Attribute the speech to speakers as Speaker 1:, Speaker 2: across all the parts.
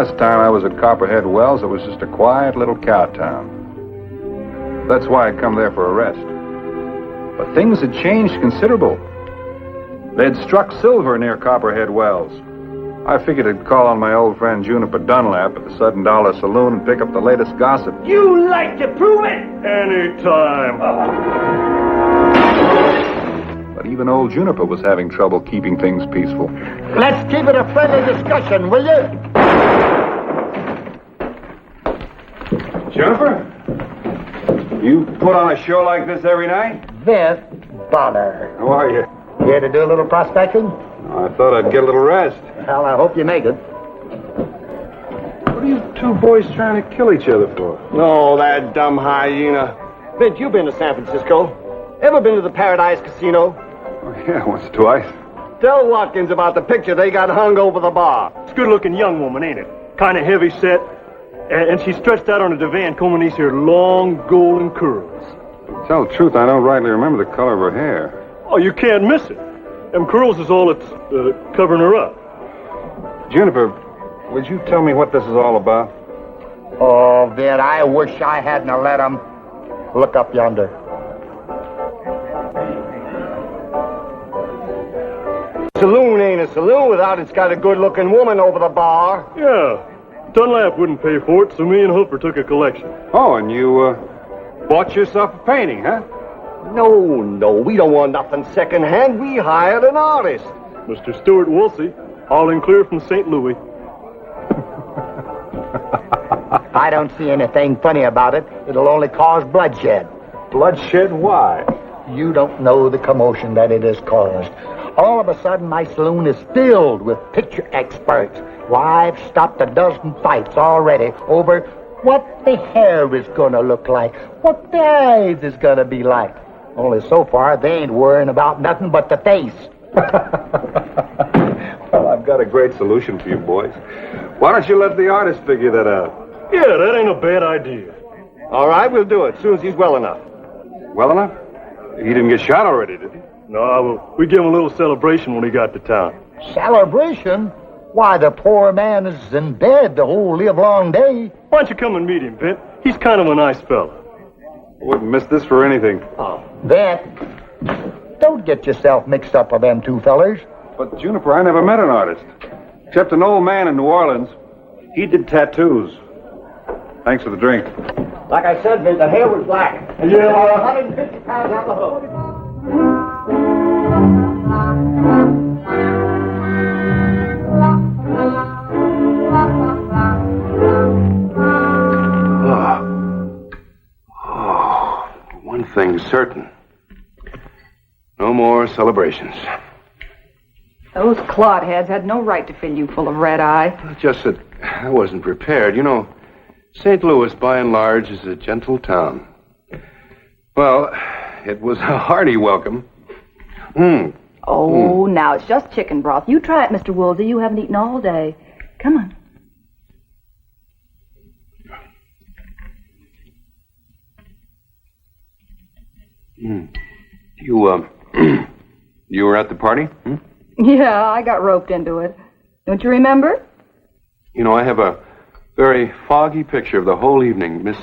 Speaker 1: last time I was at Copperhead Wells, it was just a quiet little cow town. That's why I'd come there for a rest. But things had changed considerable. They'd struck silver near Copperhead Wells. I figured I'd call on my old friend Juniper Dunlap at the Sudden Dollar Saloon and pick up the latest gossip.
Speaker 2: You like to prove it?
Speaker 3: Anytime.
Speaker 1: But even old Juniper was having trouble keeping things peaceful.
Speaker 4: Let's keep it a friendly discussion, will you?
Speaker 1: Juniper? You put on a show like this every night?
Speaker 4: Vince Bonner.
Speaker 1: How are you?
Speaker 4: Here to do a little prospecting?
Speaker 1: I thought I'd get a little rest.
Speaker 4: Well, I hope you make it.
Speaker 1: What are you two boys trying to kill each other for?
Speaker 3: No, that dumb hyena. Vince, you been to San Francisco? Ever been to the Paradise Casino?
Speaker 1: Oh, yeah, once or twice.
Speaker 3: Tell Watkins about the picture they got hung over the bar.
Speaker 5: It's a good-looking young woman, ain't it? Kind of heavy set. And she's stretched out on a divan combing these here long golden curls.
Speaker 1: To tell the truth, I don't rightly remember the color of her hair.
Speaker 5: Oh, you can't miss it. Them curls is all that's covering her up.
Speaker 1: Juniper, would you tell me what this is all about?
Speaker 4: Oh, Vin, I wish I hadn't have let him. Look up yonder.
Speaker 3: Saloon ain't a saloon without it's got a good-looking woman over the bar.
Speaker 5: Yeah. Dunlap wouldn't pay for it, so me and Hooper took a collection.
Speaker 1: Oh, and you, bought yourself a painting, huh?
Speaker 3: No, we don't want nothing second-hand. We hired an artist.
Speaker 5: Mr. Stuart Woolsey, hauling clear from St. Louis.
Speaker 4: I don't see anything funny about it. It'll only cause bloodshed.
Speaker 1: Bloodshed? Why?
Speaker 4: You don't know the commotion that it has caused. All of a sudden, my saloon is filled with picture experts. Why, I've stopped a dozen fights already over what the hair is going to look like, what the eyes is going to be like. Only so far, they ain't worrying about nothing but the face.
Speaker 1: Well, I've got a great solution for you boys. Why don't you let the artist figure that out?
Speaker 5: Yeah, that ain't a bad idea.
Speaker 3: All right, we'll do it as soon as he's well enough.
Speaker 1: Well enough? He didn't get shot already, did he?
Speaker 5: No, well, we give him a little celebration when he got to town.
Speaker 4: Celebration? Why, the poor man is in bed the whole livelong day.
Speaker 5: Why don't you come and meet him, Vint? He's kind of a nice fella.
Speaker 1: I wouldn't miss this for anything.
Speaker 4: Oh, Vent, don't get yourself mixed up with them two fellers.
Speaker 1: But, Juniper, I never met an artist. Except an old man in New Orleans. He did tattoos. Thanks for the drink.
Speaker 4: Like I said, Vent, the hair was black. And you're 150 pounds out the hook.
Speaker 1: One thing's certain. No more celebrations.
Speaker 6: Those clodheads had no right to fill you full of red eye.
Speaker 1: It's just that I wasn't prepared. You know, St. Louis, by and large, is a gentle town. Well, it was a hearty welcome.
Speaker 6: Now it's just chicken broth. You try it, Mr. Woolsey. You haven't eaten all day. Come on.
Speaker 1: You were at the party?
Speaker 6: Yeah, I got roped into it. Don't you remember?
Speaker 1: You know, I have a very foggy picture of the whole evening. Miss,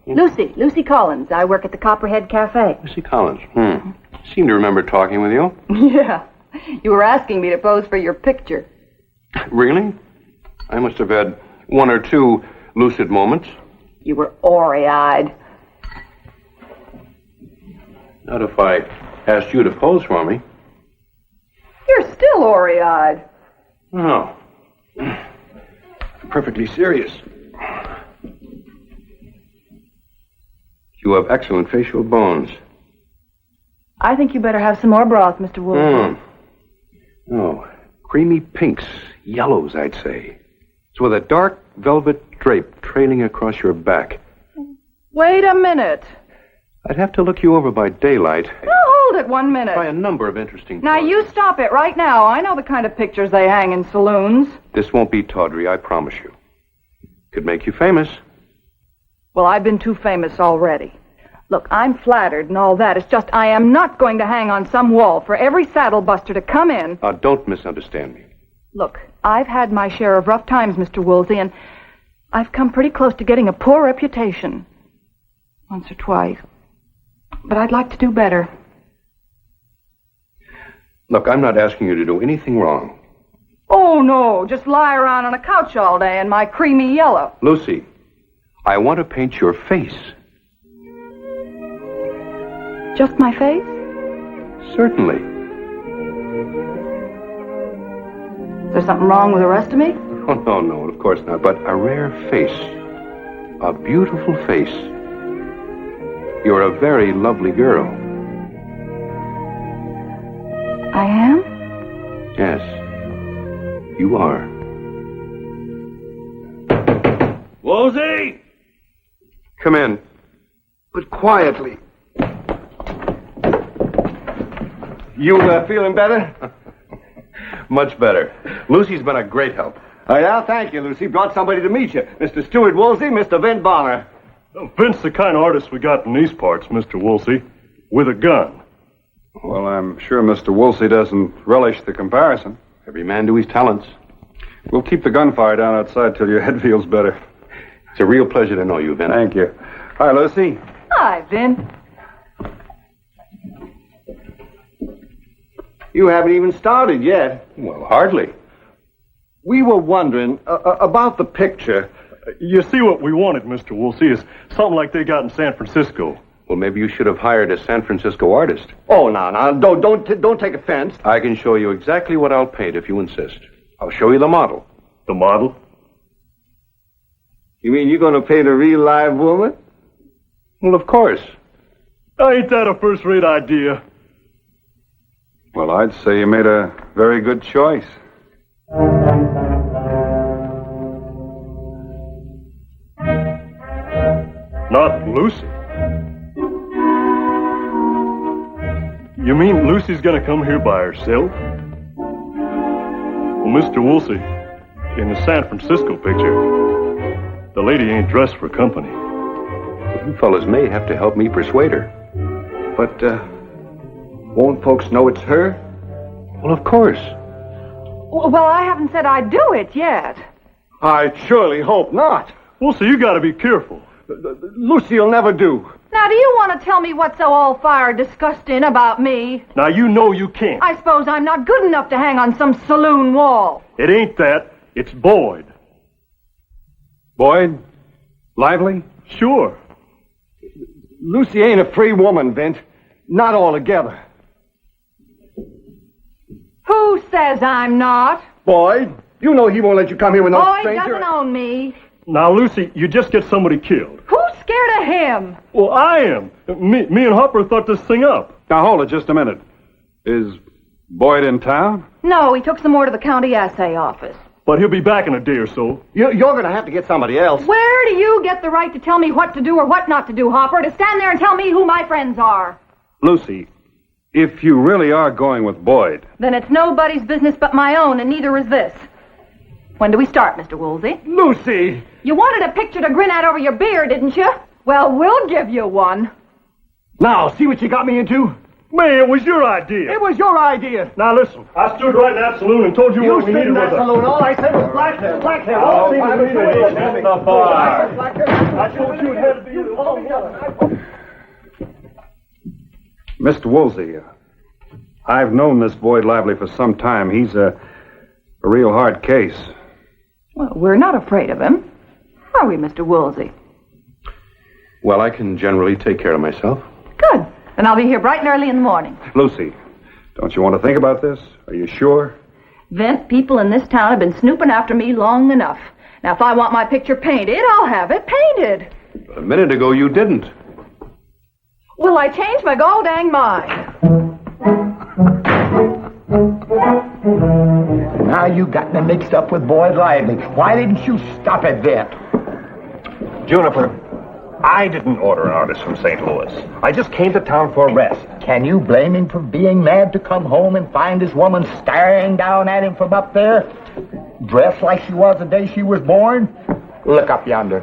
Speaker 6: Lucy Collins. I work at the Copperhead Cafe.
Speaker 1: Lucy Collins. Seem to remember talking with you.
Speaker 6: Yeah. You were asking me to pose for your picture.
Speaker 1: Really? I must have had one or two lucid moments.
Speaker 6: You were ory-eyed.
Speaker 1: Not if I asked you to pose for me.
Speaker 6: You're still ory-eyed.
Speaker 1: No. Perfectly serious. You have excellent facial bones.
Speaker 6: I think you better have some more broth, Mr. Woolsey.
Speaker 1: Oh, creamy pinks, yellows, I'd say. It's with a dark velvet drape trailing across your back.
Speaker 6: Wait a minute.
Speaker 1: I'd have to look you over by daylight.
Speaker 6: Now hold it 1 minute.
Speaker 1: By a number of interesting
Speaker 6: Now
Speaker 1: photos.
Speaker 6: you stop it right now. I know the kind of pictures they hang in saloons.
Speaker 1: This won't be tawdry, I promise you. Could make you famous.
Speaker 6: Well, I've been too famous already. Look, I'm flattered and all that. It's just I am not going to hang on some wall for every saddle buster to come in.
Speaker 1: Don't misunderstand me.
Speaker 6: Look, I've had my share of rough times, Mr. Woolsey, and I've come pretty close to getting a poor reputation. Once or twice. But I'd like to do better.
Speaker 7: Look, I'm not asking you to do anything wrong.
Speaker 6: Oh, no, just lie around on a couch all day in my creamy yellow.
Speaker 7: Lucy, I want to paint your face.
Speaker 6: Just my face?
Speaker 7: Certainly.
Speaker 6: Is there something wrong with the rest of me?
Speaker 7: Oh, no, of course not. But a rare face. A beautiful face. You're a very lovely girl.
Speaker 6: I am?
Speaker 7: Yes, you are.
Speaker 5: Woolsey!
Speaker 7: Come in, but quietly.
Speaker 3: You feeling better?
Speaker 7: Much better. Lucy's been a great help.
Speaker 3: Oh, yeah, thank you, Lucy. Brought somebody to meet you. Mr. Stuart Woolsey, Mr. Vin Bonner.
Speaker 5: Well, Vince's the kind of artist we got in these parts, Mr. Woolsey. With a gun.
Speaker 1: Well, I'm sure Mr. Woolsey doesn't relish the comparison.
Speaker 7: Every man to his talents.
Speaker 1: We'll keep the gunfire down outside till your head feels better.
Speaker 7: It's a real pleasure to know you, Vin.
Speaker 1: Thank you. Hi, Lucy.
Speaker 6: Hi, Vin.
Speaker 3: You haven't even started yet.
Speaker 7: Well, hardly.
Speaker 3: We were wondering about the picture.
Speaker 5: You see, what we wanted, Mr. Woolsey, is something like they got in San Francisco.
Speaker 7: Well, maybe you should have hired a San Francisco artist.
Speaker 3: Oh, no, don't take offense.
Speaker 7: I can show you exactly what I'll paint if you insist. I'll show you the model.
Speaker 5: The model?
Speaker 3: You mean you're going to paint a real live woman?
Speaker 7: Well, of course.
Speaker 5: Ain't that a first-rate idea?
Speaker 1: Well, I'd say you made a very good choice.
Speaker 5: Not Lucy. You mean Lucy's gonna come here by herself? Well, Mr. Woolsey, in the San Francisco picture, the lady ain't dressed for company.
Speaker 7: You fellas may have to help me persuade her.
Speaker 3: But, won't folks know it's her?
Speaker 7: Well, of course.
Speaker 6: Well, I haven't said I'd do it yet.
Speaker 3: I surely hope not.
Speaker 5: Woolsey, you gotta be careful.
Speaker 3: Lucy'll never do.
Speaker 6: Now, do you want to tell me what's so all-fire disgusting about me?
Speaker 5: Now, you know you can't.
Speaker 6: I suppose I'm not good enough to hang on some saloon wall.
Speaker 5: It ain't that. It's Boyd.
Speaker 1: Boyd? Lively?
Speaker 5: Sure.
Speaker 3: Lucy ain't a free woman, Vint. Not altogether.
Speaker 6: Who says I'm not?
Speaker 3: Boyd, you know he won't let you come here with no
Speaker 6: Boyd
Speaker 3: stranger.
Speaker 6: doesn't own me.
Speaker 5: Now, Lucy, you just get somebody killed.
Speaker 6: Who's scared of him?
Speaker 5: Well, I am. Me and Hopper thought this thing up.
Speaker 1: Now, hold it just a minute. Is Boyd in town?
Speaker 6: No, he took some more to the county assay office.
Speaker 5: But he'll be back in a day or so.
Speaker 3: You're going to have to get somebody else.
Speaker 6: Where do you get the right to tell me what to do or what not to do, Hopper? To stand there and tell me who my friends are?
Speaker 1: Lucy, if you really are going with Boyd...
Speaker 6: Then it's nobody's business but my own, and neither is this. When do we start, Mr. Woolsey?
Speaker 3: Lucy!
Speaker 6: You wanted a picture to grin at over your beer, didn't you? Well, we'll give you one.
Speaker 3: Now, see what you got me into?
Speaker 5: Man, it was your idea.
Speaker 3: It was your idea.
Speaker 5: Now, listen. I stood right in that saloon and told you what we
Speaker 3: stood
Speaker 5: needed
Speaker 3: in that
Speaker 5: was
Speaker 3: saloon. All I said was black hair. Black hair.
Speaker 5: Oh,
Speaker 3: All I
Speaker 5: fine,
Speaker 3: said was
Speaker 5: fine,
Speaker 3: black hair.
Speaker 5: the bar.
Speaker 3: Black hair.
Speaker 5: I told you it had to be you.
Speaker 1: Mr. Woolsey, I've known this Boyd Lively for some time. He's a real hard case.
Speaker 6: Well, we're not afraid of him. Are we, Mr. Woolsey?
Speaker 7: Well, I can generally take care of myself.
Speaker 6: Good. Then I'll be here bright and early in the morning.
Speaker 1: Lucy, don't you want to think about this? Are you sure?
Speaker 6: Vint, people in this town have been snooping after me long enough. Now, if I want my picture painted, I'll have it painted.
Speaker 7: A minute ago, you didn't.
Speaker 6: Will I change my gall-dang mind?
Speaker 4: Now you got me mixed up with Boyd Lively. Why didn't you stop it then?
Speaker 8: Juniper, I didn't order an artist from St. Louis. I just came to town for a rest.
Speaker 4: Can you blame him for being mad to come home and find his woman staring down at him from up there? Dressed like she was the day she was born? Look up yonder.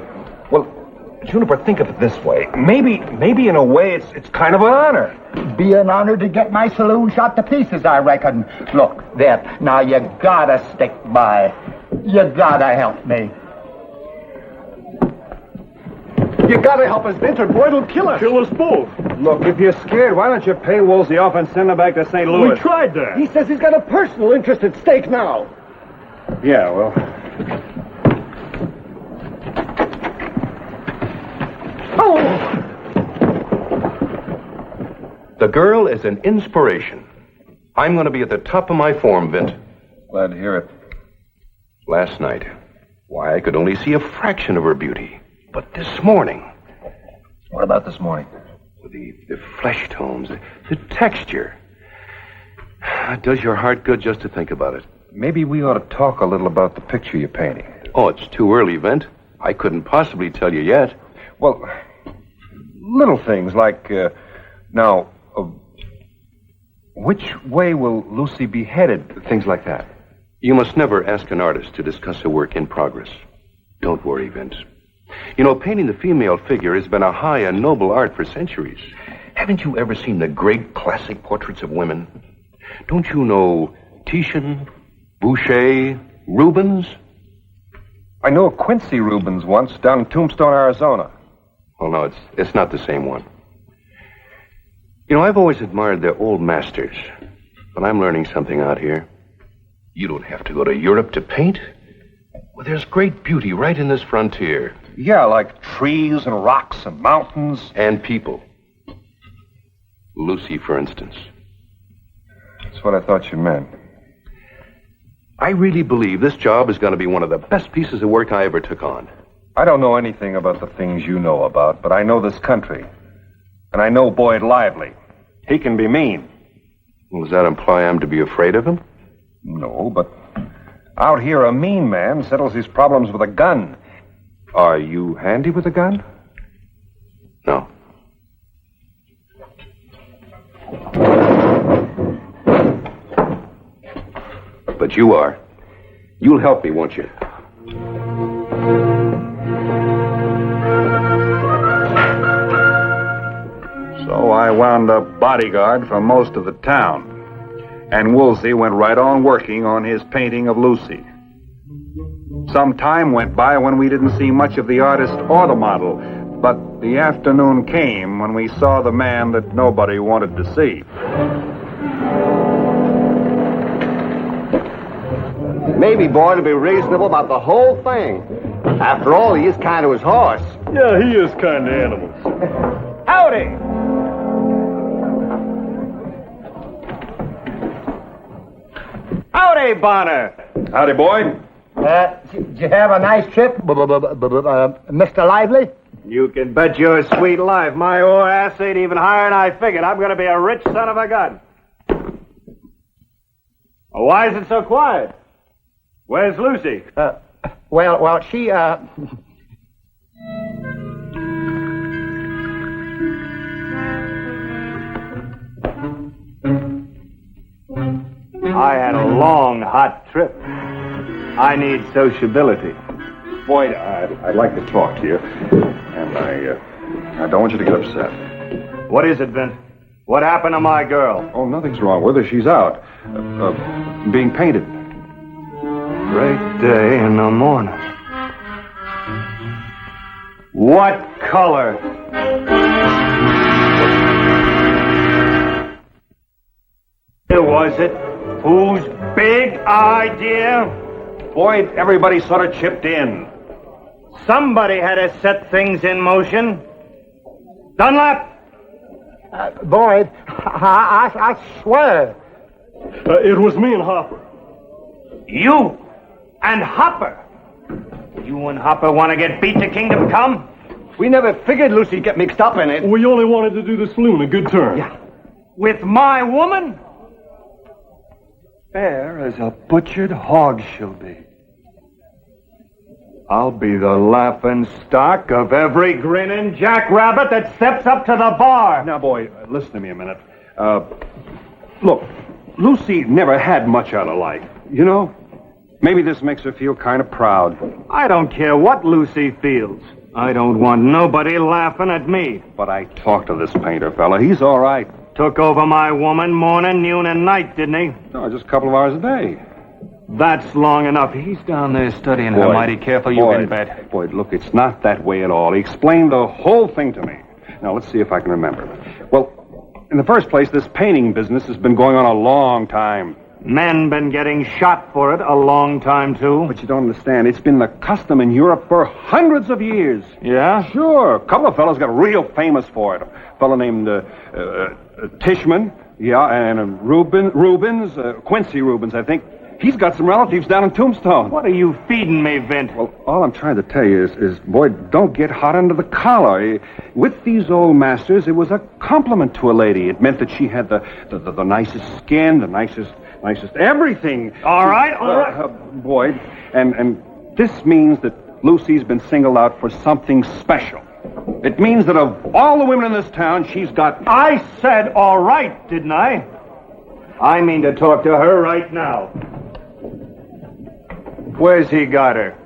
Speaker 4: Well,
Speaker 8: Juniper, think of it this way. Maybe in a way it's kind of an honor.
Speaker 4: Be an honor to get my saloon shot to pieces, I reckon. Look, there, now you gotta stick by. You gotta help me.
Speaker 3: You gotta help us, Vince, or Boyd will kill us.
Speaker 5: Kill us both.
Speaker 3: Look, if you're scared, why don't you pay Woolsey off and send him back to St. Louis?
Speaker 5: We tried that.
Speaker 3: He says he's got a personal interest at stake now.
Speaker 1: Yeah, well.
Speaker 7: The girl is an inspiration. I'm going to be at the top of my form, Vint.
Speaker 1: Glad to hear it.
Speaker 7: Last night, why, I could only see a fraction of her beauty. But this morning...
Speaker 8: What about this morning?
Speaker 7: The flesh tones, the texture. It does your heart good just to think about it.
Speaker 1: Maybe we ought to talk a little about the picture you're painting.
Speaker 7: Oh, it's too early, Vint. I couldn't possibly tell you yet.
Speaker 1: Well, little things like, now, which way will Lucy be headed? Things like that.
Speaker 7: You must never ask an artist to discuss a work in progress. Don't worry, Vint. You know, painting the female figure has been a high and noble art for centuries. Haven't you ever seen the great classic portraits of women? Don't you know Titian, Boucher, Rubens?
Speaker 1: I know Quincy Rubens once down in Tombstone, Arizona.
Speaker 7: Oh, no, it's not the same one. You know, I've always admired their old masters, but I'm learning something out here. You don't have to go to Europe to paint. Well, there's great beauty right in this frontier.
Speaker 1: Yeah, like trees and rocks and mountains.
Speaker 7: And people. Lucy, for instance.
Speaker 1: That's what I thought you meant.
Speaker 7: I really believe this job is going to be one of the best pieces of work I ever took on.
Speaker 1: I don't know anything about the things you know about, but I know this country. And I know Boyd Lively. He can be mean.
Speaker 7: Well, does that imply I'm to be afraid of him?
Speaker 1: No, but out here a mean man settles his problems with a gun. Are you handy with a gun?
Speaker 7: No. But you are. You'll help me, won't you?
Speaker 1: So I wound up bodyguard for most of the town. And Woolsey went right on working on his painting of Lucy. Some time went by when we didn't see much of the artist or the model, but the afternoon came when we saw the man that nobody wanted to see.
Speaker 3: Maybe Boyd will be reasonable about the whole thing. After all, he is kind of his horse.
Speaker 5: Yeah, he is kind of animals.
Speaker 3: Howdy! Howdy, Bonner.
Speaker 1: Howdy, Boyd.
Speaker 4: Did you have a nice trip, Mr. Lively?
Speaker 3: You can bet your sweet life my old ass ain't even higher than I figured. I'm going to be a rich son of a gun. Oh, why is it so quiet? Where's Lucy?
Speaker 4: Well, she,
Speaker 3: I had a long, hot trip. I need sociability.
Speaker 1: Boyd, I'd like to talk to you. And I don't want you to get upset.
Speaker 3: What is it, Vince? What happened to my girl?
Speaker 1: Oh, nothing's wrong with her. She's out. Being painted.
Speaker 3: Great day in the morning. What color? Was it? Whose big idea?
Speaker 1: Boyd, everybody sort of chipped in.
Speaker 3: Somebody had to set things in motion. Dunlap?
Speaker 4: Boyd, I swear.
Speaker 5: It was me and Hopper.
Speaker 3: You and Hopper? You and Hopper want to get beat to kingdom come? We never figured Lucy'd get mixed up in it.
Speaker 5: We only wanted to do the saloon a good turn.
Speaker 3: Yeah. With my woman? Fair as a butchered hog she'll be. I'll be the laughing stock of every grinning jackrabbit that steps up to the bar.
Speaker 1: Now, Boyd, listen to me a minute. Look, Lucy never had much out of life, you know? Maybe this makes her feel kind of proud.
Speaker 3: I don't care what Lucy feels. I don't want nobody laughing at me.
Speaker 1: But I talked to this painter fella. He's all right.
Speaker 3: Took over my woman morning, noon, and night, didn't he?
Speaker 1: No, just a couple of hours a day.
Speaker 3: That's long enough. He's down there studying her mighty careful, you can bet.
Speaker 1: Boyd, look, it's not that way at all. He explained the whole thing to me. Now, let's see if I can remember. Well, in the first place, this painting business has been going on a long time.
Speaker 3: Men been getting shot for it a long time, too.
Speaker 1: But you don't understand. It's been the custom in Europe for hundreds of years.
Speaker 3: Yeah?
Speaker 1: Sure. A couple of fellows got real famous for it. A fellow named Tishman, and Rubens, Quincy Rubens, I think. He's got some relatives down in Tombstone.
Speaker 3: What are you feeding me, Vint?
Speaker 1: Well, all I'm trying to tell you is, Boyd, don't get hot under the collar. With these old masters, it was a compliment to a lady. It meant that she had the nicest skin, the nicest everything.
Speaker 3: All right.
Speaker 1: Boyd, and this means that Lucy's been singled out for something special. It means that of all the women in this town, she's got...
Speaker 3: I said all right, didn't I? I mean to talk to her right now. Where's he got her?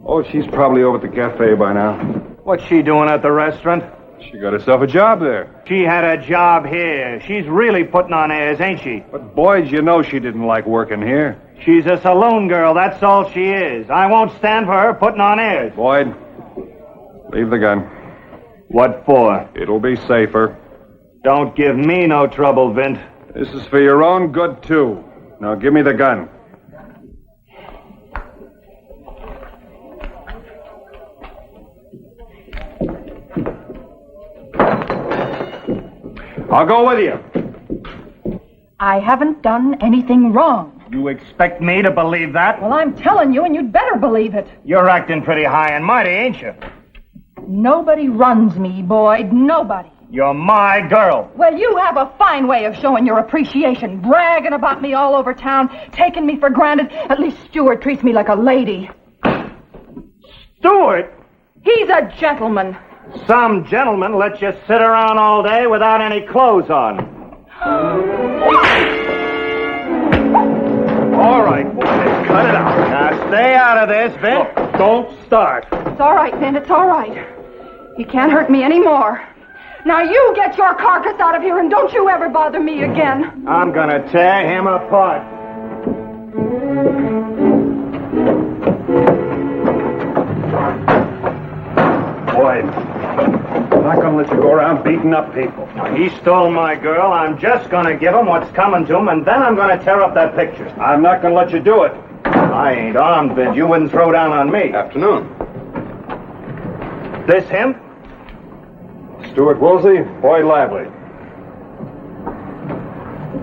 Speaker 1: Oh, she's probably over at the cafe by now.
Speaker 3: What's she doing at the restaurant?
Speaker 1: She got herself a job there.
Speaker 3: She had a job here. She's really putting on airs, ain't she?
Speaker 1: But, Boyd, you know she didn't like working here.
Speaker 3: She's a saloon girl, that's all she is. I won't stand for her putting on airs.
Speaker 1: Boyd, leave the gun.
Speaker 3: What for?
Speaker 1: It'll be safer.
Speaker 3: Don't give me no trouble, Vint.
Speaker 1: This is for your own good, too. Now, give me the gun. I'll go with you.
Speaker 6: I haven't done anything wrong.
Speaker 3: You expect me to believe that?
Speaker 6: Well, I'm telling you, and you'd better believe it.
Speaker 3: You're acting pretty high and mighty, ain't you?
Speaker 6: Nobody runs me, Boyd. Nobody.
Speaker 3: You're my girl.
Speaker 6: Well, you have a fine way of showing your appreciation, bragging about me all over town, taking me for granted. At least Stuart treats me like a lady.
Speaker 3: Stuart?
Speaker 6: He's a gentleman.
Speaker 3: Some gentlemen let you sit around all day without any clothes on. All right, boys, cut it out. Now, stay out of this, Vint.
Speaker 5: Oh, don't start.
Speaker 6: It's all right, Vin. It's all right. He can't hurt me anymore. Now you get your carcass out of here and don't you ever bother me again.
Speaker 3: I'm gonna tear him apart.
Speaker 1: Boyd, I'm not going to let you go around beating up people.
Speaker 3: He stole my girl. I'm just gonna give him what's coming to him, and then I'm gonna tear up that picture.
Speaker 1: I'm not going to let you do it.
Speaker 3: I ain't armed, Vint. You wouldn't throw down on me.
Speaker 7: Afternoon.
Speaker 3: This him?
Speaker 1: Stuart Woolsey, Boyd Lively.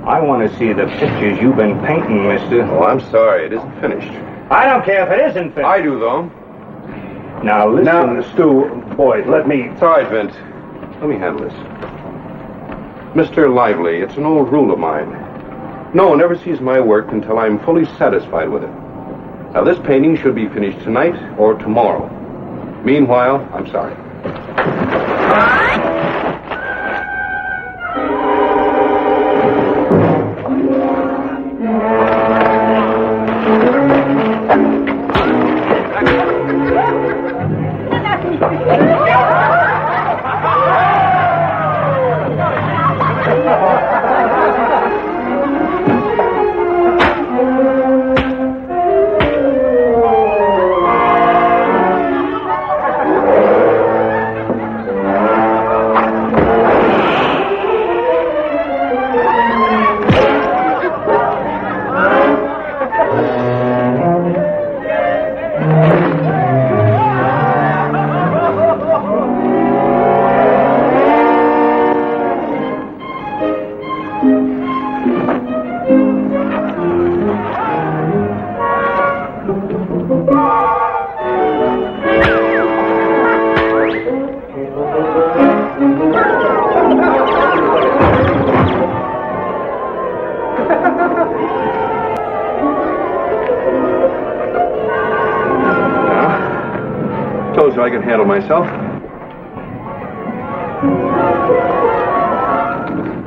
Speaker 3: I want to see the pictures you've been painting, mister.
Speaker 7: Oh, I'm sorry. It isn't finished.
Speaker 3: I don't care if it isn't finished.
Speaker 7: I do, though.
Speaker 3: Now, listen.
Speaker 1: Now, Stu, Boyd, let me...
Speaker 7: It's all right, Vint. Let me handle this. Mr. Lively, it's an old rule of mine. No one ever sees my work until I'm fully satisfied with it. Now, this painting should be finished tonight or tomorrow. Meanwhile, I'm sorry. Told you I could handle myself.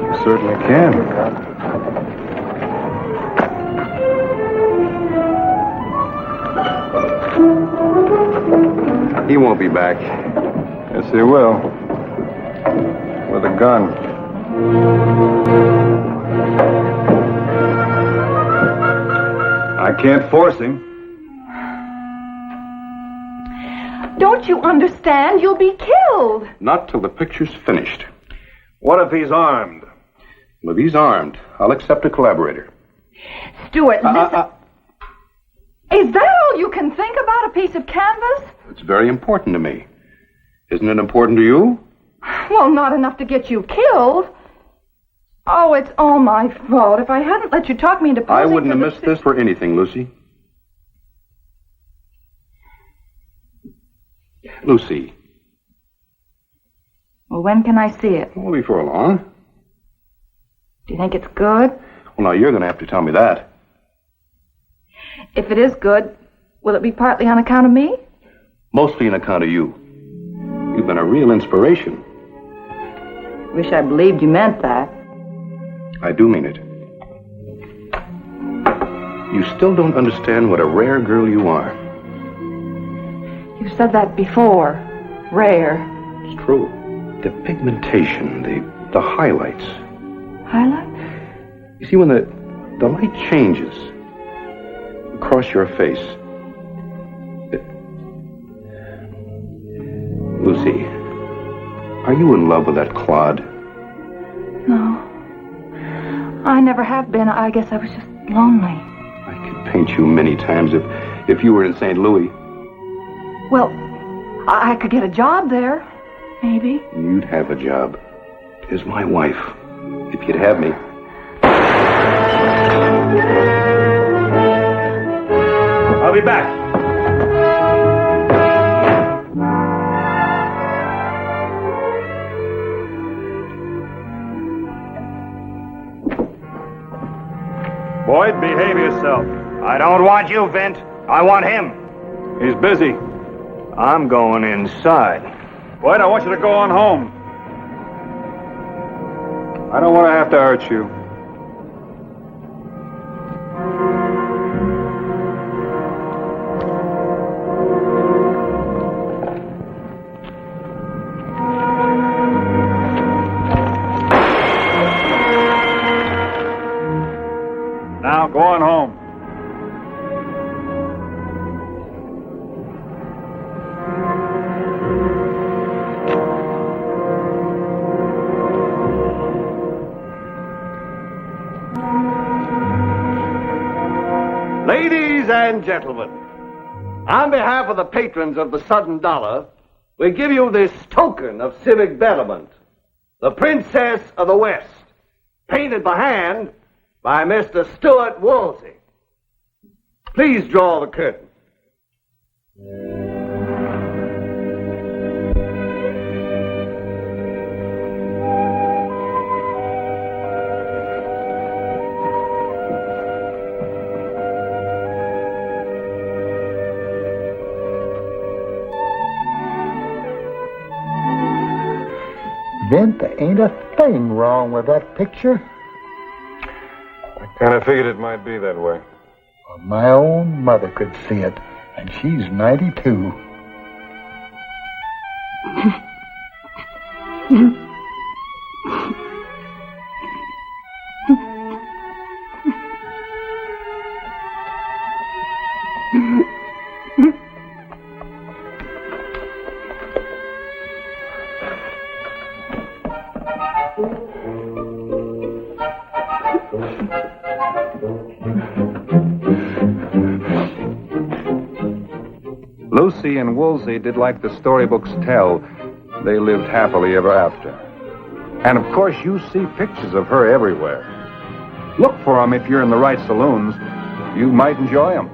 Speaker 1: You certainly can.
Speaker 7: He won't be back.
Speaker 1: Yes, he will. With a gun. I can't force him.
Speaker 6: Don't you understand? You'll be killed.
Speaker 7: Not till the picture's finished.
Speaker 8: What if he's armed?
Speaker 7: Well, if he's armed, I'll accept a collaborator.
Speaker 6: Stuart, listen. Is that all you can think about, a piece of canvas?
Speaker 7: It's very important to me. Isn't it important to you?
Speaker 6: Well, not enough to get you killed. Oh, it's all my fault. If I hadn't let you talk me into posing
Speaker 7: I wouldn't
Speaker 6: for
Speaker 7: have missed this for anything, Lucy. Lucy.
Speaker 6: Well, when can I see it?
Speaker 7: Well, before long.
Speaker 6: Do you think it's good?
Speaker 7: Well, now, you're going to have to tell me that.
Speaker 6: If it is good, will it be partly on account of me?
Speaker 7: Mostly on account of you. You've been a real inspiration.
Speaker 6: Wish I believed you meant that.
Speaker 7: I do mean it. You still don't understand what a rare girl you are.
Speaker 6: You've said that before. Rare.
Speaker 7: It's true. The pigmentation, the highlights.
Speaker 6: Highlights?
Speaker 7: You see, when the light changes across your face. Lucy, are you in love with that clod?
Speaker 6: No. I never have been. I guess I was just lonely.
Speaker 7: I could paint you many times if you were in St. Louis.
Speaker 6: Well, I could get a job there. Maybe.
Speaker 7: You'd have a job. As my wife. If you'd have me.
Speaker 3: I'll be back.
Speaker 5: Boyd, behave yourself.
Speaker 3: I don't want you, Vint. I want him.
Speaker 5: He's busy.
Speaker 3: I'm going inside.
Speaker 1: Boyd, I want you to go on home. I don't want to have to hurt you. Now, go on home.
Speaker 9: Ladies and gentlemen, on behalf of the patrons of the Sudden Dollar, we give you this token of civic betterment, the Princess of the West, painted by hand by Mr. Stuart Woolsey. Please draw the curtain.
Speaker 4: Vint, there ain't a thing wrong with that picture.
Speaker 1: I kind of figured it might be that way.
Speaker 4: Well, my own mother could see it, and she's 92.
Speaker 1: Lucy and Woolsey did like the storybooks tell. They lived happily ever after. And of course, you see pictures of her everywhere. Look for them if you're in the right saloons. You might enjoy them.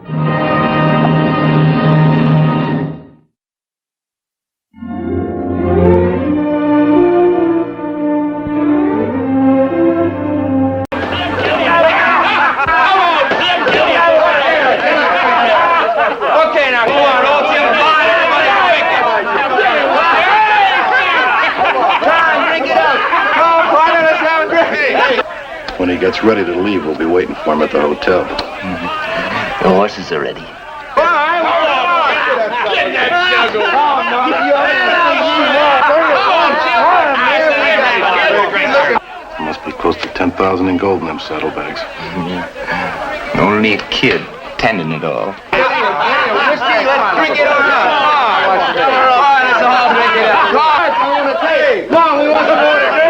Speaker 7: When he gets ready to leave, we'll be waiting for him at the hotel.
Speaker 2: The horses are ready.
Speaker 3: Get that
Speaker 10: Must be close to 10,000 in gold in them saddlebags.
Speaker 11: Only a kid tending it all.
Speaker 2: Let's drink it on up. Let's all drink it up. Come on, we want some more to drink.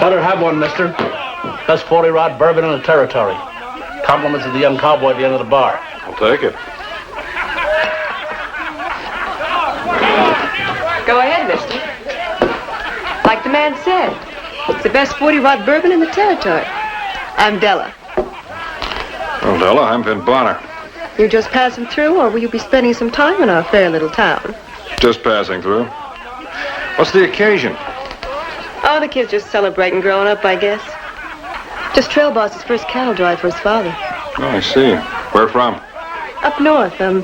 Speaker 12: Better have one, mister. Best 40-rod bourbon in the territory. Compliments of the young cowboy at the end of the bar.
Speaker 1: I'll take it.
Speaker 13: Go ahead, mister. Like the man said, it's the best 40-rod bourbon in the territory. I'm Della.
Speaker 1: Well, Della, I'm Vin Bonner.
Speaker 13: You just passing through, or will you be spending some time in our fair little town?
Speaker 1: Just passing through. What's the occasion?
Speaker 13: Oh, the kid's just celebrating growing up, I guess. Just trail boss's first cattle drive for his father.
Speaker 1: Oh, I see. Where from?
Speaker 13: Up north, San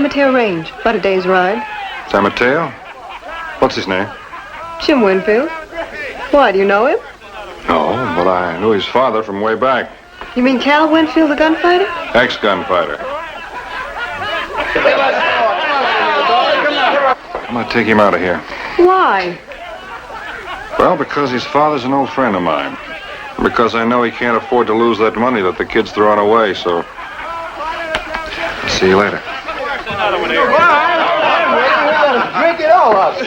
Speaker 13: Mateo Range. About a day's ride.
Speaker 1: San Mateo? What's his name?
Speaker 13: Jim Winfield. Why, do you know him?
Speaker 1: No, but I knew his father from way back.
Speaker 13: You mean Cal Winfield, the gunfighter?
Speaker 1: Ex-gunfighter. I'm gonna take him out of here.
Speaker 13: Why?
Speaker 1: Well, because his father's an old friend of mine. Because I know he can't afford to lose that money that the kid's throwing away, so... I'll see you later.
Speaker 2: Drink it all up.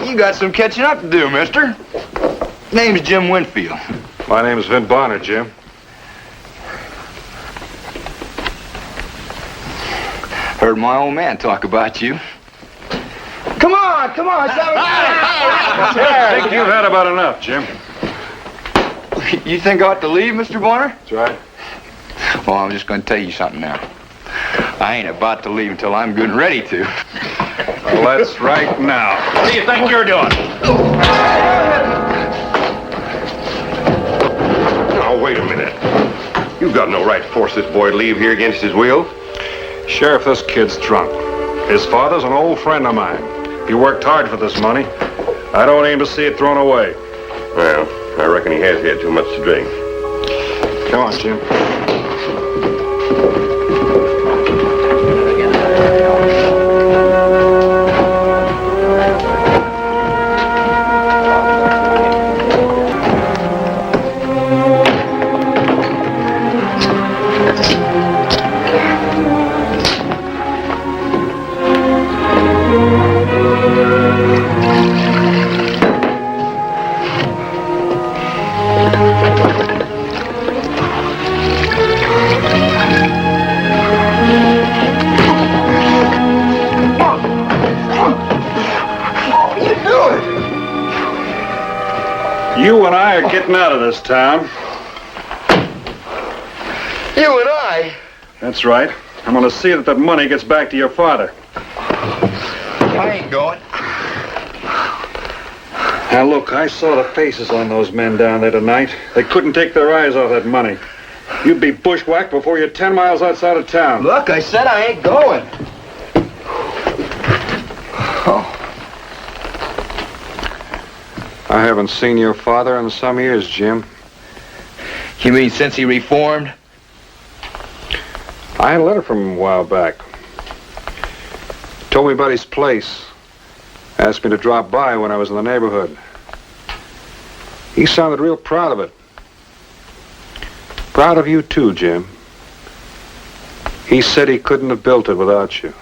Speaker 11: You got some catching up to do, mister. Name's Jim Winfield.
Speaker 1: My name's Vin Bonner, Jim.
Speaker 11: Heard my old man talk about you.
Speaker 2: Come on, stop it.
Speaker 1: I think you've had about enough, Jim.
Speaker 11: You think I ought to leave, Mr. Bonner?
Speaker 1: That's right.
Speaker 11: Well, I'm just going to tell you something now. I ain't about to leave until I'm good and ready to.
Speaker 1: Well, that's right now.
Speaker 8: What do you think you're doing?
Speaker 7: Now, wait a minute. You've got no right to force this boy to leave here against his will.
Speaker 1: Sheriff, this kid's drunk. His father's an old friend of mine. He worked hard for this money. I don't aim to see it thrown away.
Speaker 7: Well, I reckon he has had too much to drink.
Speaker 1: Come on, Jim. You and I are getting out of this town.
Speaker 11: You and I?
Speaker 1: That's right. I'm going to see that money gets back to your father.
Speaker 11: I ain't going.
Speaker 1: Now, look, I saw the faces on those men down there tonight. They couldn't take their eyes off that money. You'd be bushwhacked before you're 10 miles outside of town.
Speaker 11: Look, I said I ain't going.
Speaker 1: I haven't seen your father in some years, Jim.
Speaker 11: You mean since he reformed?
Speaker 1: I had a letter from him a while back. Told me about his place. Asked me to drop by when I was in the neighborhood. He sounded real proud of it. Proud of you too, Jim. He said he couldn't have built it without you.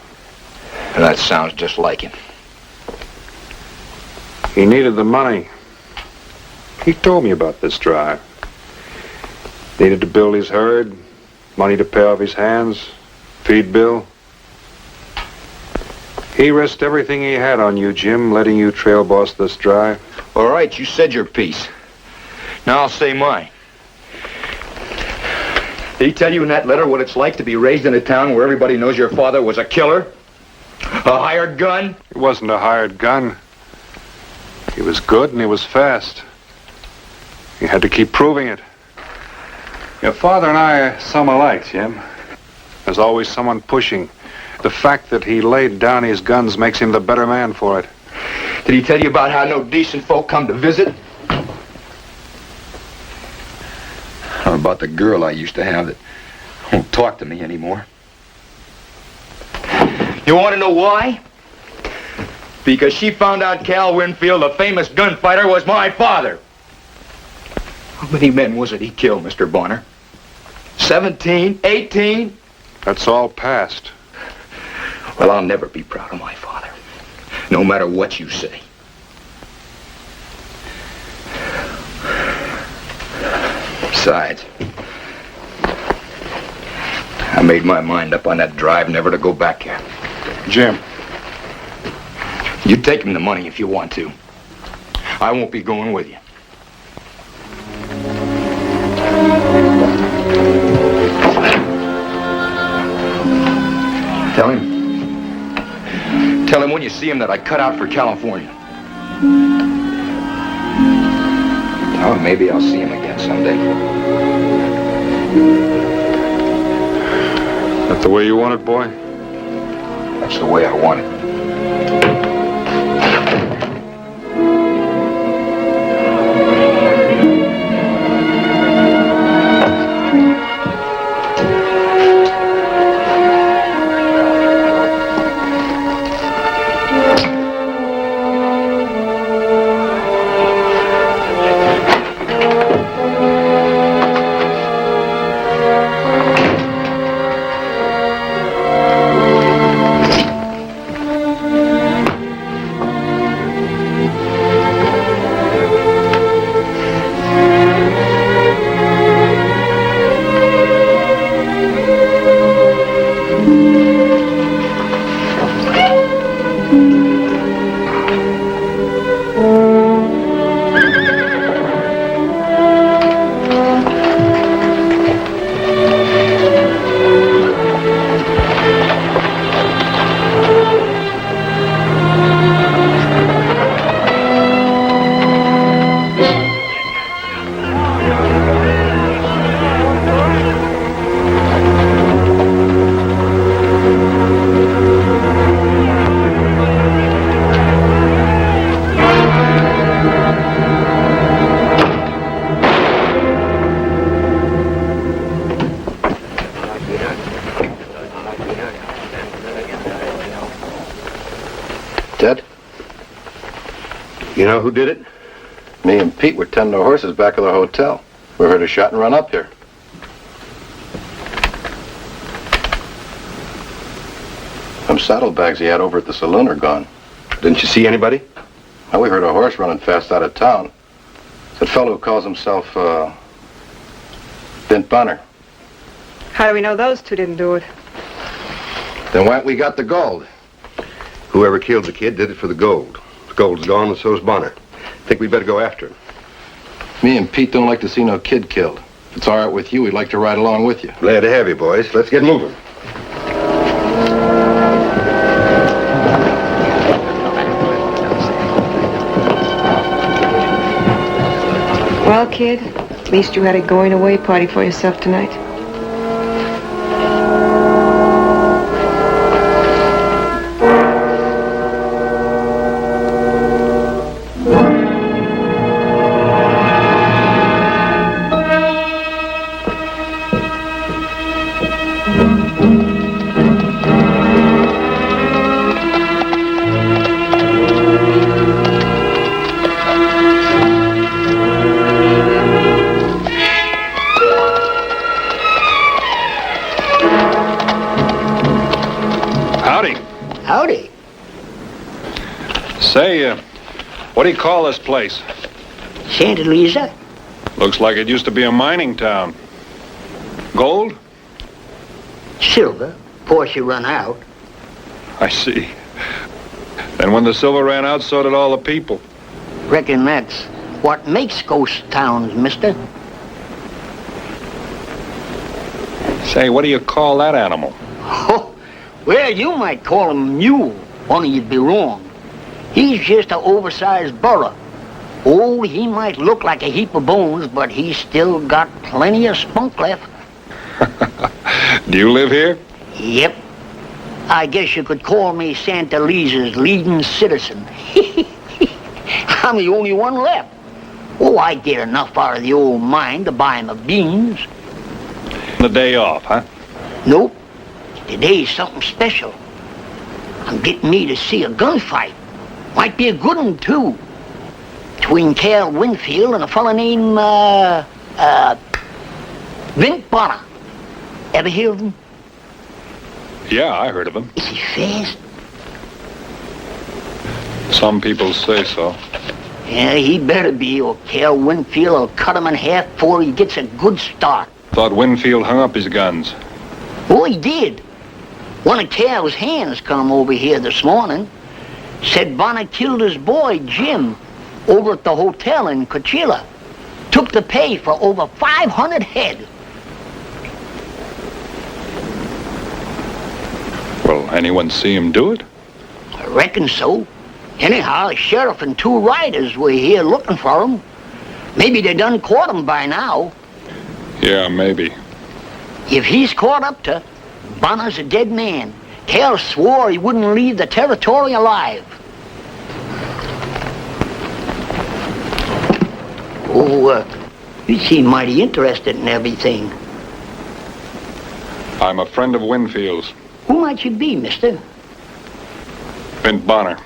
Speaker 11: That sounds just like him.
Speaker 1: He needed the money. He told me about this drive. Needed to build his herd, money to pay off his hands, feed Bill. He risked everything he had on you, Jim, letting you trail boss this drive.
Speaker 11: All right, you said your piece. Now I'll say mine. Did he tell you in that letter what it's like to be raised in a town where everybody knows your father was a killer? A hired gun?
Speaker 1: It wasn't a hired gun. He was good and he was fast. He had to keep proving it. Your father and I are some alike, Jim. There's always someone pushing. The fact that he laid down his guns makes him the better man for it.
Speaker 11: Did he tell you about how no decent folk come to visit? Or about the girl I used to have that won't talk to me anymore? You want to know why? Because she found out Cal Winfield, the famous gunfighter, was my father. How many men was it he killed, Mr. Bonner? 17? 18?
Speaker 1: That's all past.
Speaker 11: Well, I'll never be proud of my father, no matter what you say. Besides, I made my mind up on that drive never to go back here.
Speaker 1: Jim.
Speaker 11: You take him the money if you want to. I won't be going with you. Tell him when you see him that I cut out for California. Oh, maybe I'll see him again someday.
Speaker 1: That the way you want it, boy?
Speaker 11: That's the way I want it.
Speaker 10: Ted? You know who did it? Me and Pete were tending our horses back at the hotel. We heard a shot and run up here. Them saddlebags he had over at the saloon are gone. Didn't you see anybody? Well, we heard a horse running fast out of town. It's that fellow who calls himself, Bint Bonner.
Speaker 13: How do we know those two didn't do it?
Speaker 10: Then why ain't we got the gold? Whoever killed the kid did it for the gold. The gold's gone, and so's Bonner. Think we'd better go after him. Me and Pete don't like to see no kid killed. If it's all right with you, we'd like to ride along with you. Glad to have you, boys. Let's get moving.
Speaker 13: Well, kid, at least you had a going-away party for yourself tonight.
Speaker 4: Howdy.
Speaker 1: Say, what do you call this place?
Speaker 4: Santa Lisa?
Speaker 1: Looks like it used to be a mining town. Gold?
Speaker 4: Silver. Portia run out.
Speaker 1: I see. And when the silver ran out, so did all the people.
Speaker 4: Reckon that's what makes ghost towns, mister.
Speaker 1: Say, what do you call that animal?
Speaker 4: Oh, well, you might call him a mule, only you'd be wrong. He's just an oversized burro.
Speaker 14: Oh, he might look like a heap of bones, but he's still got plenty of spunk left.
Speaker 1: Do you live here?
Speaker 14: Yep. I guess you could call me Santa Lisa's leading citizen. I'm the only one left. Oh, I get enough out of the old mine to buy him a beans.
Speaker 1: The day off, huh?
Speaker 14: Nope. Today's something special. I'm getting me to see a gunfight. Might be a good one, too. Between Cal Winfield and a fella named, Vint Bonner. Ever hear of him?
Speaker 1: Yeah, I heard of him.
Speaker 14: Is he fast?
Speaker 1: Some people say so.
Speaker 14: Yeah, he better be, or Cal Winfield will cut him in half before he gets a good start.
Speaker 1: Thought Winfield hung up his guns.
Speaker 14: Oh, he did. One of Cal's hands come over here this morning. Said Bonner killed his boy, Jim, over at the hotel in Coachella. Took the pay for over 500 head.
Speaker 1: Well, anyone see him do it?
Speaker 14: I reckon so. Anyhow, the sheriff and 2 riders were here looking for him. Maybe they done caught him by now.
Speaker 1: Yeah, maybe.
Speaker 14: If he's caught up to, Bonner's a dead man. Cal swore he wouldn't leave the territory alive. Oh, you seem mighty interested in everything.
Speaker 1: I'm a friend of Winfield's.
Speaker 14: Who might you be, mister?
Speaker 1: Vint Bonner.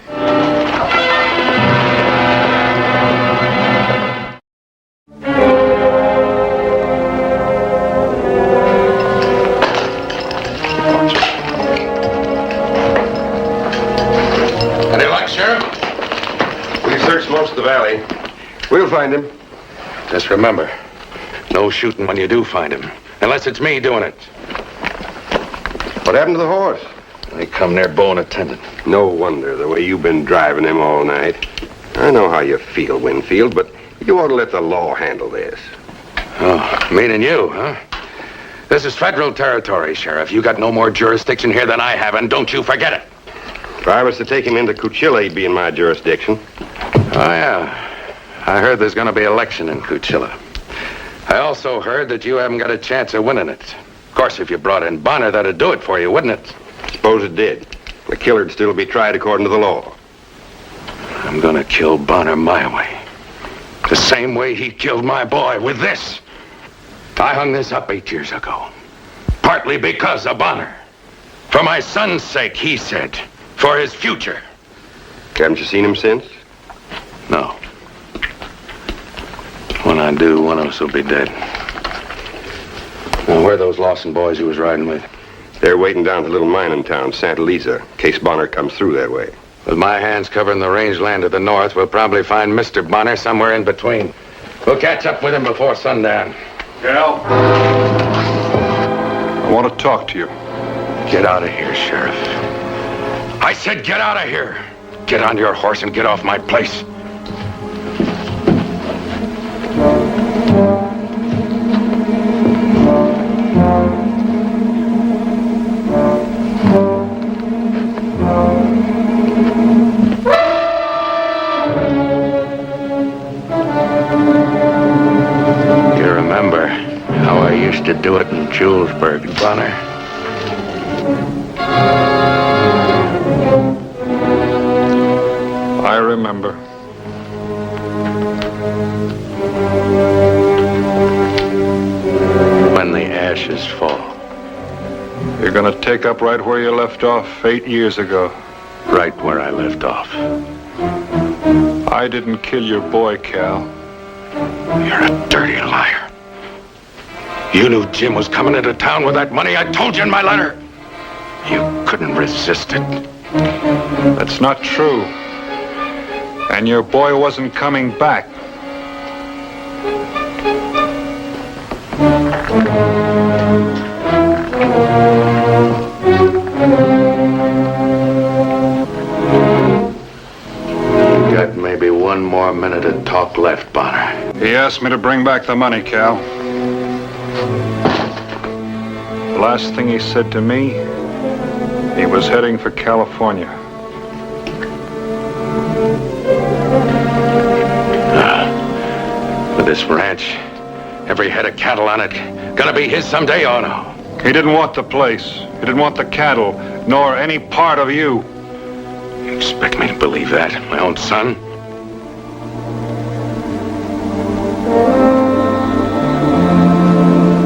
Speaker 10: Any luck, Sheriff? We've searched most of the valley. We'll find him.
Speaker 7: Just remember, no shooting when you do find him. Unless it's me doing it.
Speaker 10: What happened to the horse?
Speaker 7: I come near bone attendant.
Speaker 10: No wonder, the way you've been driving him all night. I know how you feel, Winfield, but you ought to let the law handle this.
Speaker 7: Oh, meaning you, huh? This is federal territory, Sheriff. You got no more jurisdiction here than I have, and don't you forget it.
Speaker 10: If I was to take him into Coachella, he'd be in my jurisdiction.
Speaker 7: Oh, yeah. I heard there's going to be an election in Coachella. I also heard that you haven't got a chance of winning it. Of course, if you brought in Bonner, that'd do it for you, wouldn't it?
Speaker 10: Suppose it did. The killer'd still be tried according to the law.
Speaker 7: I'm going to kill Bonner my way. The same way he killed my boy, with this. I hung this up 8 years ago. Partly because of Bonner. For my son's sake, he said. For his future.
Speaker 10: Haven't you seen him since?
Speaker 7: No. When I do, one of us will be dead. Now, where are those Lawson boys he was riding with?
Speaker 10: They're waiting down at the little mining town, Santa Lisa, in case Bonner comes through that way.
Speaker 7: With my hands covering the rangeland to the north, we'll probably find Mr. Bonner somewhere in between. We'll catch up with him before sundown.
Speaker 1: Cal? I want to talk to you.
Speaker 7: Get out of here, Sheriff. I said get out of here. Get on your horse and get off my place. You remember how I used to do it in Julesburg, Bonner?
Speaker 1: I remember.
Speaker 7: When the ashes fall.
Speaker 1: You're gonna take up right where you left off 8 years ago.
Speaker 7: Right where I left off.
Speaker 1: I didn't kill your boy, Cal.
Speaker 7: You're a dirty liar. You knew Jim was coming into town with that money I told you in my letter. You couldn't resist it.
Speaker 1: That's not true. And your boy wasn't coming back.
Speaker 7: You got maybe one more minute of talk left, Bonner.
Speaker 1: He asked me to bring back the money, Cal. The last thing he said to me, he was heading for California.
Speaker 7: Ah. This ranch, every head of cattle on it, gonna be his someday or no?
Speaker 1: He didn't want the place. He didn't want the cattle, nor any part of you.
Speaker 7: You expect me to believe that? My own son?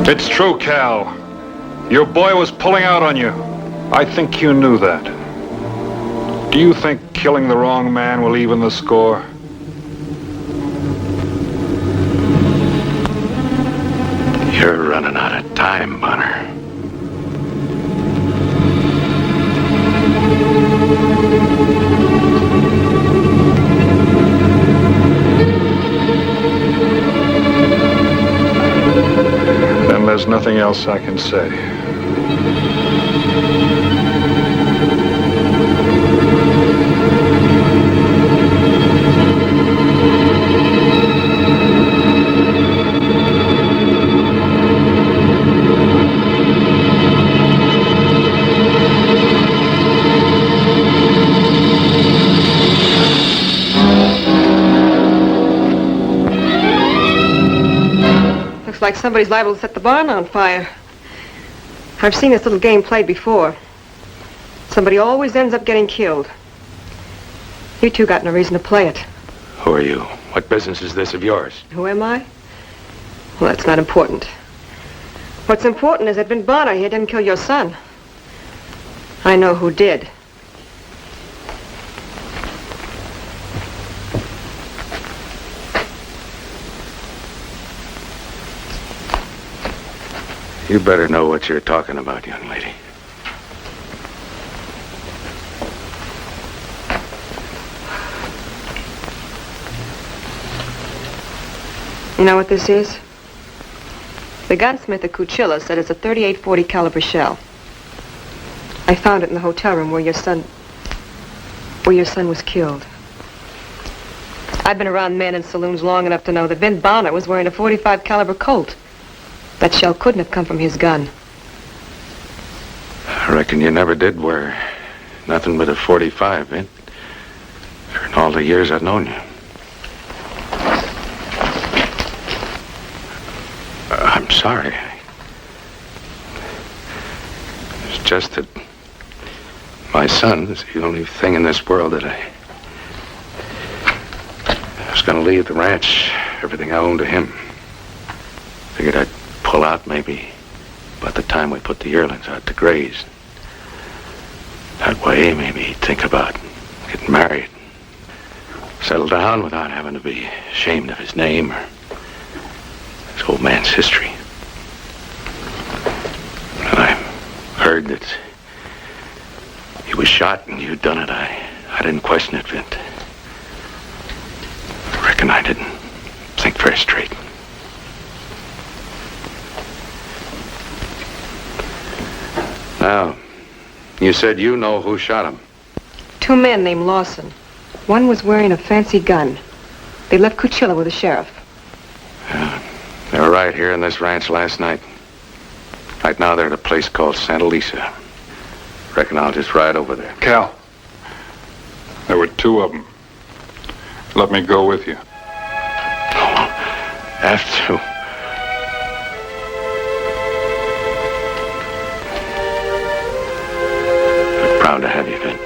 Speaker 1: It's true, Cal. Your boy was pulling out on you. I think you knew that. Do you think killing the wrong man will even the score?
Speaker 7: You're running out of time, Bonner.
Speaker 1: Then there's nothing else I can say.
Speaker 13: Looks like somebody's liable to set the barn on fire. I've seen this little game played before. Somebody always ends up getting killed. You two got no reason to play it.
Speaker 7: Who are you? What business is this of yours?
Speaker 13: Who am I? Well, that's not important. What's important is that Vin Bonner here didn't kill your son. I know who did.
Speaker 7: You better know what you're talking about, young lady.
Speaker 13: You know what this is? The gunsmith at Cuchilla said it's a .38-40 caliber shell. I found it in the hotel room where your son was killed. I've been around men in saloons long enough to know that Vin Bonner was wearing a .45 caliber Colt. That shell couldn't have come from his gun.
Speaker 7: I reckon you never did wear nothing but a .45, eh? In all the years I've known you. I'm sorry. It's just that my son is the only thing in this world that I was going to leave the ranch, everything I owned to him. Figured I'd pull out maybe by the time we put the yearlings out to graze. That way, maybe he'd think about getting married. Settle down without having to be ashamed of his name or his old man's history. And I heard that he was shot and you'd done it. I didn't question it, Vint. I reckon I didn't think very straight. Now, you said you know who shot him.
Speaker 13: Two men named Lawson. One was wearing a fancy gun. They left Cuchilla with the sheriff.
Speaker 7: Yeah, they were right here in this ranch last night. Right now they're at a place called Santa Lisa. Reckon I'll just ride over there.
Speaker 1: Cal, there were two of them. Let me go with you.
Speaker 7: Have to. I'm proud to have you, Vin.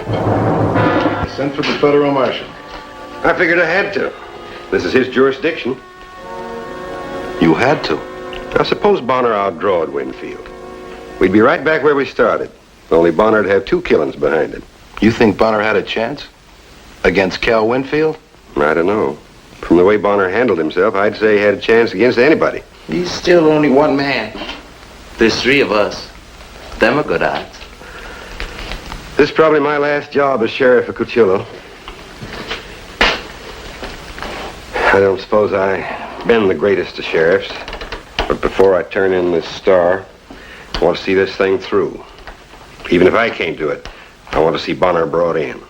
Speaker 10: I sent for the federal marshal. I figured I had to. This is his jurisdiction.
Speaker 7: You had to?
Speaker 10: Now, suppose Bonner outdrawed Winfield. We'd be right back where we started. Only Bonner'd have two killings behind it.
Speaker 7: You think Bonner had a chance? Against Cal Winfield?
Speaker 10: I don't know. From the way Bonner handled himself, I'd say he had a chance against anybody.
Speaker 15: He's still only one man. There's three of us. Them are good odds.
Speaker 10: This is probably my last job as sheriff of Cuchilla. I don't suppose I've been the greatest of sheriffs, but before I turn in this star, I want to see this thing through. Even if I can't do it, I want to see Bonner brought in.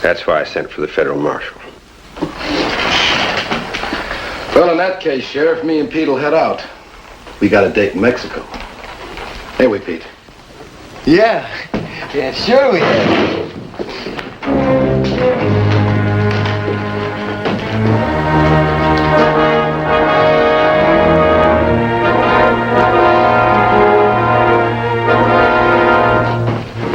Speaker 10: That's why I sent for the federal marshal.
Speaker 7: Well, in that case, Sheriff, me and Pete will head out. We got a date in Mexico. Hey, we, Pete.
Speaker 15: Yeah, sure we have.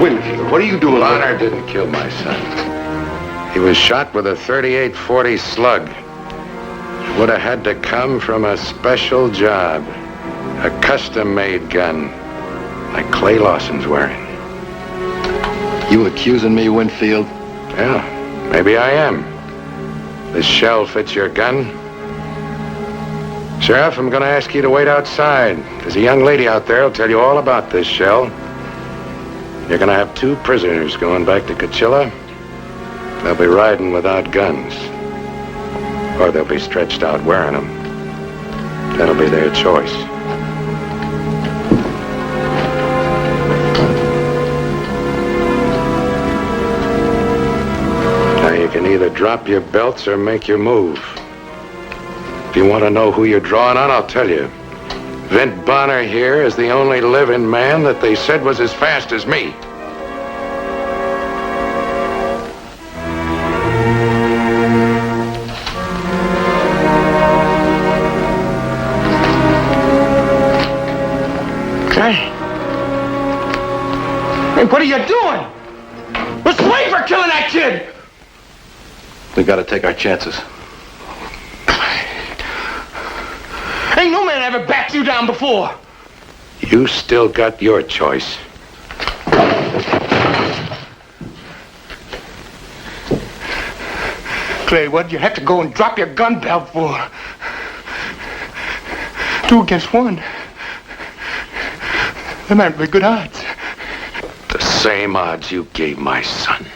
Speaker 10: Winfield, what are you doing?
Speaker 16: Bonner didn't kill my son. He was shot with a .38-40 slug. It would have had to come from a special job. A custom-made gun, like Clay Lawson's wearing.
Speaker 10: You accusing me, Winfield?
Speaker 16: Yeah, maybe I am. This shell fits your gun? Sheriff, I'm going to ask you to wait outside. There's a young lady out there who'll tell you all about this shell. You're going to have 2 prisoners going back to Coachella. They'll be riding without guns. Or they'll be stretched out wearing them. That'll be their choice. Now you can either drop your belts or make your move. If you want to know who you're drawing on, I'll tell you. Vint Bonner here is the only living man that they said was as fast as me.
Speaker 2: Hey, what are you doing? Let's wait for killing that kid!
Speaker 10: We gotta take our chances.
Speaker 2: Ain't no man ever backed you down before.
Speaker 16: You still got your choice.
Speaker 2: Clay, what'd you have to go and drop your gun belt for? 2 against 1. They might be good odds.
Speaker 16: The same odds you gave my son.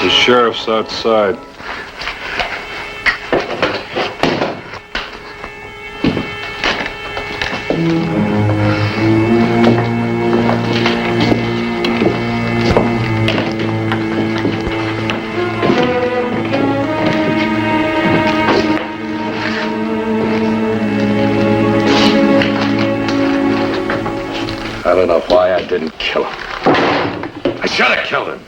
Speaker 1: The sheriff's outside.
Speaker 16: I don't know why I didn't kill him. I should have killed him.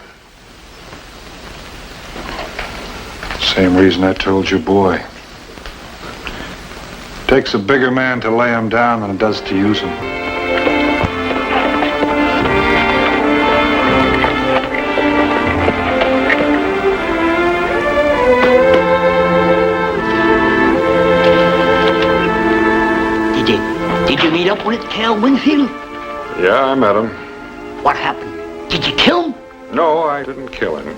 Speaker 1: Same reason I told your boy. Takes a bigger man to lay him down than it does to use him.
Speaker 14: Did you meet up with Cal Winfield?
Speaker 1: Yeah, I met him.
Speaker 14: What happened? Did you kill him?
Speaker 1: No, I didn't kill him.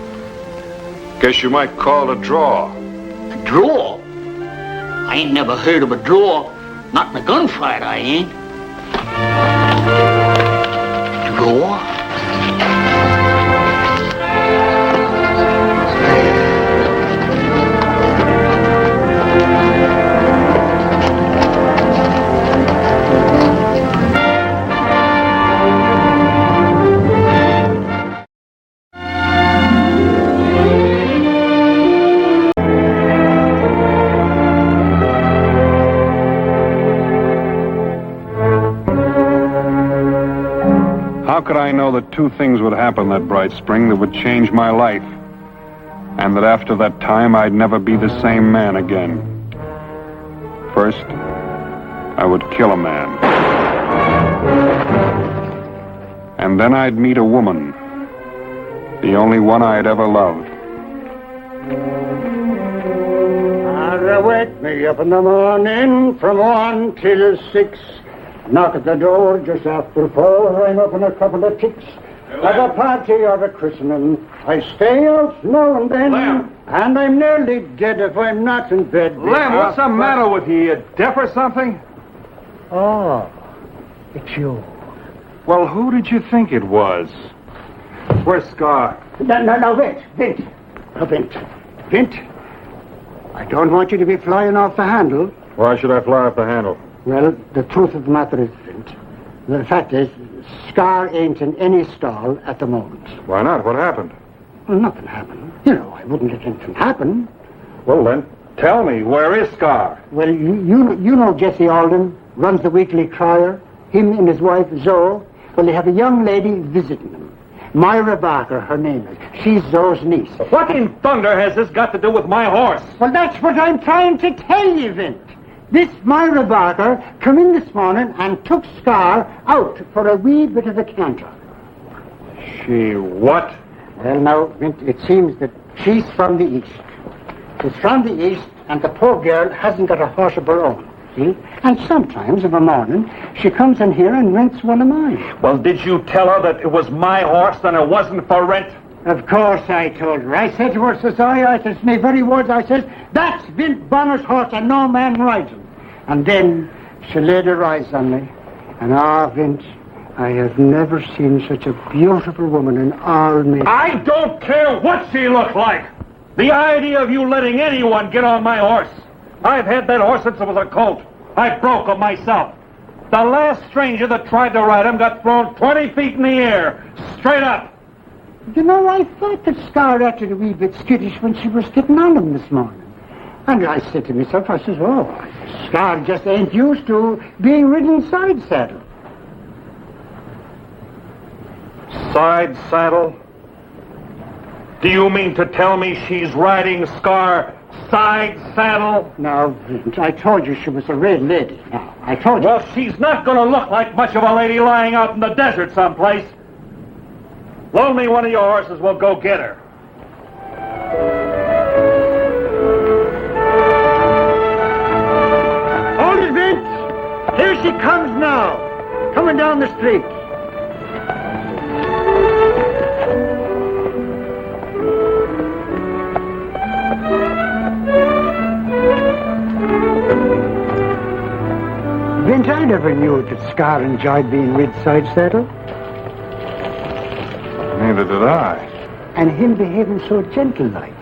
Speaker 1: Guess you might call it a draw.
Speaker 14: A draw? I ain't never heard of a draw. Not in a gunfight, I ain't. Draw?
Speaker 1: How could I know that 2 things would happen that bright spring that would change my life? And that after that time, I'd never be the same man again. First, I would kill a man. And then I'd meet a woman. The only one I'd ever loved.
Speaker 17: Wake me up in the morning from 1 till 6. Knock at the door just after 4. I'm up in a couple of ticks. At a party or a christening, I stay out now and then.
Speaker 1: Lem.
Speaker 17: And I'm nearly dead if I'm not in bed.
Speaker 1: Lem, what's the matter with you? You deaf or something?
Speaker 17: Oh, it's you.
Speaker 1: Well, who did you think it was? Where's Scar?
Speaker 17: No, Vint. No, Vint. I don't want you to be flying off the handle.
Speaker 1: Why should I fly off the handle?
Speaker 17: Well, the truth of the matter is, Vint, the fact is, Scar ain't in any stall at the moment.
Speaker 1: Why not? What happened?
Speaker 17: Well, nothing happened. You know, I wouldn't let anything happen.
Speaker 1: Well, then,
Speaker 3: Tell me, where is Scar?
Speaker 17: Well, you know Jesse Alden, runs the Weekly Crier. Him and his wife, Zoe. Well, they have a young lady visiting them. Myra Barker, her name is. She's Zoe's niece.
Speaker 3: What in thunder has this got to do with my horse?
Speaker 17: Well, that's what I'm trying to tell you, Vint. This Myra Barker come in this morning and took Scar out for a wee bit of a canter.
Speaker 3: She what?
Speaker 17: Well, now, Vint, it seems that she's from the East. She's from the East, and the poor girl hasn't got a horse of her own, see? And sometimes of a morning, she comes in here and rents one of mine.
Speaker 3: Well, did you tell her that it was my horse and it wasn't for rent?
Speaker 17: Of course I told her. I said to her, says I says, my very words, I says, that's Vint Bonner's horse and no man rides him. And then she laid her eyes on me. And Vint, I have never seen such a beautiful woman in all my...
Speaker 3: I don't care what she looked like. The idea of you letting anyone get on my horse. I've had that horse since it was a colt. I broke him myself. The last stranger that tried to ride him got thrown 20 feet in the air, straight up.
Speaker 17: You know, I thought that Scar acted a wee bit skittish when she was getting on him this morning. And I said to myself, I says, oh, Scar just ain't used to being ridden side saddle.
Speaker 3: Side saddle? Do you mean to tell me she's riding Scar side saddle?
Speaker 17: No, I told you she was a red lady. Now, I told you.
Speaker 3: Well, she's not going to look like much of a lady lying out in the desert someplace. Loan me one of your horses, we'll go get her.
Speaker 17: Hold it, Vince! Here she comes now, coming down the street. Vince, I never knew that Scar enjoyed being rid side saddle.
Speaker 1: Neither did I.
Speaker 17: And him behaving so gentle-like.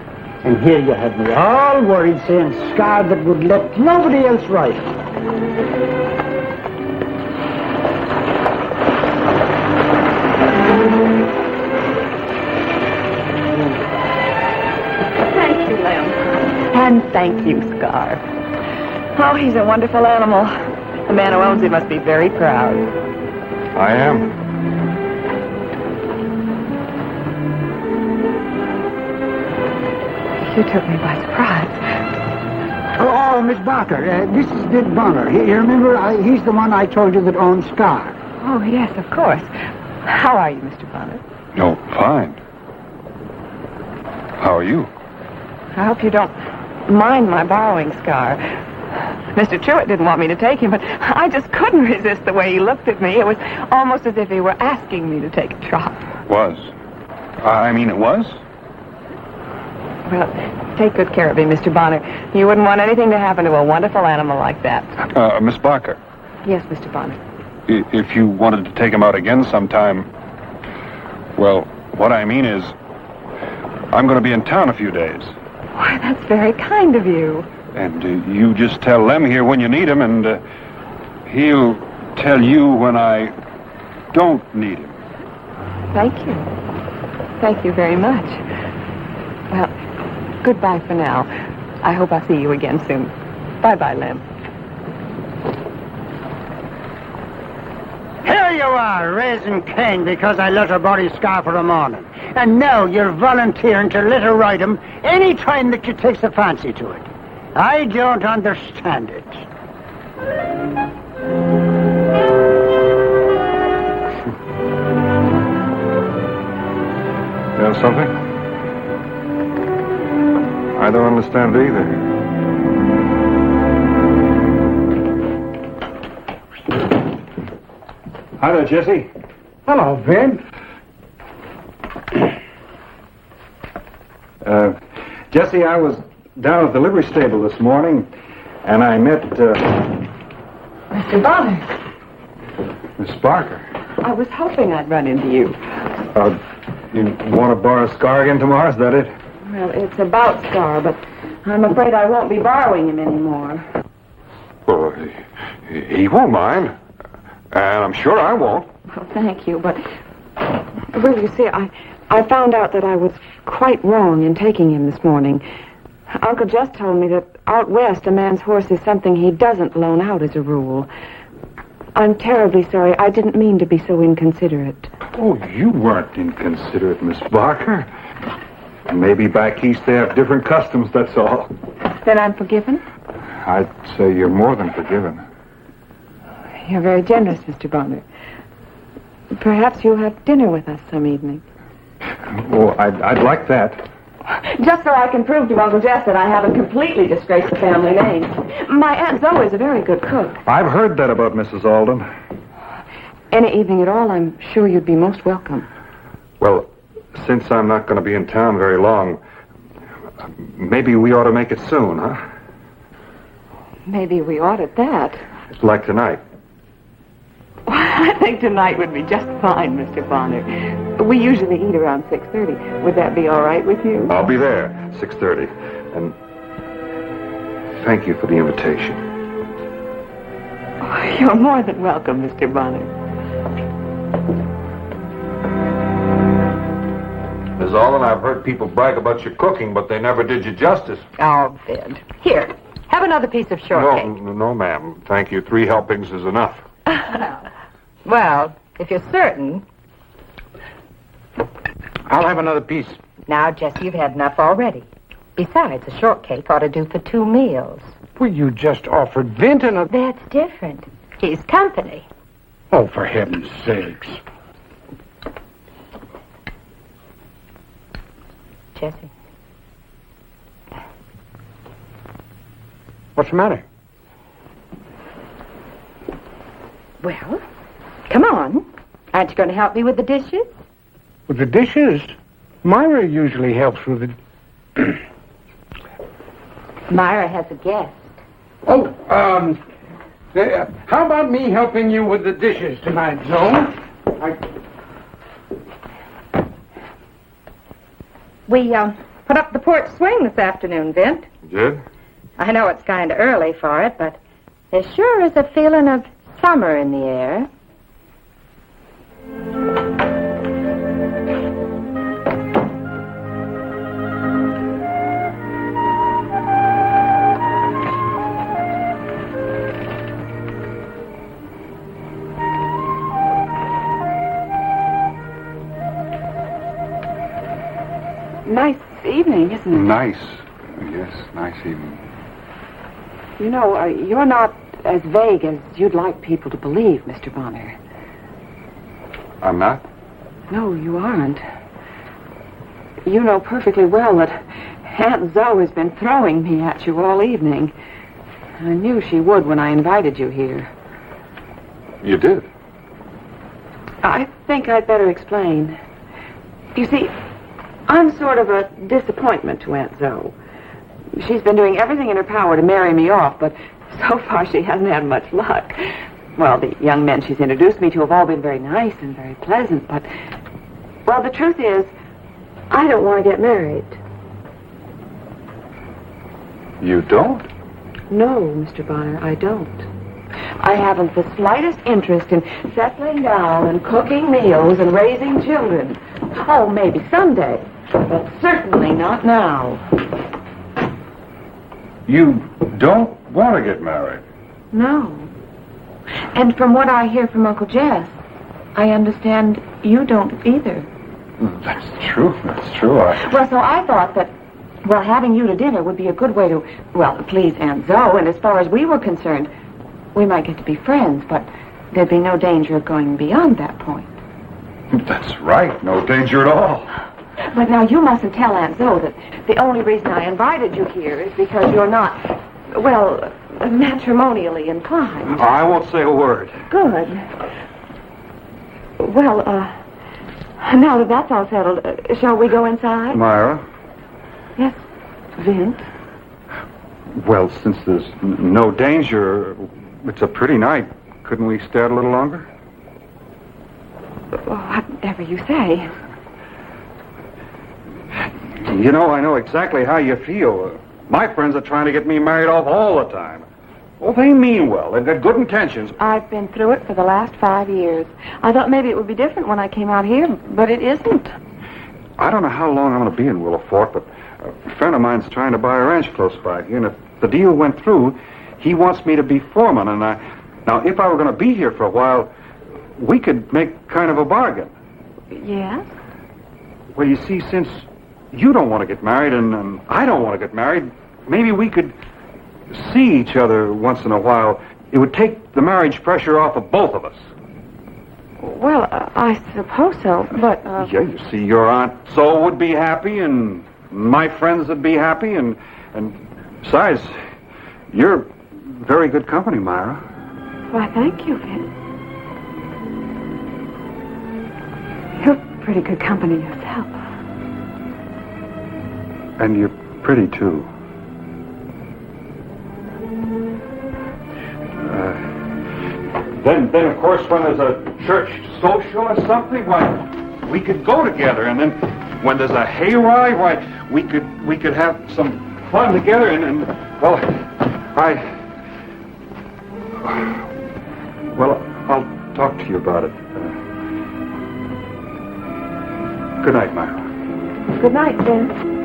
Speaker 17: And here you had me all worried saying Scar that would let nobody else ride him.
Speaker 6: Thank you, Lem. And thank you, Scar. Oh, he's a wonderful animal. The man who owns him must be very proud.
Speaker 1: I am.
Speaker 6: You took me by surprise.
Speaker 17: Oh, Miss Barker, this is Vint Bonner. You remember, he's the one I told you that owns Scar.
Speaker 6: Oh, yes, of course. How are you, Mr. Bonner?
Speaker 1: Oh, fine. How are you?
Speaker 6: I hope you don't mind my borrowing Scar. Mr. Truitt didn't want me to take him, but I just couldn't resist the way he looked at me. It was almost as if he were asking me to take a trot.
Speaker 1: Was. I mean, it was?
Speaker 6: Well, take good care of him, Mr. Bonner. You wouldn't want anything to happen to a wonderful animal like that.
Speaker 1: Miss Barker.
Speaker 6: Yes, Mr. Bonner.
Speaker 1: If you wanted to take him out again sometime, well, what I mean is, I'm going to be in town a few days.
Speaker 6: Why, that's very kind of you.
Speaker 1: And you just tell Lem here when you need him, and he'll tell you when I don't need him.
Speaker 6: Thank you. Thank you very much. Well, goodbye for now. I hope I'll see you again soon. Bye-bye, Lem.
Speaker 17: Here you are, raising Cain because I let her borrow Scar for a morning. And now you're volunteering to let her ride him any time that she takes a fancy to it. I don't understand it.
Speaker 1: You know something? I don't understand it either.
Speaker 3: Hi there, Jesse.
Speaker 17: Hello, Vin.
Speaker 1: Jesse, I was down at the livery stable this morning, and I met,
Speaker 6: Mr. Bonner.
Speaker 1: Miss Barker.
Speaker 6: I was hoping I'd run into you.
Speaker 1: You want to borrow Scar again tomorrow, is that it?
Speaker 6: Well, it's about Scar, but I'm afraid I won't be borrowing him anymore.
Speaker 1: Well, he won't mind. And I'm sure I won't.
Speaker 6: Well, thank you, but... Well, you see, I found out that I was quite wrong in taking him this morning. Uncle just told me that out west a man's horse is something he doesn't loan out as a rule. I'm terribly sorry. I didn't mean to be so inconsiderate.
Speaker 1: Oh, you weren't inconsiderate, Miss Barker. Maybe back east they have different customs, that's all.
Speaker 6: Then I'm forgiven?
Speaker 1: I'd say you're more than forgiven.
Speaker 6: You're very generous, Mr. Bonner. Perhaps you'll have dinner with us some evening.
Speaker 1: Oh, I'd like that.
Speaker 6: Just so I can prove to Uncle Jess that I haven't completely disgraced the family name. My Aunt Zoe is a very good cook.
Speaker 1: I've heard that about Mrs. Alden.
Speaker 6: Any evening at all, I'm sure you'd be most welcome.
Speaker 1: Well, since I'm not going to be in town very long, maybe we ought to make it soon, huh?
Speaker 6: Maybe we ought at that.
Speaker 1: Like tonight.
Speaker 6: I think tonight would be just fine, Mr. Bonner. We usually eat around 6:30. Would that be all right with you?
Speaker 1: I'll be there, 6:30. And thank you for the invitation.
Speaker 6: Oh, you're more than welcome, Mr. Bonner.
Speaker 1: Miss Alden, I've heard people brag about your cooking, but they never did you justice.
Speaker 18: Oh, Vid. Here, have another piece of shortcake.
Speaker 1: No, ma'am. Thank you. 3 helpings is enough.
Speaker 18: Well, if you're certain.
Speaker 17: I'll have another piece.
Speaker 18: Now, Jesse, you've had enough already. Besides, a shortcake ought to do for 2 meals.
Speaker 17: Well, you just offered Vinton a...
Speaker 18: That's different. He's company.
Speaker 17: Oh, for heaven's sakes.
Speaker 18: Jesse.
Speaker 17: What's the matter?
Speaker 18: Well, come on. Aren't you going to help me with the dishes?
Speaker 17: With the dishes? Myra usually helps with the...
Speaker 18: Myra has a guest.
Speaker 17: Oh, how about me helping you with the dishes tonight, Zoe?
Speaker 18: We, put up the porch swing this afternoon, Vint.
Speaker 1: Did?
Speaker 18: I know it's kind of early for it, but there sure is a feeling of summer in the air.
Speaker 6: Nice evening, isn't it?
Speaker 1: Nice. Yes, nice evening.
Speaker 6: You know, you're not as vague as you'd like people to believe, Mr. Bonner.
Speaker 1: I'm not?
Speaker 6: No, you aren't. You know perfectly well that Aunt Zoe has been throwing me at you all evening. I knew she would when I invited you here.
Speaker 1: You did?
Speaker 6: I think I'd better explain. You see, I'm sort of a disappointment to Aunt Zoe. She's been doing everything in her power to marry me off, but so far she hasn't had much luck. Well, the young men she's introduced me to have all been very nice and very pleasant, but... Well, the truth is, I don't want to get married.
Speaker 1: You don't?
Speaker 6: No, Mr. Bonner, I don't. I haven't the slightest interest in settling down and cooking meals and raising children. Oh, maybe someday, but certainly not now.
Speaker 1: You don't want to get married?
Speaker 6: No. And from what I hear from Uncle Jess, I understand you don't either.
Speaker 1: That's true.
Speaker 6: Well, so I thought that, well, having you to dinner would be a good way to, well, please Aunt Zoe, and as far as we were concerned, we might get to be friends, but there'd be no danger of going beyond that point.
Speaker 1: That's right. No danger at all.
Speaker 6: But now you mustn't tell Aunt Zoe that the only reason I invited you here is because you're not, well, matrimonially inclined.
Speaker 1: I won't say a word.
Speaker 6: Good. Well, now that that's all settled, shall we go inside?
Speaker 1: Myra?
Speaker 6: Yes, Vint?
Speaker 1: Well, since there's no danger, it's a pretty night. Couldn't we stay out a little longer?
Speaker 6: Whatever you say.
Speaker 1: You know, I know exactly how you feel. My friends are trying to get me married off all the time. Well, they mean well. They've got good intentions.
Speaker 6: I've been through it for the last 5 years. I thought maybe it would be different when I came out here, but it isn't.
Speaker 1: I don't know how long I'm going to be in Willowfork, but A friend of mine's trying to buy a ranch close by here, and if the deal went through, he wants me to be foreman, and now, if I were going to be here for a while, we could make kind of a bargain.
Speaker 6: Yes?
Speaker 1: Well, you see, since you don't want to get married and I don't want to get married, maybe we could see each other once in a while. It would take the marriage pressure off of both of us.
Speaker 6: Well, I suppose so, but...
Speaker 1: Yeah, you see, your Aunt Zoe would be happy, and my friends would be happy, and besides, you're very good company, Myra.
Speaker 6: Why, thank you, Vin. You're pretty good company yourself.
Speaker 1: And you're pretty, too. Then, of course, when there's a church social or something, why, we could go together. And then, when there's a hayride, why, we could have some fun together. And well, I'll talk to you about it. Good night, Myra.
Speaker 6: Good night, Vin.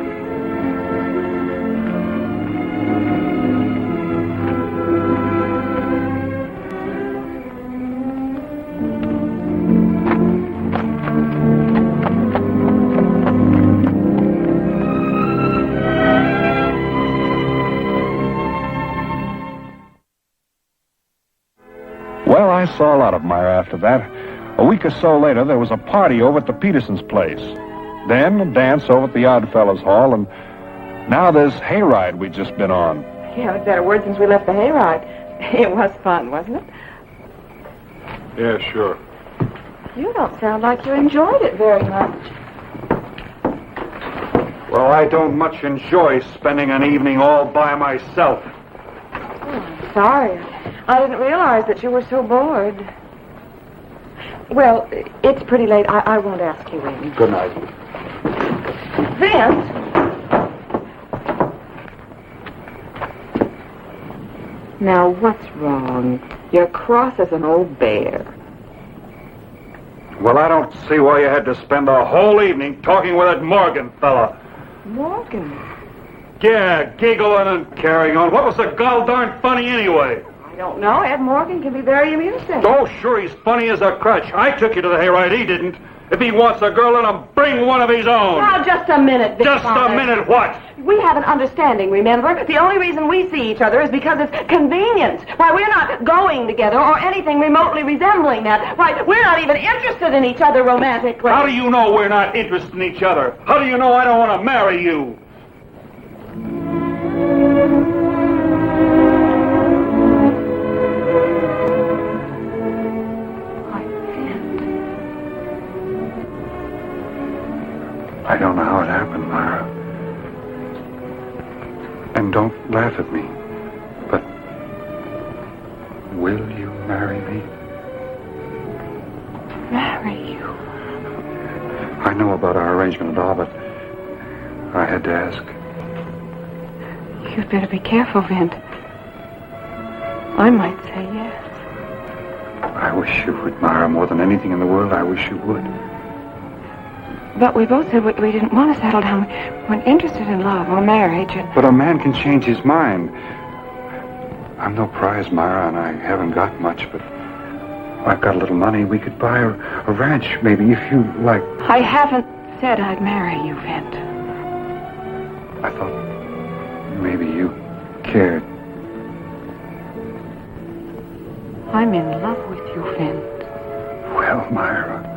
Speaker 1: Well, I saw a lot of Myra after that. A week or so later, there was a party over at the Petersons' place. Then a dance over at the Oddfellows Hall, and now there's hayride we've just been on.
Speaker 6: Yeah, it's had a word since we left the hayride. It was fun, wasn't it?
Speaker 1: Yeah, sure.
Speaker 6: You don't sound like you enjoyed it very much.
Speaker 1: Well, I don't much enjoy spending an evening all by myself.
Speaker 6: Oh, I'm sorry. I didn't realize that you were so bored. Well, it's pretty late. I won't ask you in.
Speaker 1: Good night.
Speaker 6: Vince! Now, what's wrong? You're cross as an old bear.
Speaker 1: Well, I don't see why you had to spend the whole evening talking with that Morgan fella.
Speaker 6: Morgan?
Speaker 1: Yeah, giggling and carrying on. What was so gol darn funny anyway?
Speaker 6: I don't know. Ed Morgan can be very amusing.
Speaker 1: Oh, sure, he's funny as a crutch. I took you to the hayride. He didn't. If he wants a girl, let him bring one of his own.
Speaker 6: Now, just a minute, Vic.
Speaker 1: Just a minute, what?
Speaker 6: We have an understanding, remember? The only reason we see each other is because it's convenient. Why, we're not going together or anything remotely resembling that. Why, we're not even interested in each other romantically.
Speaker 1: How do you know we're not interested in each other? How do you know I don't want to marry you? I don't know how it happened, Myra. And don't laugh at me. But will you marry me?
Speaker 6: Marry you?
Speaker 1: I know about our arrangement at all, but I had to ask.
Speaker 6: You'd better be careful, Vint. I might say yes.
Speaker 1: I wish you would, Myra, more than anything in the world. I wish you would.
Speaker 6: But we both said we didn't want to settle down. We weren't interested in love or marriage.
Speaker 1: But a man can change his mind. I'm no prize, Myra, and I haven't got much, but I've got a little money. We could buy a ranch, maybe, if you like.
Speaker 6: I haven't said I'd marry you, Vint.
Speaker 1: I thought maybe you cared.
Speaker 6: I'm in love with you, Vint.
Speaker 1: Well, Myra.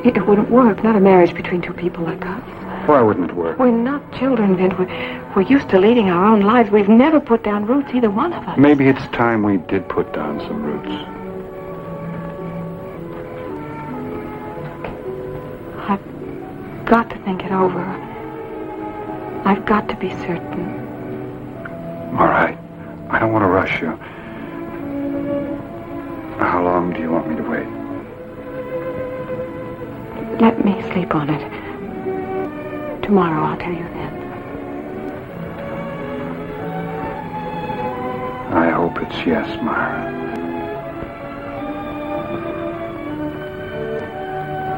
Speaker 6: It wouldn't work, not a marriage between two people like us.
Speaker 1: Why wouldn't it work?
Speaker 6: We're not children, Vint. We're used to leading our own lives. We've never put down roots, either one of us.
Speaker 1: Maybe it's time we did put down some roots.
Speaker 6: I've got to think it over. I've got to be certain.
Speaker 1: All right. I don't want to rush you. How long do you want me to wait?
Speaker 6: Let me sleep on it. Tomorrow I'll tell you then.
Speaker 1: I hope it's yes, Myra.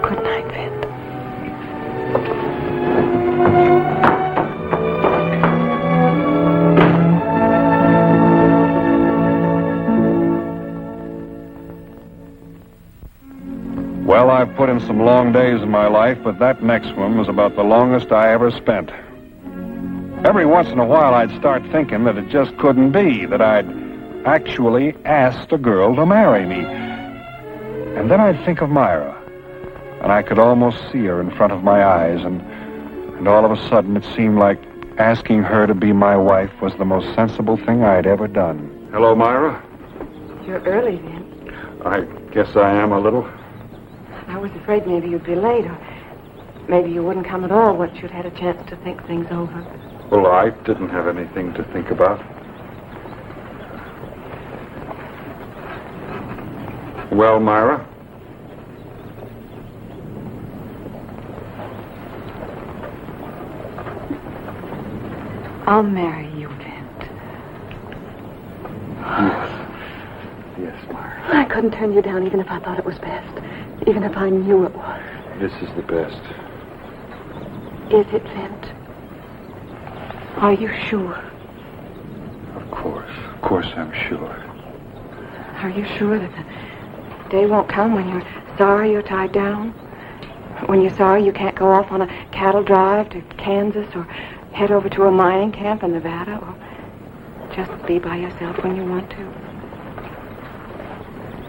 Speaker 6: Good night, Vint.
Speaker 1: been some long days in my life, but that next one was about the longest I ever spent. Every once in a while, I'd start thinking that it just couldn't be, that I'd actually asked a girl to marry me. And then I'd think of Myra, and I could almost see her in front of my eyes, and all of a sudden it seemed like asking her to be my wife was the most sensible thing I'd ever done. Hello, Myra.
Speaker 6: You're early, then.
Speaker 1: I guess I am a little.
Speaker 6: I was afraid maybe you'd be late, or maybe you wouldn't come at all once you'd had a chance to think things over.
Speaker 1: Well, I didn't have anything to think about. Well, Myra?
Speaker 6: I'll marry you, Vint.
Speaker 1: Yes, Myra.
Speaker 6: I couldn't turn you down even if I thought it was best. Even if I knew it was.
Speaker 1: This is the best.
Speaker 6: Is it, Vint? Are you sure?
Speaker 1: Of course I'm sure.
Speaker 6: Are you sure that the day won't come when you're sorry you're tied down? When you're sorry you can't go off on a cattle drive to Kansas, or head over to a mining camp in Nevada, or just be by yourself when you want to?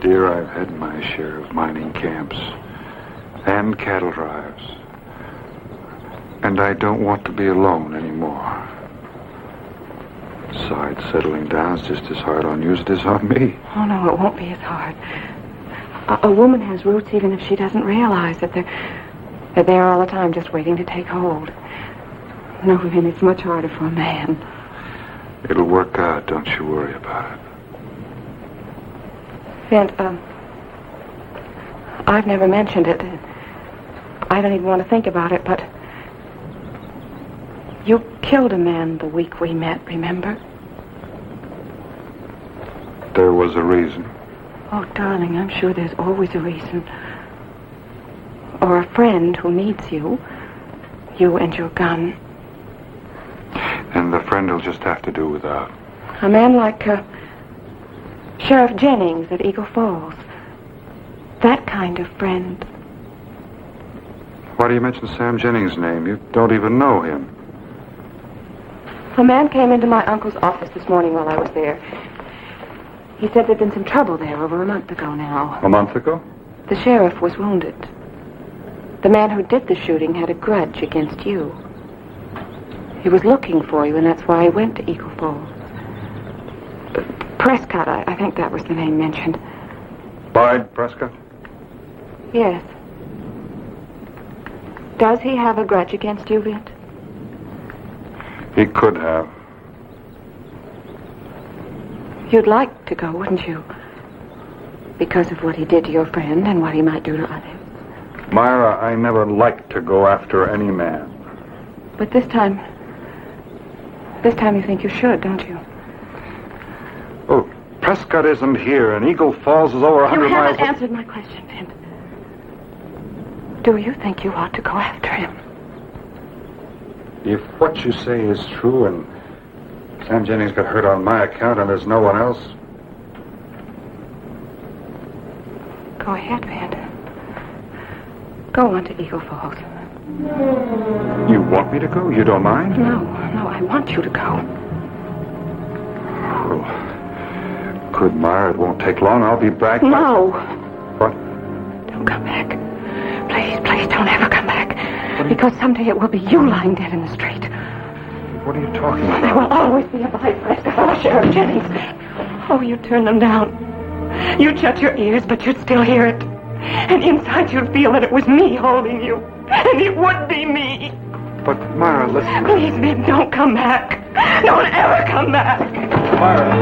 Speaker 1: Dear, I've had my share of mining camps and cattle drives. And I don't want to be alone anymore. Besides, settling down is just as hard on you as it is on me.
Speaker 6: Oh, no, it won't be as hard. A woman has roots even if she doesn't realize that they're there all the time just waiting to take hold. No, Vin, it's much harder for a man.
Speaker 1: It'll work out, don't you worry about it.
Speaker 6: Vin, I've never mentioned it. I don't even want to think about it, but you killed a man the week we met, remember?
Speaker 1: There was a reason.
Speaker 6: Oh, darling, I'm sure there's always a reason. Or a friend who needs you. You and your gun.
Speaker 1: And the friend will just have to do without.
Speaker 6: A man like Sheriff Jennings at Eagle Falls. That kind of friend.
Speaker 1: Why do you mention Sam Jennings' name? You don't even know him.
Speaker 6: A man came into my uncle's office this morning while I was there. He said there'd been some trouble there over a month ago now.
Speaker 1: A month ago?
Speaker 6: The sheriff was wounded. The man who did the shooting had a grudge against you. He was looking for you, and that's why he went to Eagle Falls. Prescott, I think that was the name mentioned.
Speaker 1: Boyd Prescott?
Speaker 6: Yes. Does he have a grudge against you, Vint?
Speaker 1: He could have.
Speaker 6: You'd like to go, wouldn't you? Because of what he did to your friend and what he might do to others.
Speaker 1: Myra, I never liked to go after any man.
Speaker 6: But this time you think you should, don't you?
Speaker 1: Oh, Prescott isn't here, and Eagle Falls is over 100 miles...
Speaker 6: You haven't answered my question, Vint. Do you think you ought to go after him?
Speaker 1: If what you say is true, and Sam Jennings got hurt on my account, and there's no one else...
Speaker 6: Go ahead, Vint. Go on to Eagle Falls.
Speaker 1: You want me to go? You don't mind?
Speaker 6: No, I want you to go.
Speaker 1: Oh, good, Myra. It won't take long. I'll be back.
Speaker 6: No.
Speaker 1: What?
Speaker 6: Don't come back. Please, don't ever come back. Because someday it will be you lying dead in the street.
Speaker 1: What are you talking about?
Speaker 6: There will always be a Boyd Prescott or a Sheriff Jennings. Oh, you turn them down. You'd shut your ears, but you'd still hear it. And inside you'd feel that it was me holding you. And it would be me.
Speaker 1: But, Myra, listen...
Speaker 6: Please, Vin, don't come back. Don't ever come back.
Speaker 1: Myra...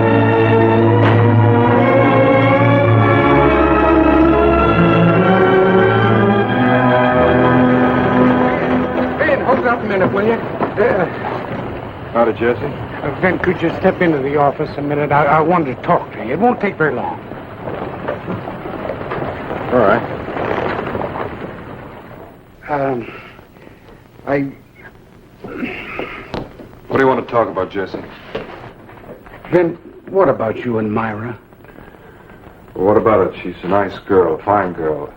Speaker 17: Hold up a minute, will you?
Speaker 1: Howdy, Jesse.
Speaker 17: Vin, could you step into the office a minute? I wanted to talk to you. It won't take very long.
Speaker 1: All right. What do you want to talk about, Jesse?
Speaker 17: Vin, what about you and Myra?
Speaker 1: Well, what about it? She's a nice girl, a fine girl.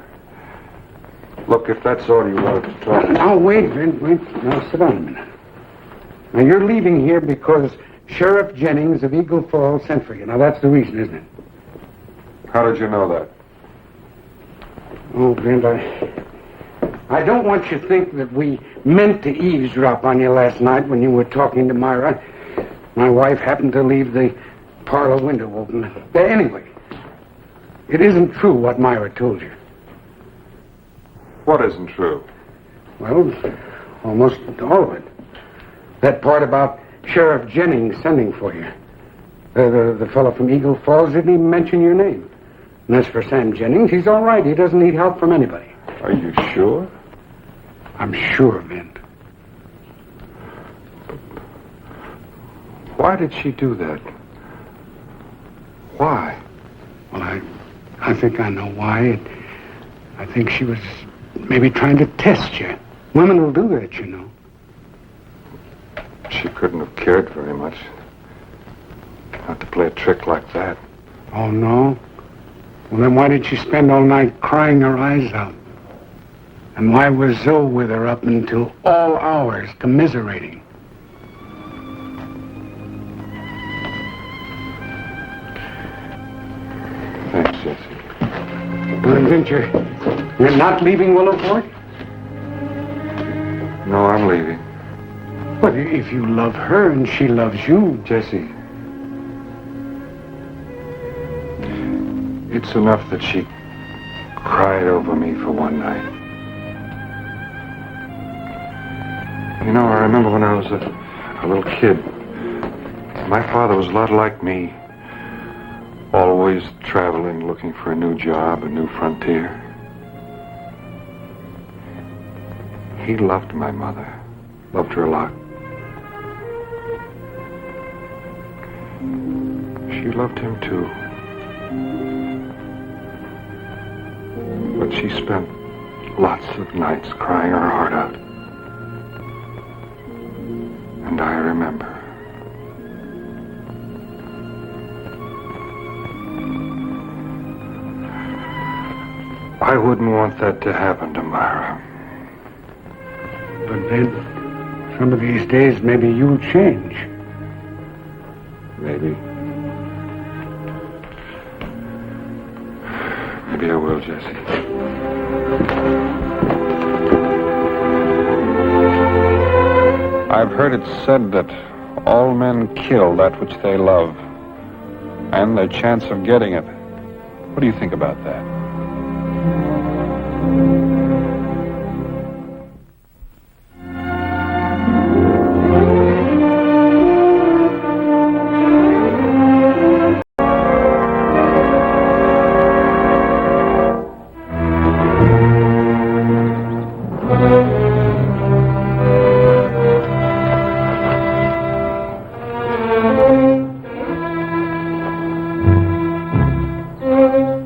Speaker 1: Look, if that's all you wanted to talk.
Speaker 17: Now, wait. Now, sit down a minute. Now, you're leaving here because Sheriff Jennings of Eagle Falls sent for you. Now, that's the reason, isn't it?
Speaker 1: How did you know that?
Speaker 17: Oh, Brent, I don't want you to think that we meant to eavesdrop on you last night when you were talking to Myra. My wife happened to leave the parlor window open. But anyway, it isn't true what Myra told you.
Speaker 1: What isn't true?
Speaker 17: Well, almost all of it. That part about Sheriff Jennings sending for you. The fellow from Eagle Falls didn't even mention your name. And as for Sam Jennings, he's all right. He doesn't need help from anybody.
Speaker 1: Are you sure?
Speaker 17: I'm sure, Vint.
Speaker 1: Why did she do that? Why?
Speaker 17: Well, I think I know why. I think she was maybe trying to test you. Women will do that, you know.
Speaker 1: She couldn't have cared very much. Not to play a trick like that.
Speaker 17: Oh, no? Well, then why did she spend all night crying her eyes out? And why was Zoe with her up until all hours, commiserating?
Speaker 1: Thanks, Jesse.
Speaker 17: Well, then, you're not leaving Willowport?
Speaker 1: No, I'm leaving.
Speaker 17: But if you love her and she loves you...
Speaker 1: Jesse, it's enough that she cried over me for one night. You know, I remember when I was a little kid, my father was a lot like me. Always traveling, looking for a new job, a new frontier. He loved my mother. Loved her a lot. She loved him too. But she spent lots of nights crying her heart out. And I remember. I wouldn't want that to happen to Myra.
Speaker 17: But then, some of these days, maybe you'll change.
Speaker 1: Maybe. Maybe I will, Jesse. I've heard it said that all men kill that which they love, and their chance of getting it. What do you think about that?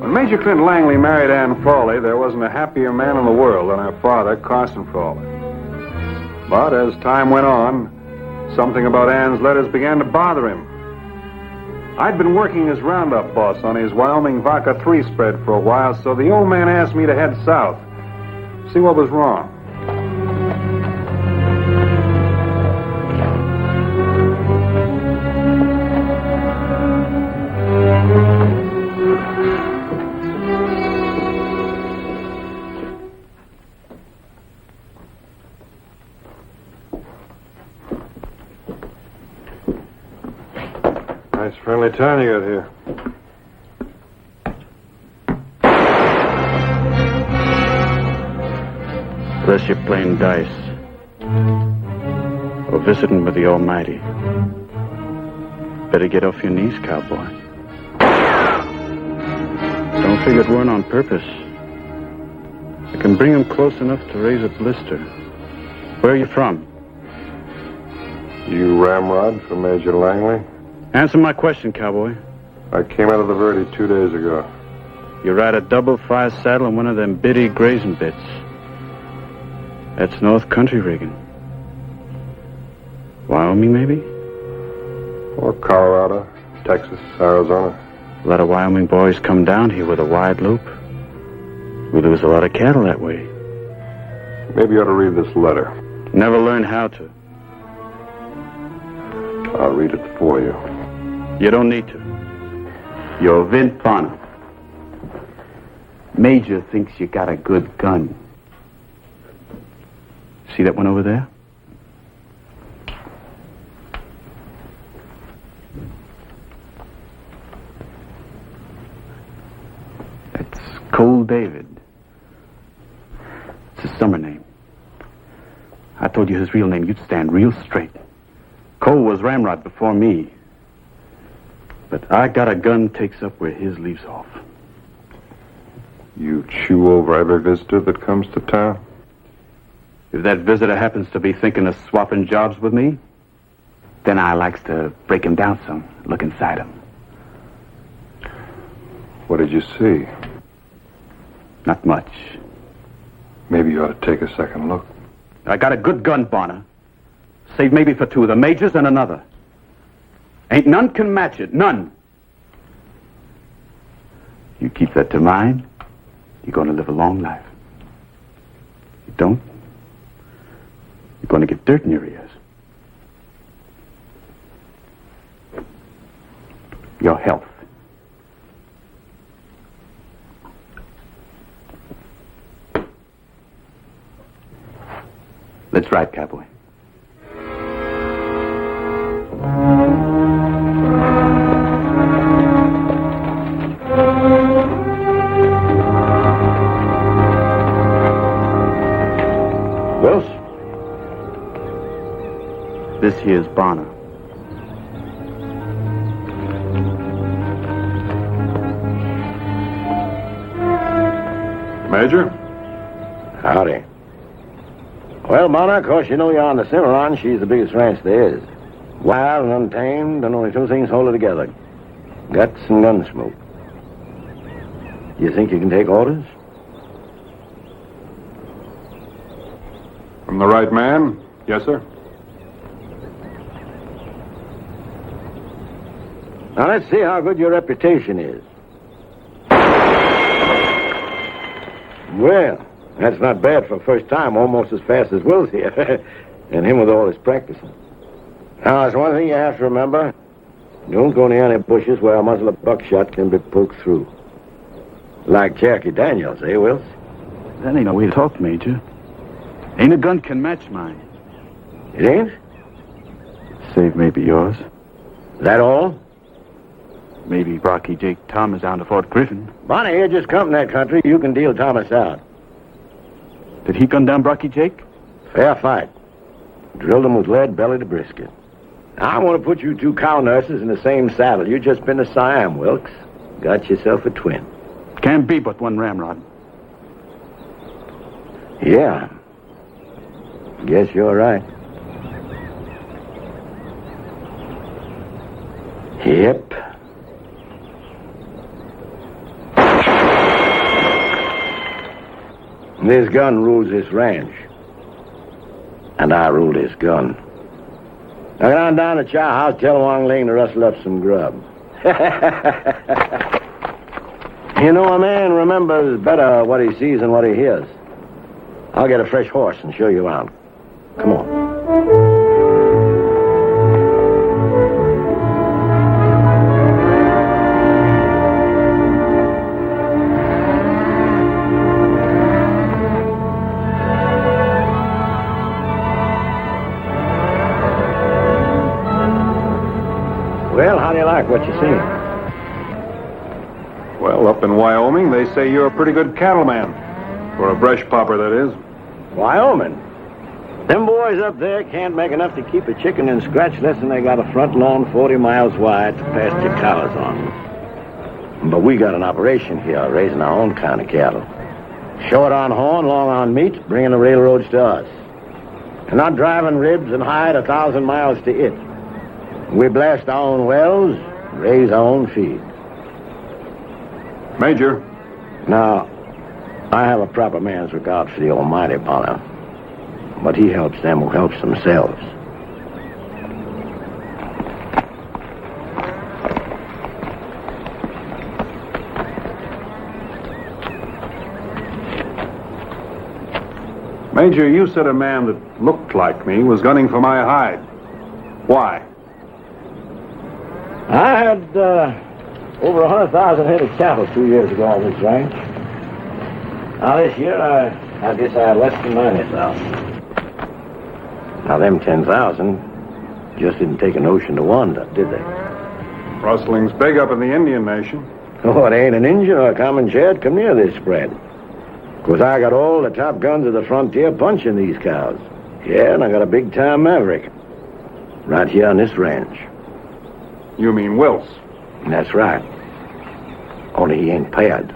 Speaker 1: Major Clint Langley married Ann Frawley, there wasn't a happier man in the world than her father, Carson Frawley. But as time went on, something about Ann's letters began to bother him. I'd been working as roundup boss on his Wyoming Vodka 3 spread for a while, so the old man asked me to head south, see what was wrong. Nice friendly town you got here.
Speaker 19: Unless you're playing dice or visiting with the Almighty. Better get off your knees, cowboy. Don't figure it weren't on purpose. I can bring him close enough to raise a blister. Where are you from?
Speaker 1: You ramrod for Major Langley?
Speaker 19: Answer my question, cowboy.
Speaker 1: I came out of the Verde 2 days ago.
Speaker 19: You ride a double-fire saddle on one of them bitty grazing bits. That's North Country rigging. Wyoming, maybe?
Speaker 1: Or Colorado, Texas, Arizona.
Speaker 19: A lot of Wyoming boys come down here with a wide loop. We lose a lot of cattle that way.
Speaker 1: Maybe you ought to read this letter.
Speaker 19: Never learn how to.
Speaker 1: I'll read it for you.
Speaker 19: You don't need to. You're Vint Bonner. Major thinks you got a good gun. See that one over there? That's Cole David. It's his summer name. I told you his real name, you'd stand real straight. Cole was Ramrod before me. But I got a gun takes up where his leaves off.
Speaker 1: You chew over every visitor that comes to town?
Speaker 19: If that visitor happens to be thinking of swapping jobs with me, then I likes to break him down some, look inside him.
Speaker 1: What did you see?
Speaker 19: Not much.
Speaker 1: Maybe you ought to take a second look.
Speaker 19: I got a good gun, Bonner. Save maybe for two, the Major's and another. Ain't none can match it, none. You keep that to mind, you're going to live a long life. You don't, you're going to get dirt in your ears. Your health. Let's ride, cowboy.
Speaker 17: Wills?
Speaker 19: This here's Bonner.
Speaker 1: Major?
Speaker 17: Howdy. Well, Bonner, of course, you know you're on the Cimarron. She's the biggest ranch there is. Wild and untamed, and only two things hold her together. Guts and gun smoke. You think you can take orders?
Speaker 1: From the right man? Yes, sir.
Speaker 17: Now, let's see how good your reputation is. Well, that's not bad for first time, almost as fast as Will's here. And him with all his practicing. Now, there's one thing you have to remember. Don't go near any bushes where a muzzle of buckshot can be poked through. Like Cherokee Daniels, eh, Wills?
Speaker 19: That ain't no way to talk, Major. Ain't a gun can match mine.
Speaker 17: It ain't?
Speaker 19: Save maybe yours.
Speaker 17: That all?
Speaker 19: Maybe Rocky Jake Thomas down to Fort Griffin.
Speaker 17: Bonnie here just come from that country. You can deal Thomas out.
Speaker 19: Did he gun down Rocky Jake?
Speaker 17: Fair fight. Drilled him with lead belly to brisket. I want to put you two cow nurses in the same saddle. You just been to Siam, Wilkes. Got yourself a twin.
Speaker 19: Can't be but one ramrod.
Speaker 17: Yeah. Guess you're right. Yep. This gun rules this ranch. And I rule this gun. Now get on down to Chow House, tell Wang Ling to rustle up some grub. You know, a man remembers better what he sees than what he hears. I'll get a fresh horse and show you around. Come on. Well, how do you like what you see?
Speaker 1: Well, up in Wyoming, they say you're a pretty good cattleman. For a brush popper, that is.
Speaker 17: Wyoming? Them boys up there can't make enough to keep a chicken in scratch less than they got a front lawn 40 miles wide to pasture cows on. But we got an operation here, raising our own kind of cattle. Short on horn, long on meat, bringing the railroads to us. And not driving ribs and hide 1,000 miles to it. We blast our own wells, raise our own feed.
Speaker 1: Major.
Speaker 17: Now, I have a proper man's regard for the Almighty, Bonner. But he helps them who helps themselves.
Speaker 1: Major, you said a man that looked like me was gunning for my hide. Why?
Speaker 20: I had over 100,000 head of cattle 2 years ago on this ranch. Now this year, I guess I had less than 90,000. Now them 10,000 just didn't take a notion to wander, did they?
Speaker 1: Rustling's big up in the Indian Nation.
Speaker 20: Oh, it ain't an Injun or a common Chad come near this spread. 'Cause I got all the top guns of the frontier punching these cows. Yeah, and I got a big-time maverick. Right here on this ranch.
Speaker 1: You mean Wills?
Speaker 20: That's right. Only he ain't paired.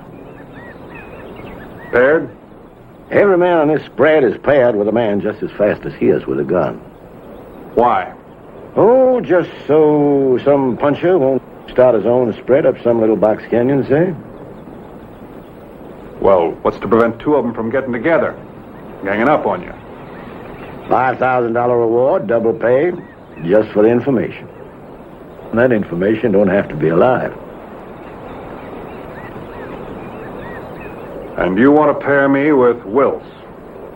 Speaker 1: Paired?
Speaker 20: Every man on this spread is paired with a man just as fast as he is with a gun.
Speaker 1: Why?
Speaker 20: Oh, just so some puncher won't start his own spread up some little box canyon, say?
Speaker 1: Well, what's to prevent two of them from getting together? Ganging up on you.
Speaker 20: $5,000 reward, double pay, just for the information. And that information don't have to be alive.
Speaker 1: And you want to pair me with Wills?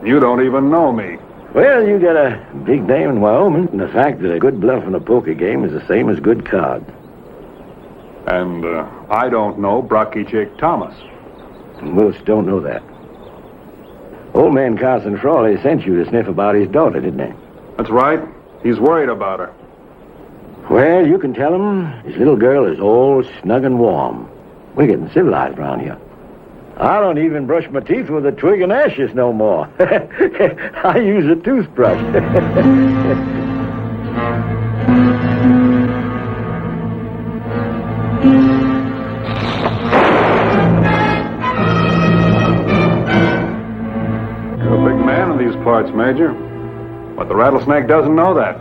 Speaker 1: You don't even know me.
Speaker 20: Well, you got a big name in Wyoming, and the fact that a good bluff in a poker game is the same as good cards.
Speaker 1: And I don't know Brocky Jake Thomas.
Speaker 20: Most don't know that. Old man Carson Frawley sent you to sniff about his daughter, didn't he?
Speaker 1: That's right. He's worried about her.
Speaker 20: Well, you can tell him his little girl is all snug and warm. We're getting civilized around here. I don't even brush my teeth with a twig and ashes no more. I use a toothbrush.
Speaker 1: You're a big man in these parts, Major. But the rattlesnake doesn't know that.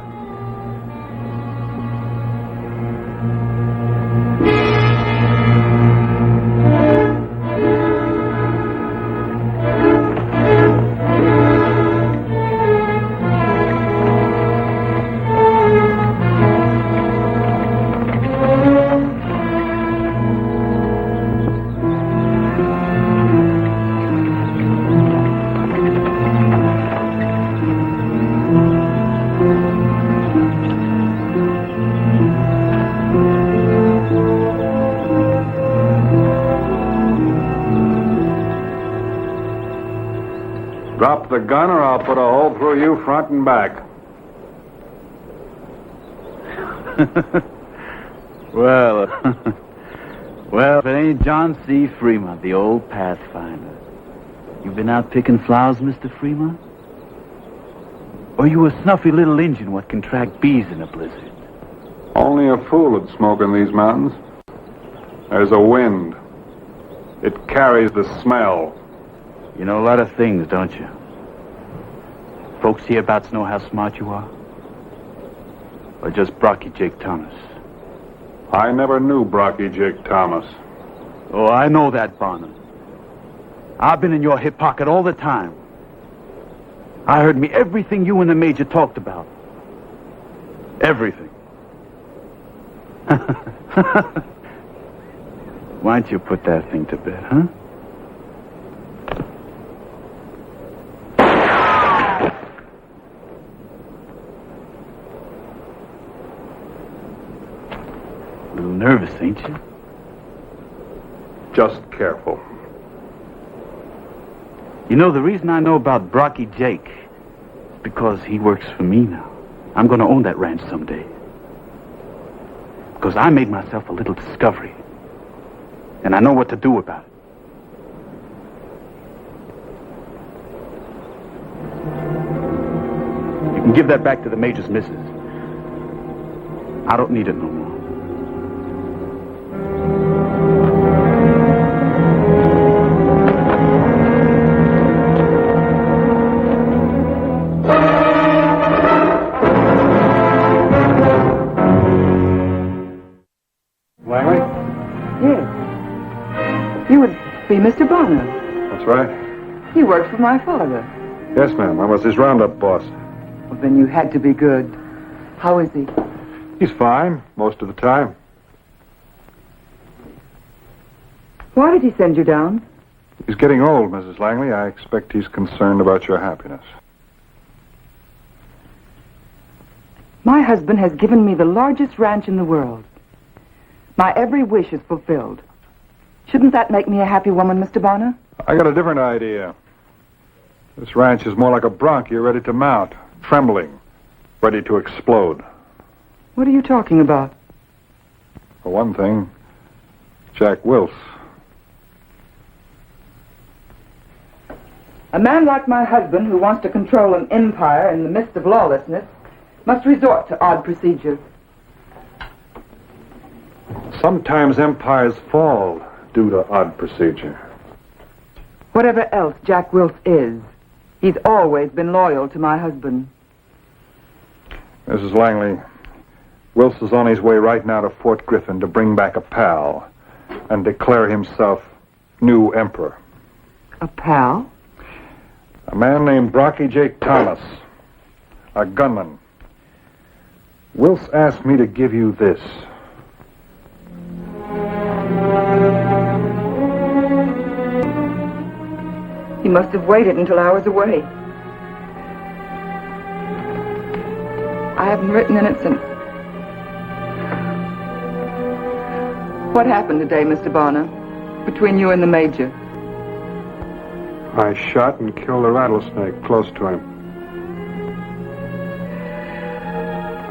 Speaker 1: Drop the gun or I'll put a hole through you front and back.
Speaker 19: Well, if it ain't John C. Fremont, the old Pathfinder. You been out picking flowers, Mr. Fremont? Or you a snuffy little Injun what can track bees in a blizzard?
Speaker 1: Only a fool would smoke in these mountains. There's a wind. It carries the smell.
Speaker 19: You know a lot of things, don't you? Folks hereabouts know how smart you are? Or just Brocky Jake Thomas?
Speaker 1: I never knew Brocky Jake Thomas.
Speaker 19: Oh, I know that, Bonner. I've been in your hip pocket all the time. I heard me everything you and the Major talked about. Everything. Why don't you put that thing to bed, huh? A little nervous, ain't you?
Speaker 1: Just careful.
Speaker 19: You know, the reason I know about Brocky Jake is because he works for me now. I'm going to own that ranch someday. Because I made myself a little discovery. And I know what to do about it. You can give that back to the Major's missus. I don't need it no more.
Speaker 1: Langley?
Speaker 6: Yes. You would be Mr. Bonner.
Speaker 1: That's right.
Speaker 6: You worked for my father.
Speaker 1: Yes, ma'am. I was his roundup boss.
Speaker 6: Well, then you had to be good. How is he?
Speaker 1: He's fine, most of the time.
Speaker 6: Why did he send you down?
Speaker 1: He's getting old, Mrs. Langley. I expect he's concerned about your happiness.
Speaker 6: My husband has given me the largest ranch in the world. My every wish is fulfilled. Shouldn't that make me a happy woman, Mr. Bonner?
Speaker 1: I got a different idea. This ranch is more like a bronc you're ready to mount, trembling, ready to explode.
Speaker 6: What are you talking about?
Speaker 1: For one thing, Jack Wills.
Speaker 6: A man like my husband who wants to control an empire in the midst of lawlessness must resort to odd procedure.
Speaker 1: Sometimes empires fall due to odd procedure.
Speaker 6: Whatever else Jack Wills is, he's always been loyal to my husband.
Speaker 1: Mrs. Langley, Wills is on his way right now to Fort Griffin to bring back a pal and declare himself new emperor.
Speaker 6: A pal?
Speaker 1: A man named Brocky Jake Thomas, a gunman. Wills asked me to give you this.
Speaker 6: He must have waited until I was away. I haven't written in it since... What happened today, Mr. Bonner, between you and the Major?
Speaker 21: I shot and killed a rattlesnake close to him.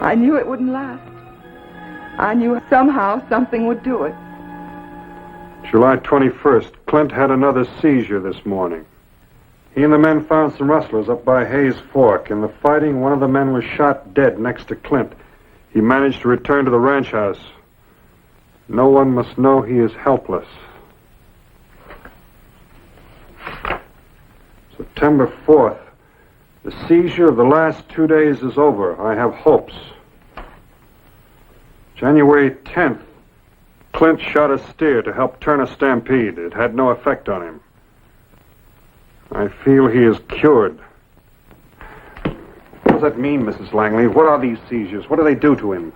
Speaker 6: I knew it wouldn't last. I knew somehow something would do it.
Speaker 21: July 21st, Clint had another seizure this morning. He and the men found some rustlers up by Hayes Fork. In the fighting, one of the men was shot dead next to Clint. He managed to return to the ranch house. No one must know he is helpless. September 4th. The seizure of the last 2 days is over. I have hopes. January 10th. Clint shot a steer to help turn a stampede. It had no effect on him. I feel he is cured. What does that mean, Mrs. Langley? What are these seizures? What do they do to him?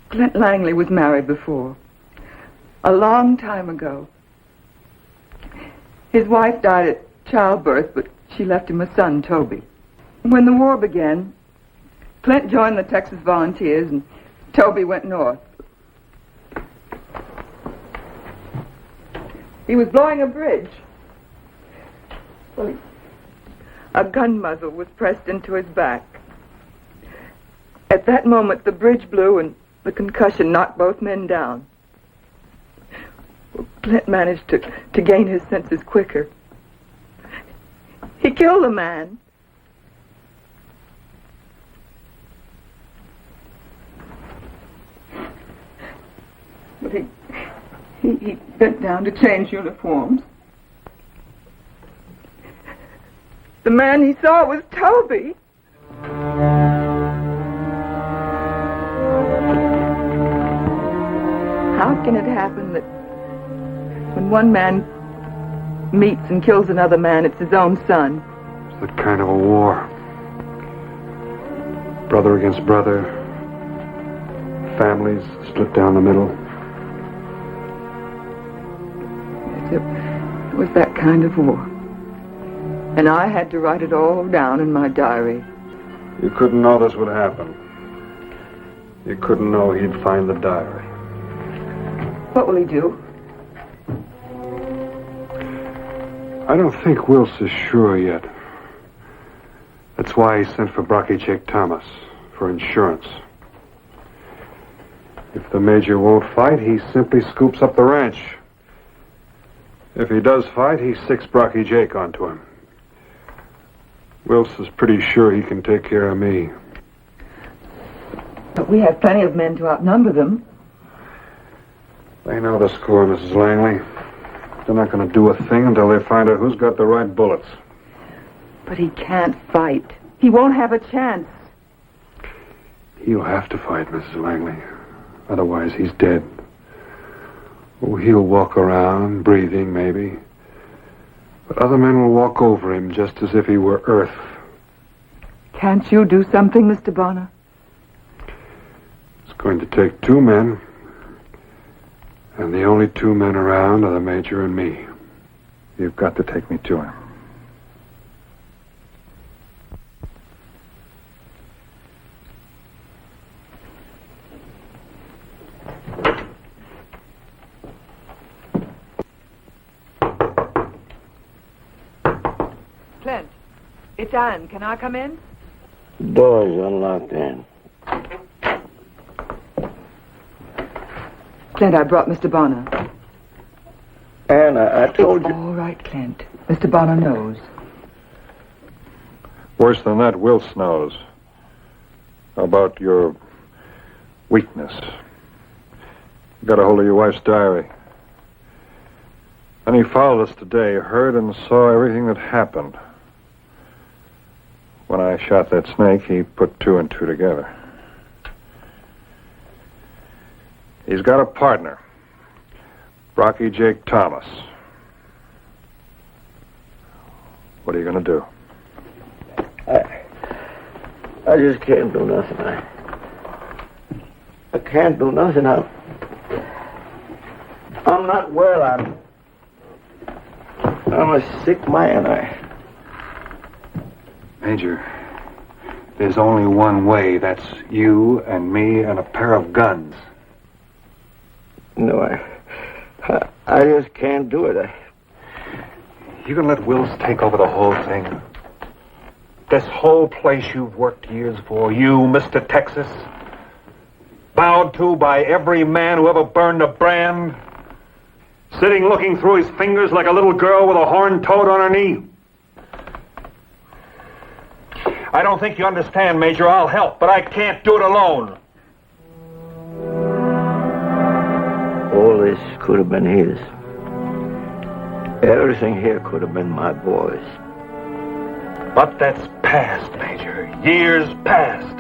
Speaker 6: Clint Langley was married before. A long time ago. His wife died at childbirth, but she left him a son, Toby. When the war began, Clint joined the Texas Volunteers and Toby went north. He was blowing a bridge. Well, a gun muzzle was pressed into his back. At that moment, the bridge blew and the concussion knocked both men down. Well, Clint managed to gain his senses quicker. He killed the man. But he bent down to change uniforms. The man he saw was Toby. How can it happen that when one man meets and kills another man, it's his own son?
Speaker 21: It's that kind of a war. Brother against brother. Families split down the middle.
Speaker 6: It was that kind of war. And I had to write it all down in my diary.
Speaker 21: You couldn't know this would happen. You couldn't know he'd find the diary.
Speaker 6: What will he do?
Speaker 21: I don't think Wills is sure yet. That's why he sent for Brocky Jake Thomas, for insurance. If the Major won't fight, he simply scoops up the ranch. If he does fight, he sticks Brocky Jake onto him. Wills is pretty sure he can take care of me.
Speaker 6: But we have plenty of men to outnumber them.
Speaker 21: They know the score, Mrs. Langley. They're not going to do a thing until they find out who's got the right bullets.
Speaker 6: But he can't fight. He won't have a chance.
Speaker 21: He'll have to fight, Mrs. Langley. Otherwise, he's dead. Oh, he'll walk around, breathing, maybe. But other men will walk over him just as if he were earth.
Speaker 6: Can't you do something, Mr. Bonner?
Speaker 21: It's going to take 2 men. And the only 2 men around are the Major and me.
Speaker 1: You've got to take me to him.
Speaker 6: It's Anne. Can I come in?
Speaker 20: Door's unlocked, Ann.
Speaker 5: Clint, I brought Mr. Bonner.
Speaker 20: Ann, I told you.
Speaker 5: All right, Clint. Mr. Bonner knows.
Speaker 21: Worse than that, Wilson knows. About your weakness. Got a hold of your wife's diary. And he followed us today, heard and saw everything that happened. When I shot that snake, he put two and two together. He's got a partner, Rocky Jake Thomas. What are you going to do?
Speaker 20: I just can't do nothing. I can't do nothing. I'm not well. I'm a sick man.
Speaker 21: Major, there's only one way. That's you and me and a pair of guns.
Speaker 20: No, I just can't do it.
Speaker 21: You gonna let Wills take over the whole thing? This whole place you've worked years for, you, Mr. Texas, bowed to by every man who ever burned a brand, sitting looking through his fingers like a little girl with a horned toad on her knee. I don't think you understand, Major. I'll help, but I can't do it alone.
Speaker 20: All this could have been his. Everything here could have been my boy's.
Speaker 21: But that's past, Major. Years past.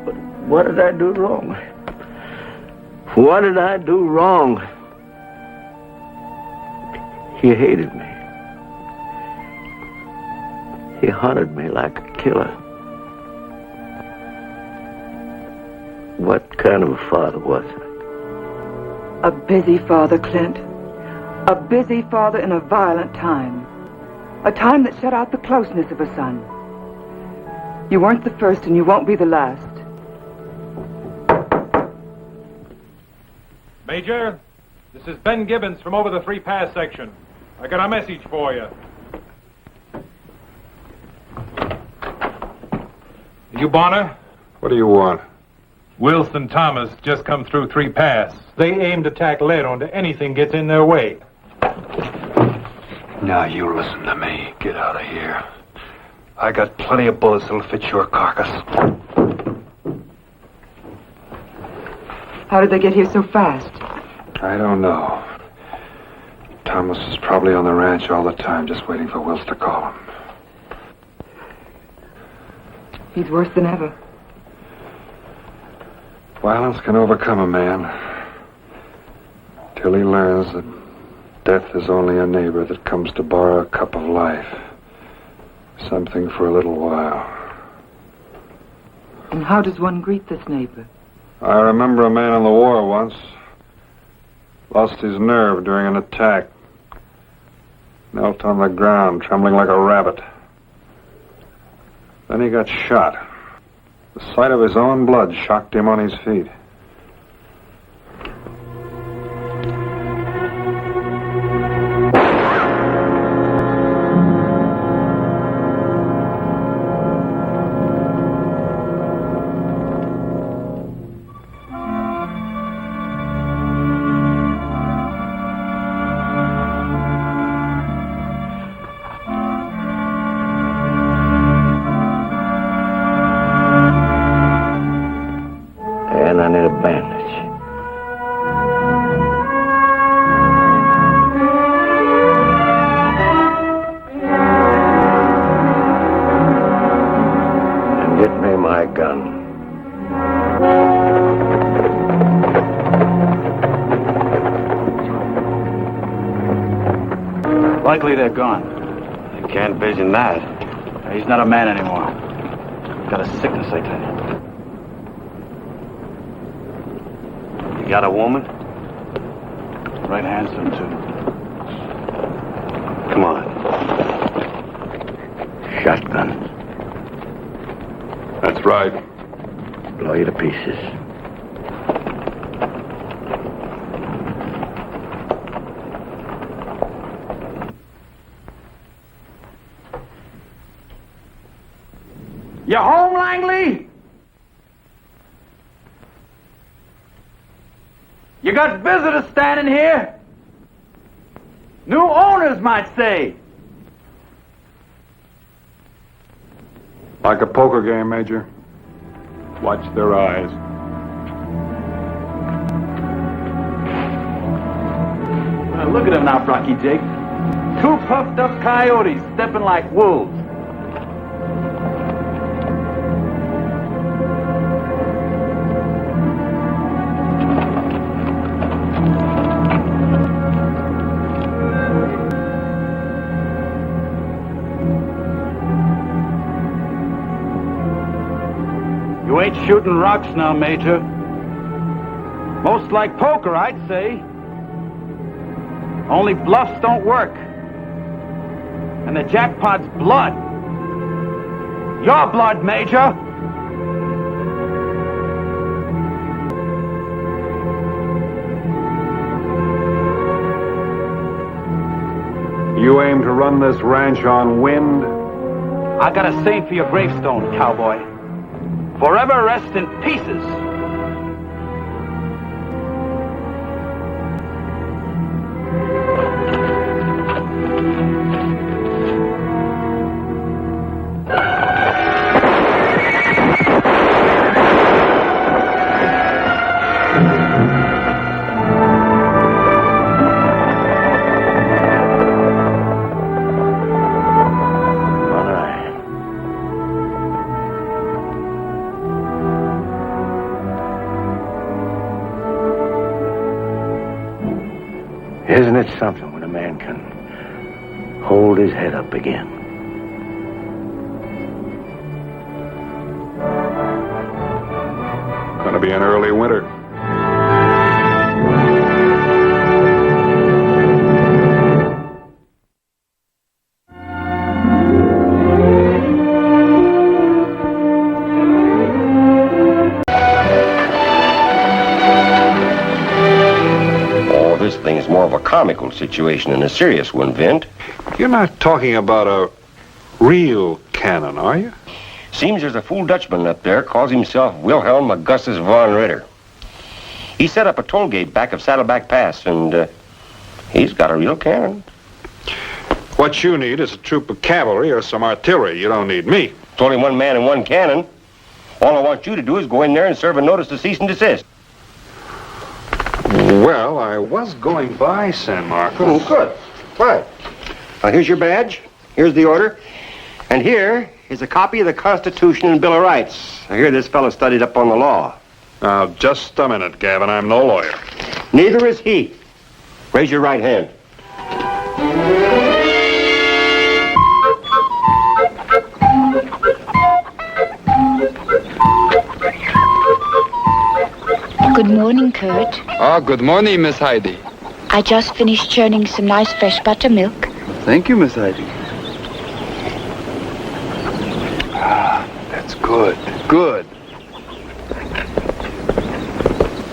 Speaker 20: But what did I do wrong? What did I do wrong? He hated me. He hunted me like a killer. What kind of a father was I?
Speaker 5: A busy father, Clint. A busy father in a violent time. A time that shut out the closeness of a son. You weren't the first and you won't be the last.
Speaker 3: Major, this is Ben Gibbons from over the 3 Pass section. I got a message for you. You Bonner?
Speaker 21: What do you want?
Speaker 3: Wilson Thomas just come through 3 Pass. They aim to tack lead onto anything gets in their way.
Speaker 21: Now you listen to me. Get out of here. I got plenty of bullets that'll fit your carcass.
Speaker 5: How did they get here so fast?
Speaker 21: I don't know. Thomas is probably on the ranch all the time, just waiting for Wills to call him.
Speaker 5: He's worse than ever.
Speaker 21: Violence can overcome a man till he learns that death is only a neighbor that comes to borrow a cup of life. Something for a little while.
Speaker 5: And how does one greet this neighbor?
Speaker 21: I remember a man in the war once. Lost his nerve during an attack. Knelt on the ground, trembling like a rabbit. Then he got shot. The sight of his own blood shocked him on his feet.
Speaker 19: Likely they're gone.
Speaker 12: I can't vision that.
Speaker 19: He's not a man anymore. He's got a sickness, I tell you.
Speaker 12: You got a woman?
Speaker 19: Right handsome, too.
Speaker 12: Come on.
Speaker 20: Shotgun.
Speaker 21: That's right.
Speaker 20: Blow you to pieces.
Speaker 19: You home, Langley? You got visitors standing here? New owners might say.
Speaker 21: Like a poker game, Major. Watch their eyes.
Speaker 19: Well, look at them now, Brocky Jake. Two puffed up coyotes stepping like wolves. You ain't shooting rocks now, Major. Most like poker, I'd say. Only bluffs don't work. And the jackpot's blood. Your blood, Major.
Speaker 21: You aim to run this ranch on wind?
Speaker 19: I got a saying for your gravestone, cowboy. Forever rest in pieces.
Speaker 20: Isn't it something when a man can hold his head up again?
Speaker 21: Gonna be an early winter.
Speaker 10: This thing's more of a comical situation than a serious one, Vint.
Speaker 21: You're not talking about a real cannon, are you?
Speaker 10: Seems there's a fool Dutchman up there, calls himself Wilhelm Augustus von Ritter. He set up a toll gate back of Saddleback Pass, and he's got a real cannon.
Speaker 21: What you need is a troop of cavalry or some artillery. You don't need me.
Speaker 10: It's only one man and one cannon. All I want you to do is go in there and serve a notice to cease and desist.
Speaker 21: Well, I was going by San Marcos.
Speaker 10: Oh, good. Fine. Now, here's your badge. Here's the order. And here is a copy of the Constitution and Bill of Rights. I hear this fellow studied up on the law.
Speaker 21: Now, just a minute, Gavin. I'm no lawyer.
Speaker 10: Neither is he. Raise your right hand.
Speaker 9: Good morning, Kurt.
Speaker 22: Oh, good morning, Miss Heidi.
Speaker 9: I just finished churning some nice fresh buttermilk.
Speaker 22: Thank you, Miss Heidi. Ah, that's good. Good.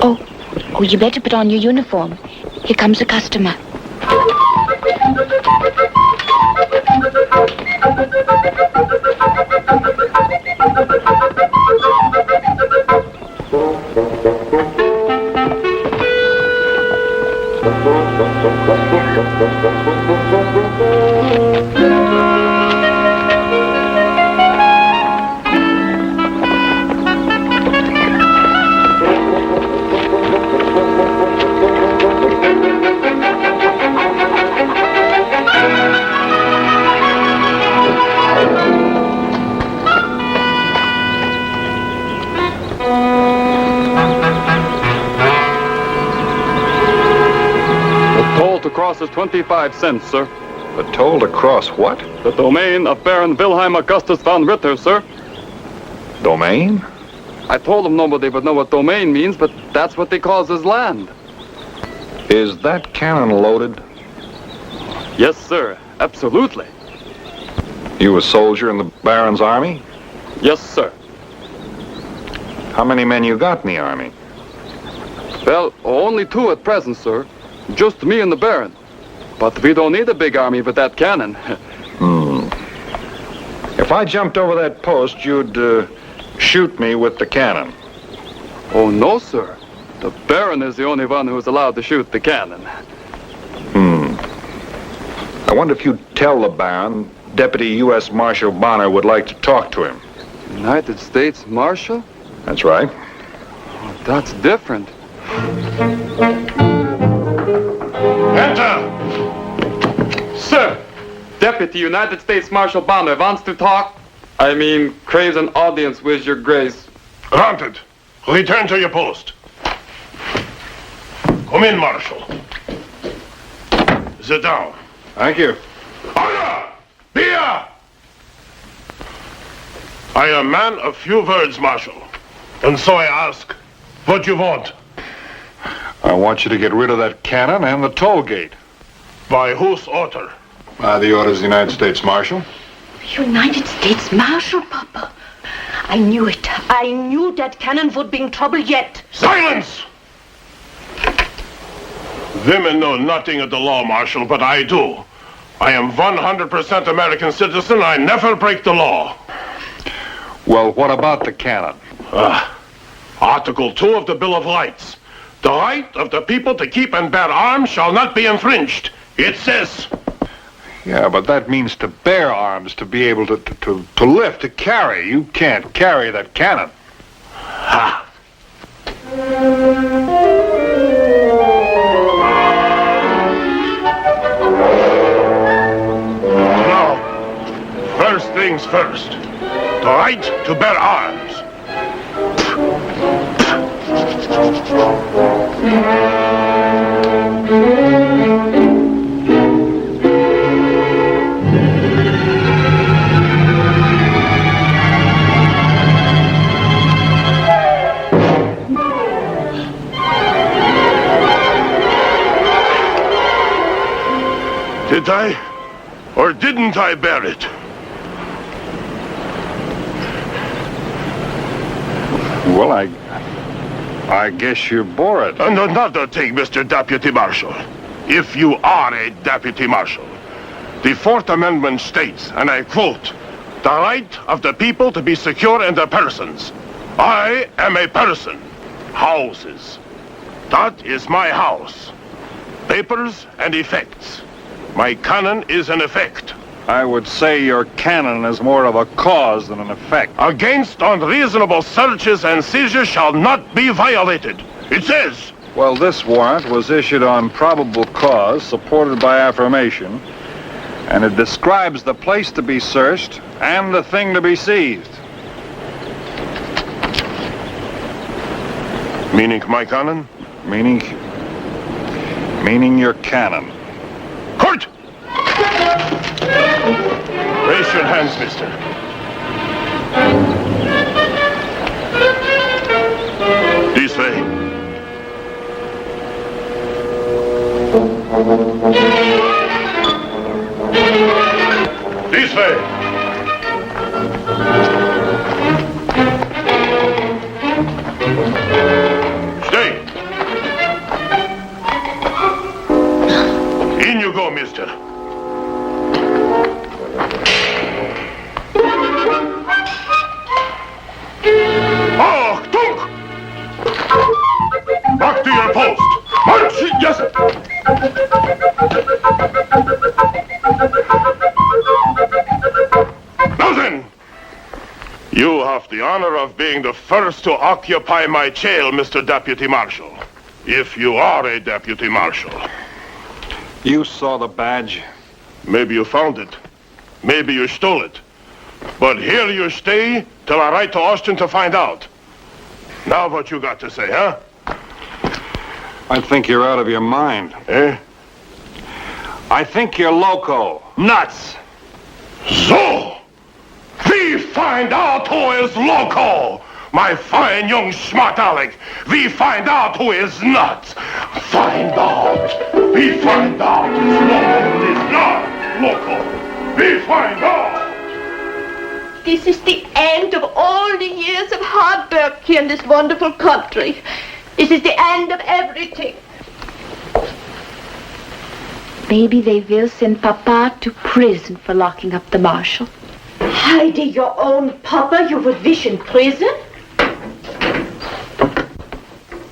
Speaker 9: Oh, you better put on your uniform. Here comes a customer.
Speaker 22: To cross is 25 cents, sir.
Speaker 21: The toll to cross what?
Speaker 22: The domain of Baron Wilhelm Augustus von Ritter, sir.
Speaker 21: Domain?
Speaker 22: I told him nobody would know what domain means, but that's what they calls his land.
Speaker 21: Is that cannon loaded?
Speaker 22: Yes, sir. Absolutely.
Speaker 21: You a soldier in the Baron's army?
Speaker 22: Yes, sir.
Speaker 21: How many men you got in the army?
Speaker 22: Well, only 2 at present, sir. Just me and the Baron. But we don't need a big army with that cannon.
Speaker 21: If
Speaker 1: If I jumped over that post, you'd shoot me with the cannon.
Speaker 22: Oh, no, sir. The Baron is the only one who's allowed to shoot the cannon.
Speaker 1: I wonder if you'd tell the Baron Deputy U.S. Marshal Bonner would like to talk to him.
Speaker 22: United States Marshal?
Speaker 1: That's right.
Speaker 22: Oh, that's different.
Speaker 8: Enter!
Speaker 22: Sir, Deputy United States Marshal Bonner wants to talk. I mean, craves an audience with your grace.
Speaker 8: Granted. Return to your post. Come in, Marshal. Sit down.
Speaker 1: Thank you.
Speaker 8: Honor! Beer! I am man of few words, Marshal. And so I ask, what you want?
Speaker 1: I want you to get rid of that cannon and the toll gate.
Speaker 8: By whose order?
Speaker 1: By the orders of the United States Marshal.
Speaker 11: United States Marshal, Papa. I knew it. I knew that cannon would be in trouble yet.
Speaker 8: Silence! Women know nothing of the law, Marshal, but I do. I am 100% American citizen. I never break the law.
Speaker 1: Well, what about the cannon?
Speaker 8: Article 2 of the Bill of Rights. The right of the people to keep and bear arms shall not be infringed. It says...
Speaker 1: Yeah, but that means to bear arms, to be able to lift, to carry. You can't carry that cannon.
Speaker 8: Ha! Now, first things first. The right to bear arms. Did I or didn't I bear it?
Speaker 1: Well, I guess you bore it.
Speaker 8: And another thing, Mr. Deputy Marshal. If you are a Deputy Marshal, the Fourth Amendment states, and I quote, the right of the people to be secure in their persons. I am a person. Houses. That is my house. Papers and effects. My cannon is an effect.
Speaker 1: I would say your cannon is more of a cause than an effect.
Speaker 8: Against unreasonable searches and seizures shall not be violated. It says...
Speaker 1: Well, this warrant was issued on probable cause, supported by affirmation, and it describes the place to be searched and the thing to be seized.
Speaker 8: Meaning my cannon?
Speaker 1: Meaning your cannon.
Speaker 8: Court! Raise your hands, mister. This way. This way. Stay. In you go, mister. Oh, Dunk! Back to your post. March! Yes, sir. Now then, you have the honor of being the first to occupy my jail, Mr. Deputy Marshal. If you are a Deputy Marshal.
Speaker 1: You saw the badge.
Speaker 8: Maybe you found it. Maybe you stole it. But here you stay till I write to Austin to find out. Now what you got to say, huh?
Speaker 1: I think you're out of your mind.
Speaker 8: Eh?
Speaker 1: I think you're loco. Nuts.
Speaker 8: So, we find out who is loco. My fine young smart aleck. We find out who is nuts. Find out. We find out who's loco and is not loco. We find out.
Speaker 11: This is the end of all the years of hard work here in this wonderful country. This is the end of everything.
Speaker 9: Maybe they will send Papa to prison for locking up the marshal.
Speaker 11: Heidi, your own papa you would wish in prison?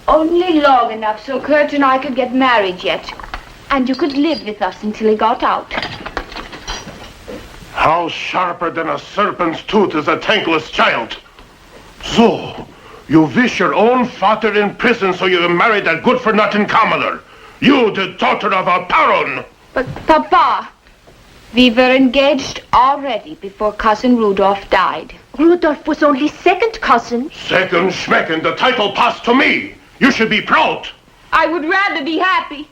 Speaker 9: Only long enough so Kurt and I could get married yet. And you could live with us until he got out.
Speaker 8: How sharper than a serpent's tooth is a thankless child. So, you wish your own father in prison so you can marry that good-for-nothing commoner. You, the daughter of a baron.
Speaker 9: But, Papa, we were engaged already before Cousin Rudolph died.
Speaker 11: Rudolph was only second cousin.
Speaker 8: Second schmecken, the title passed to me. You should be proud.
Speaker 9: I would rather be happy.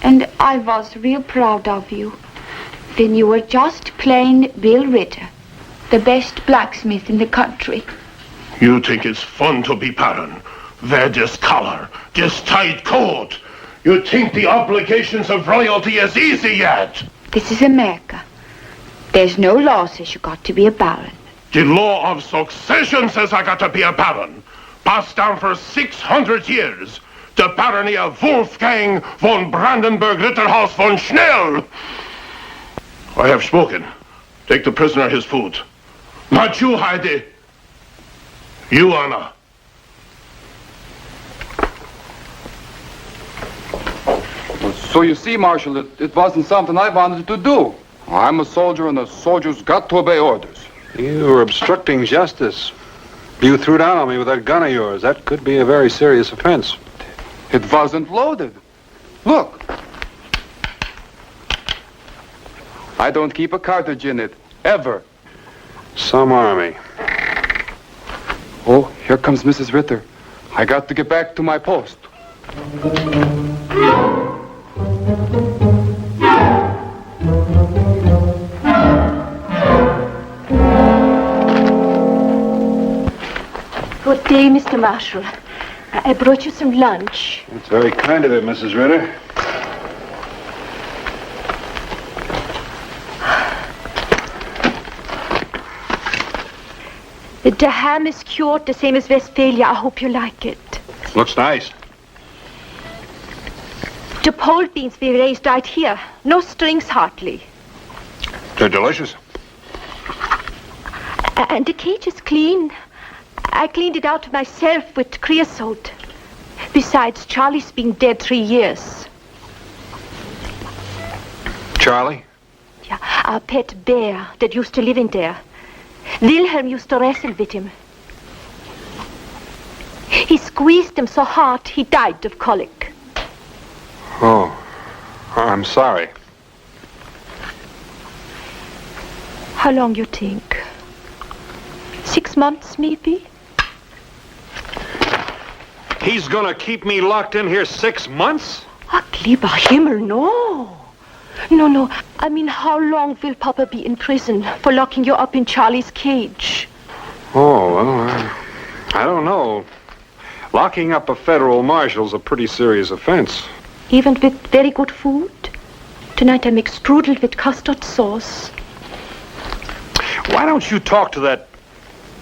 Speaker 9: And I was real proud of you when you were just plain Bill Ritter, the best blacksmith in the country.
Speaker 8: You think it's fun to be baron? Wear this collar, this tight coat. You think the obligations of royalty is easy yet?
Speaker 9: This is America. There's no law says you got to be a baron.
Speaker 8: The law of succession says I got to be a baron. Passed down for 600 years. The barony of Wolfgang von Brandenburg Ritterhaus von Schnell. I have spoken. Take the prisoner his food. Not you, Heidi. You, Anna.
Speaker 22: So you see, Marshal, it wasn't something I wanted to do. I'm a soldier, and a soldier's got to obey orders.
Speaker 21: You were obstructing justice. You threw down on me with that gun of yours. That could be a very serious offense.
Speaker 22: It wasn't loaded. Look. I don't keep a cartridge in it, ever.
Speaker 21: Some army.
Speaker 22: Oh, here comes Mrs. Ritter. I got to get back to my post.
Speaker 11: Good day, Mr. Marshal. I brought you some lunch.
Speaker 21: It's very kind of you, Mrs. Ritter.
Speaker 11: The ham is cured the same as Westphalia. I hope you like it.
Speaker 21: Looks nice.
Speaker 11: The pole beans we raised right here. No strings hardly.
Speaker 21: They're delicious.
Speaker 11: And the cage is clean. I cleaned it out myself with creosote. Besides, Charlie's been dead 3 years.
Speaker 21: Charlie?
Speaker 11: Yeah, our pet bear that used to live in there. Wilhelm used to wrestle with him. He squeezed him so hard he died of colic.
Speaker 21: Oh, I'm sorry.
Speaker 11: How long you think? 6 months, maybe?
Speaker 21: He's gonna keep me locked in here 6 months?
Speaker 11: Ach, lieber Himmel, no. No. I mean, how long will Papa be in prison for locking you up in Charlie's cage?
Speaker 21: Oh, well, I don't know. Locking up a federal marshal's a pretty serious offense.
Speaker 11: Even with very good food? Tonight I make strudel with custard sauce.
Speaker 21: Why don't you talk to that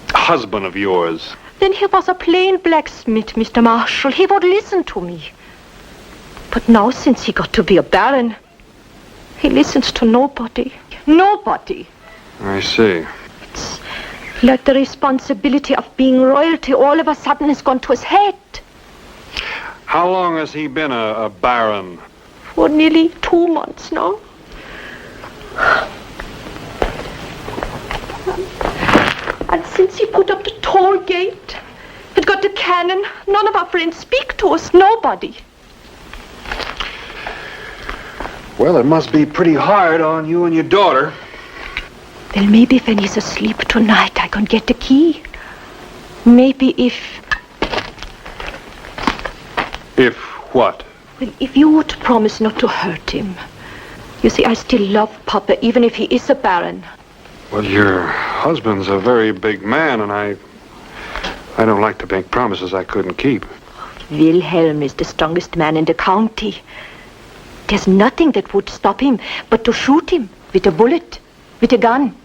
Speaker 21: husband of yours?
Speaker 11: Then he was a plain blacksmith, Mr. Marshal. He would listen to me. But now, since he got to be a baron, he listens to nobody. Nobody.
Speaker 21: I see.
Speaker 11: It's like the responsibility of being royalty all of a sudden has gone to his head.
Speaker 21: How long has he been a baron?
Speaker 11: For nearly 2 months now. And since he put up the toll gate, it got the cannon, none of our friends speak to us, nobody.
Speaker 21: Well, it must be pretty hard on you and your daughter.
Speaker 11: Well, maybe when he's asleep tonight, I can get the key. Maybe if...
Speaker 21: If what?
Speaker 11: Well, if you would promise not to hurt him. You see, I still love Papa, even if he is a baron.
Speaker 21: Well, your husband's a very big man, and I don't like to make promises I couldn't keep.
Speaker 11: Wilhelm is the strongest man in the county. There's nothing that would stop him but to shoot him with a bullet, with a gun.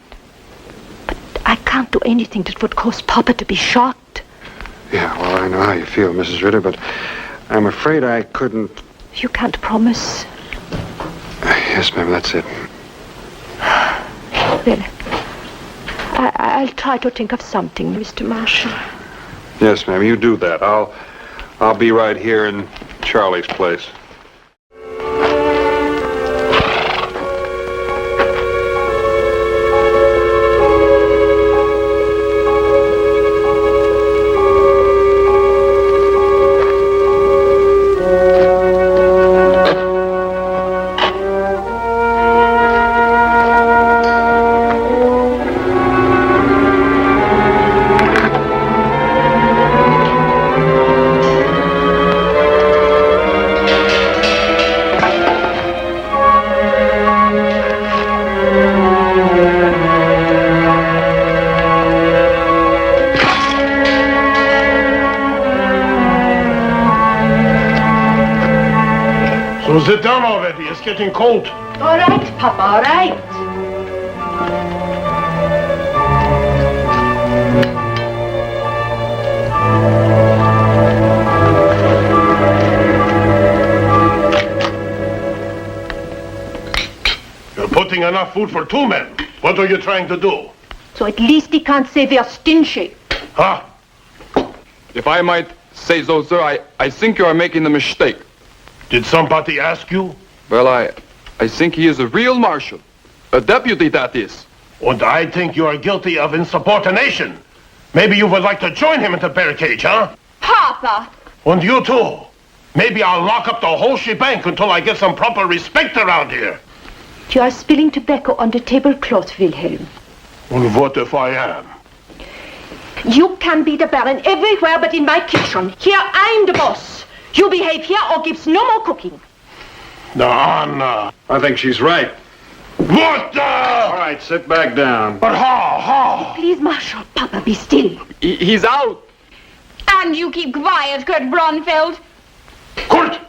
Speaker 11: But I can't do anything that would cause Papa to be shot.
Speaker 21: Yeah, well, I know how you feel, Mrs. Ritter, but I'm afraid I couldn't...
Speaker 11: You can't promise.
Speaker 21: Yes, ma'am, that's it.
Speaker 11: Well, I'll try to think of something, Mr. Marshall.
Speaker 21: Yes, ma'am, you do that. I'll be right here in Charlie's place.
Speaker 8: So sit down already. It's getting cold.
Speaker 11: All right, Papa, all right.
Speaker 8: You're putting enough food for 2 men. What are you trying to do?
Speaker 11: So at least he can't say we're stingy.
Speaker 8: Huh?
Speaker 22: If I might say so, sir, I think you are making a mistake.
Speaker 8: Did somebody ask you?
Speaker 22: Well, I think he is a real marshal. A deputy, that is.
Speaker 8: And I think you are guilty of insubordination. Maybe you would like to join him in the barricade, huh?
Speaker 9: Papa!
Speaker 8: And you too. Maybe I'll lock up the whole shebang until I get some proper respect around here.
Speaker 11: You are spilling tobacco on the tablecloth, Wilhelm.
Speaker 8: And what if I am?
Speaker 11: You can be the Baron everywhere but in my kitchen. Here, I'm the boss. You behave here or gives no more cooking.
Speaker 8: Now, Anna.
Speaker 21: I think she's right.
Speaker 8: What the?
Speaker 21: All right, sit back down.
Speaker 8: But how?
Speaker 11: Please, Marshal, Papa, be still.
Speaker 22: He's out.
Speaker 9: And you keep quiet, Kurt Braunfeld.
Speaker 8: Kurt,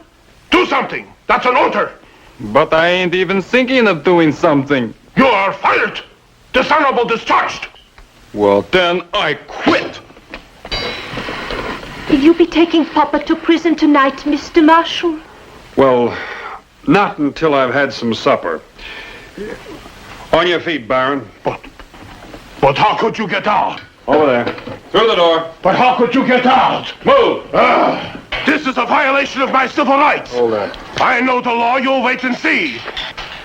Speaker 8: do something. That's an order.
Speaker 22: But I ain't even thinking of doing something.
Speaker 8: You are fired. Dishonorable discharged.
Speaker 22: Well, then I quit.
Speaker 11: Will you be taking Papa to prison tonight, Mr. Marshal?
Speaker 21: Well, not until I've had some supper. On your feet, Baron.
Speaker 8: But how could you get out?
Speaker 21: Over there. Through the door.
Speaker 8: But how could you get out?
Speaker 21: Move!
Speaker 8: This is a violation of my civil rights.
Speaker 21: Hold that.
Speaker 8: I know the law. You'll wait and see.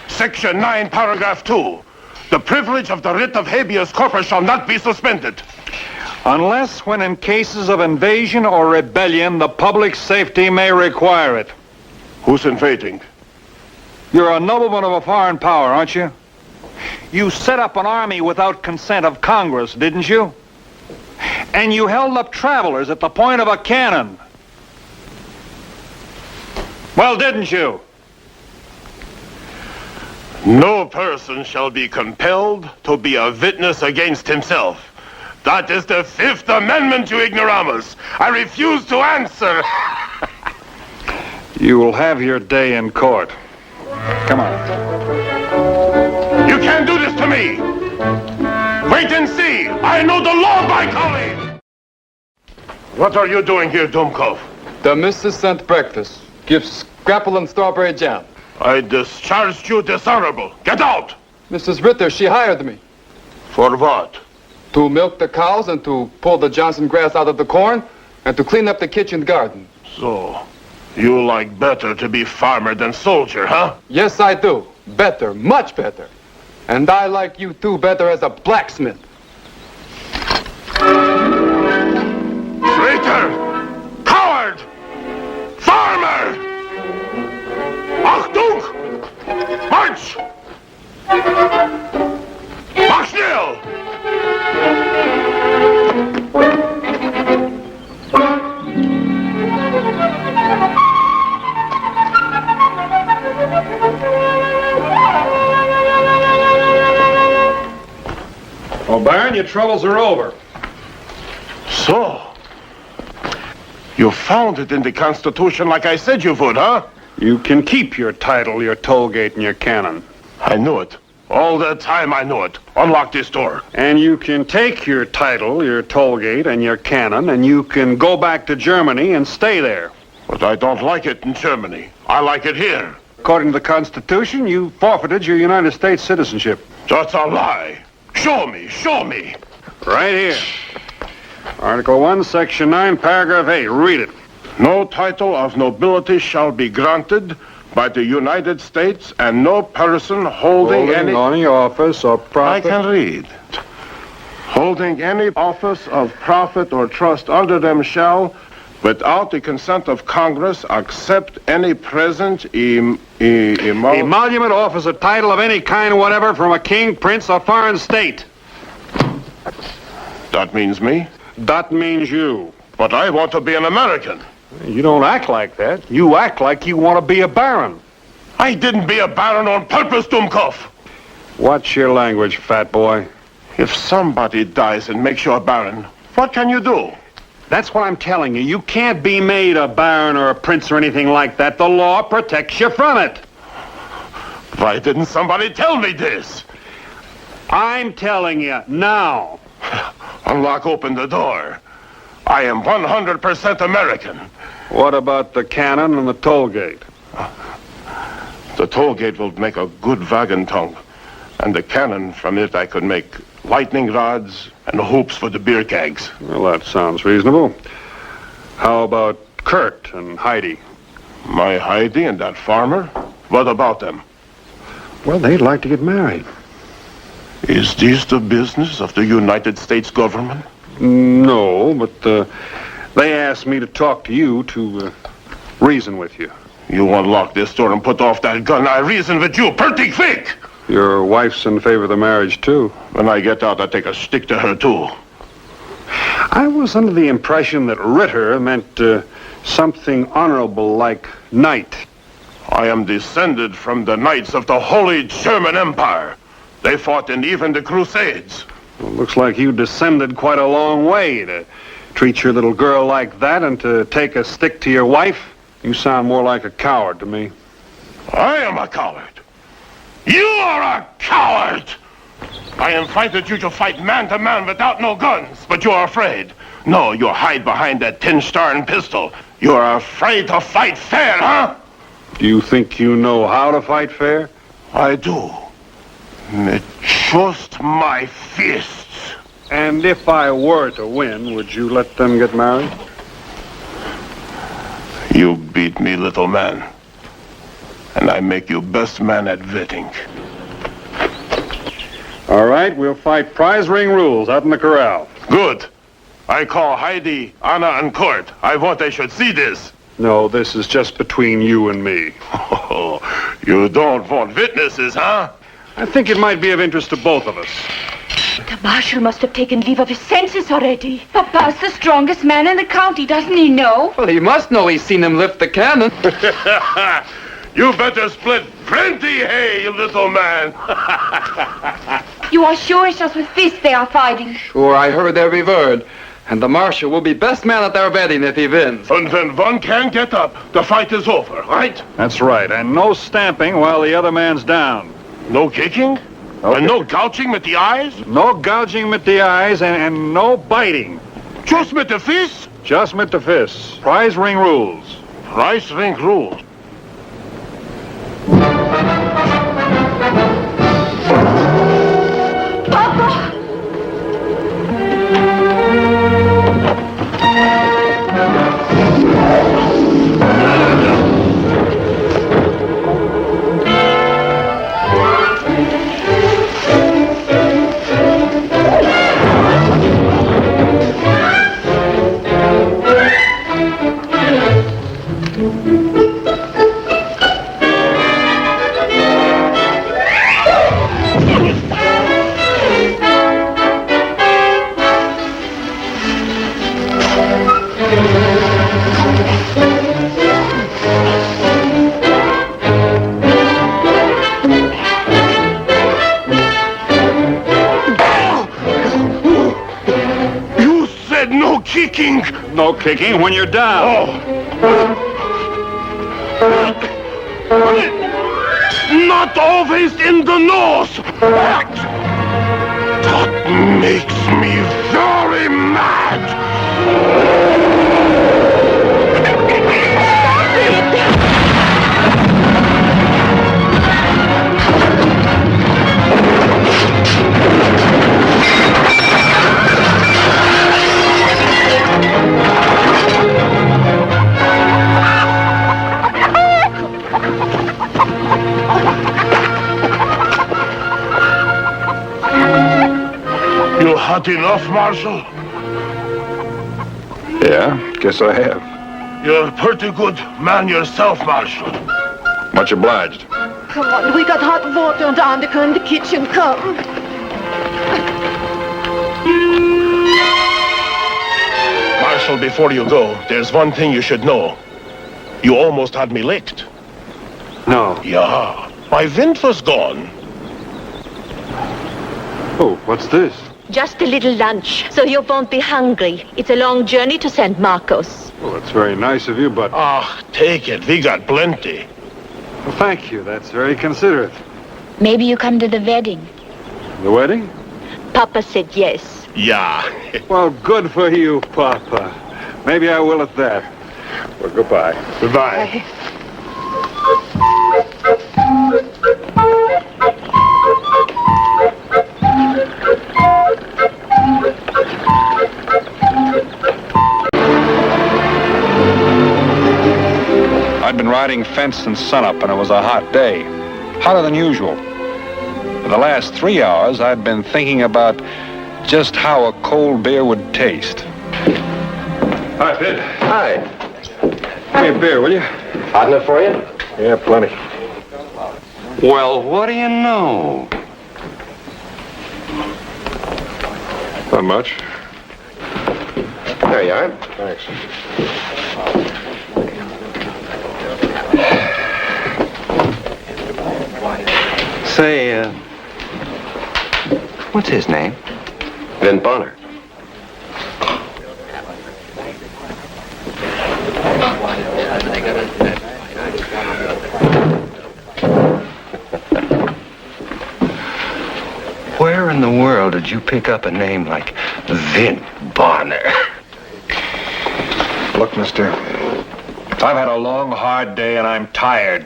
Speaker 8: Section 9, paragraph 2. The privilege of the writ of habeas corpus shall not be suspended.
Speaker 1: Unless when in cases of invasion or rebellion, the public safety may require it.
Speaker 8: Who's invading?
Speaker 1: You're a nobleman of a foreign power, aren't you? You set up an army without consent of Congress, didn't you? And you held up travelers at the point of a cannon. Well, didn't you?
Speaker 8: No person shall be compelled to be a witness against himself. That is the 5th Amendment, you ignoramus. I refuse to answer.
Speaker 1: You will have your day in court. Come on.
Speaker 8: You can't do this to me. Wait and see. I know the law, by golly. What are you doing here, Dumkov?
Speaker 22: The missus sent breakfast. Give scrapple and strawberry jam.
Speaker 8: I discharged you dishonorable. Get out!
Speaker 22: Mrs. Ritter, she hired me.
Speaker 8: For what?
Speaker 22: To milk the cows and to pull the Johnson grass out of the corn and to clean up the kitchen garden.
Speaker 8: So, you like better to be farmer than soldier, huh?
Speaker 22: Yes, I do. Better, much better. And I like you too better as a blacksmith.
Speaker 8: Traitor! Coward! Farmer! Achtung! March! Mach schnell!
Speaker 21: Well, Baron, your troubles are over.
Speaker 8: So, you found it in the Constitution like I said you would, huh?
Speaker 21: You can keep your title, your toll gate, and your cannon.
Speaker 8: I knew it. All the time I knew it. Unlock this door.
Speaker 21: And you can take your title, your toll gate, and your cannon, and you can go back to Germany and stay there.
Speaker 8: But I don't like it in Germany. I like it here.
Speaker 21: According to the Constitution, you forfeited your United States citizenship.
Speaker 8: That's a lie. Show me, show me.
Speaker 21: Right here. Article 1, Section 9, Paragraph 8. Read it.
Speaker 8: No title of nobility shall be granted by the United States, and no person holding any
Speaker 21: office or profit.
Speaker 8: I can read. Holding any office of profit or trust under them shall, without the consent of Congress, accept any present
Speaker 21: emolument, office, or title of any kind whatever from a king, prince, or foreign state.
Speaker 8: That means me?
Speaker 21: That means you.
Speaker 8: But I want to be an American.
Speaker 21: You don't act like that. You act like you want to be a baron.
Speaker 8: I didn't be a baron on purpose, Dumkov.
Speaker 21: Watch your language, fat boy.
Speaker 8: If somebody dies and makes you a baron, what can you do?
Speaker 21: That's what I'm telling you. You can't be made a baron or a prince or anything like that. The law protects you from it.
Speaker 8: Why didn't somebody tell me this?
Speaker 21: I'm telling you now.
Speaker 8: Unlock open the door. I am 100% American.
Speaker 21: What about the cannon and the toll gate?
Speaker 8: The toll gate will make a good wagon tongue. And the cannon, from it I could make lightning rods and hoops for the beer kegs.
Speaker 21: Well, that sounds reasonable. How about Kurt and Heidi?
Speaker 8: My Heidi and that farmer? What about them?
Speaker 21: Well, they'd like to get married.
Speaker 8: Is this the business of the United States government?
Speaker 21: No, but they asked me to talk to you to reason with you.
Speaker 8: You unlock this door and put off that gun. I reason with you pretty quick.
Speaker 21: Your wife's in favor of the marriage, too.
Speaker 8: When I get out, I take a stick to her, too.
Speaker 21: I was under the impression that Ritter meant something honorable like knight.
Speaker 8: I am descended from the knights of the Holy German Empire. They fought in even the Crusades.
Speaker 21: Well, looks like you descended quite a long way to treat your little girl like that and to take a stick to your wife. You sound more like a coward to me.
Speaker 8: I am a coward. You are a coward! I invited you to fight man to man without no guns, but you're afraid. No, you hide behind that tin star and pistol. You're afraid to fight fair, huh?
Speaker 21: Do you think you know how to fight fair?
Speaker 8: I do. With just my fists.
Speaker 21: And if I were to win, would you let them get married?
Speaker 8: You beat me, little man. And I make you best man at vetting.
Speaker 21: All right, we'll fight prize ring rules out in the corral.
Speaker 8: Good. I call Heidi, Anna, and Kurt. I want they should see this.
Speaker 21: No, this is just between you and me.
Speaker 8: Oh, you don't want witnesses, huh?
Speaker 21: I think it might be of interest to both of us.
Speaker 11: The marshal must have taken leave of his senses already.
Speaker 9: Papa's the strongest man in the county, doesn't he know?
Speaker 22: Well, he must know. He's seen him lift the cannon.
Speaker 8: You better split plenty hay, you little man.
Speaker 9: You are sure it's just with fists they are fighting?
Speaker 22: Sure, I heard every word. And the marshal will be best man at their wedding if he wins.
Speaker 8: And then one can get up. The fight is over, right?
Speaker 21: That's right. And no stamping while the other man's down.
Speaker 8: No kicking? Okay. And no gouging with the eyes?
Speaker 21: No gouging with the eyes and no biting.
Speaker 8: Just with the fists?
Speaker 21: Just with the fists. Prize ring rules.
Speaker 8: Prize ring rules.
Speaker 9: Papa!
Speaker 21: No kicking when you're down.
Speaker 8: Not always in the nose. That makes me very mad. had enough, Marshal?
Speaker 1: Yeah, guess I have.
Speaker 8: You're a pretty good man yourself, Marshal.
Speaker 1: Much obliged.
Speaker 11: Come on, we got hot water and Annika in the kitchen. Come.
Speaker 8: Marshal, before you go, there's one thing you should know. You almost had me licked.
Speaker 21: No.
Speaker 8: Yeah. My wind was gone.
Speaker 21: Oh, what's this?
Speaker 11: Just a little lunch, so you won't be hungry. It's a long journey to St. Marcos.
Speaker 21: Well, it's very nice of you, but...
Speaker 8: Take it. We got plenty.
Speaker 21: Well, thank you. That's very considerate.
Speaker 9: Maybe you come to the wedding.
Speaker 21: The wedding?
Speaker 11: Papa said yes.
Speaker 8: Yeah.
Speaker 21: Well, good for you, Papa. Maybe I will at that. Well, goodbye.
Speaker 8: Goodbye.
Speaker 1: I'd been riding fence since sunup, and it was a hot day. Hotter than usual. For the last 3 hours, I'd been thinking about just how a cold beer would taste. Hi, Pete.
Speaker 10: Hi.
Speaker 1: Give me a beer, will you?
Speaker 10: Hot enough for you?
Speaker 1: Yeah, plenty.
Speaker 10: Well, what do you know?
Speaker 1: Not much.
Speaker 10: There you are.
Speaker 1: Thanks.
Speaker 10: Say, what's his name? Vin Bonner. Where in the world did you pick up a name like Vin Bonner?
Speaker 1: Look, mister, I've had a long, hard day, and I'm tired.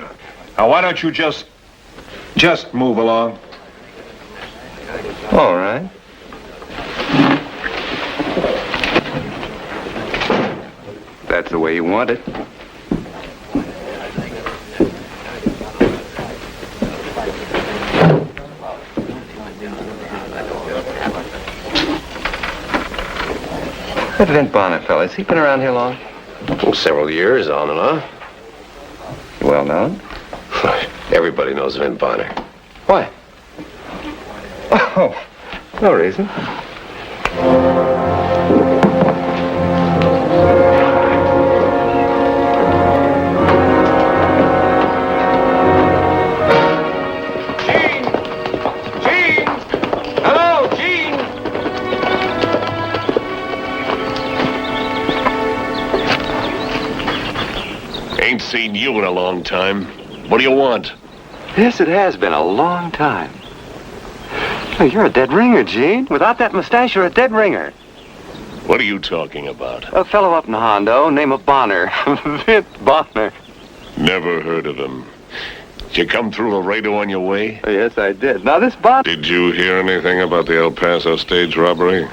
Speaker 1: Now, why don't you just move along?
Speaker 10: All right. That's the way you want it. That Vin Bonner fella, has he been around here long?
Speaker 4: Oh, several years, on and off.
Speaker 10: Well known?
Speaker 4: Everybody knows Vin Bonner.
Speaker 10: Why? Oh, no reason.
Speaker 8: Ain't seen you in a long time. What do you want?
Speaker 10: Yes, it has been a long time. Oh, you're a dead ringer, Gene. Without that mustache, you're a dead ringer.
Speaker 8: What are you talking about?
Speaker 10: A fellow up in Hondo, name of Bonner. Vin Bonner.
Speaker 8: Never heard of him. Did you come through Laredo on your way?
Speaker 10: Oh, yes, I did. Now, this Bonner...
Speaker 8: Did you hear anything about the El Paso stage robbery?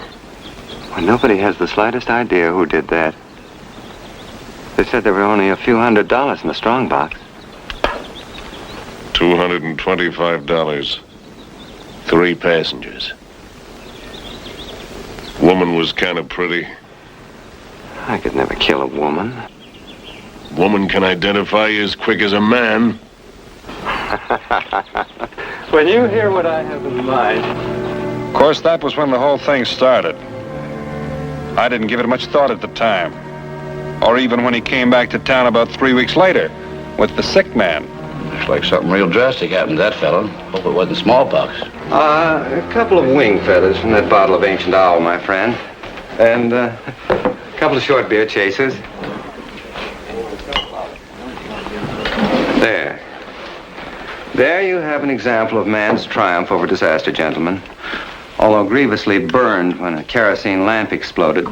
Speaker 10: Well, nobody has the slightest idea who did that. They said there were only a few $100s in the strongbox.
Speaker 8: $225. 3 passengers. Woman was kind of pretty.
Speaker 10: I could never kill a woman.
Speaker 8: Woman can identify you as quick as a man.
Speaker 10: When you hear what I have in mind...
Speaker 1: Of course, that was when the whole thing started. I didn't give it much thought at the time. Or even when he came back to town about 3 weeks later with the sick man.
Speaker 12: Looks like something real drastic happened to that fellow. Hope it wasn't smallpox.
Speaker 10: A couple of wing feathers from that bottle of ancient owl, my friend. And a couple of short beer chasers. There. There you have an example of man's triumph over disaster, gentlemen. Although grievously burned when a kerosene lamp exploded,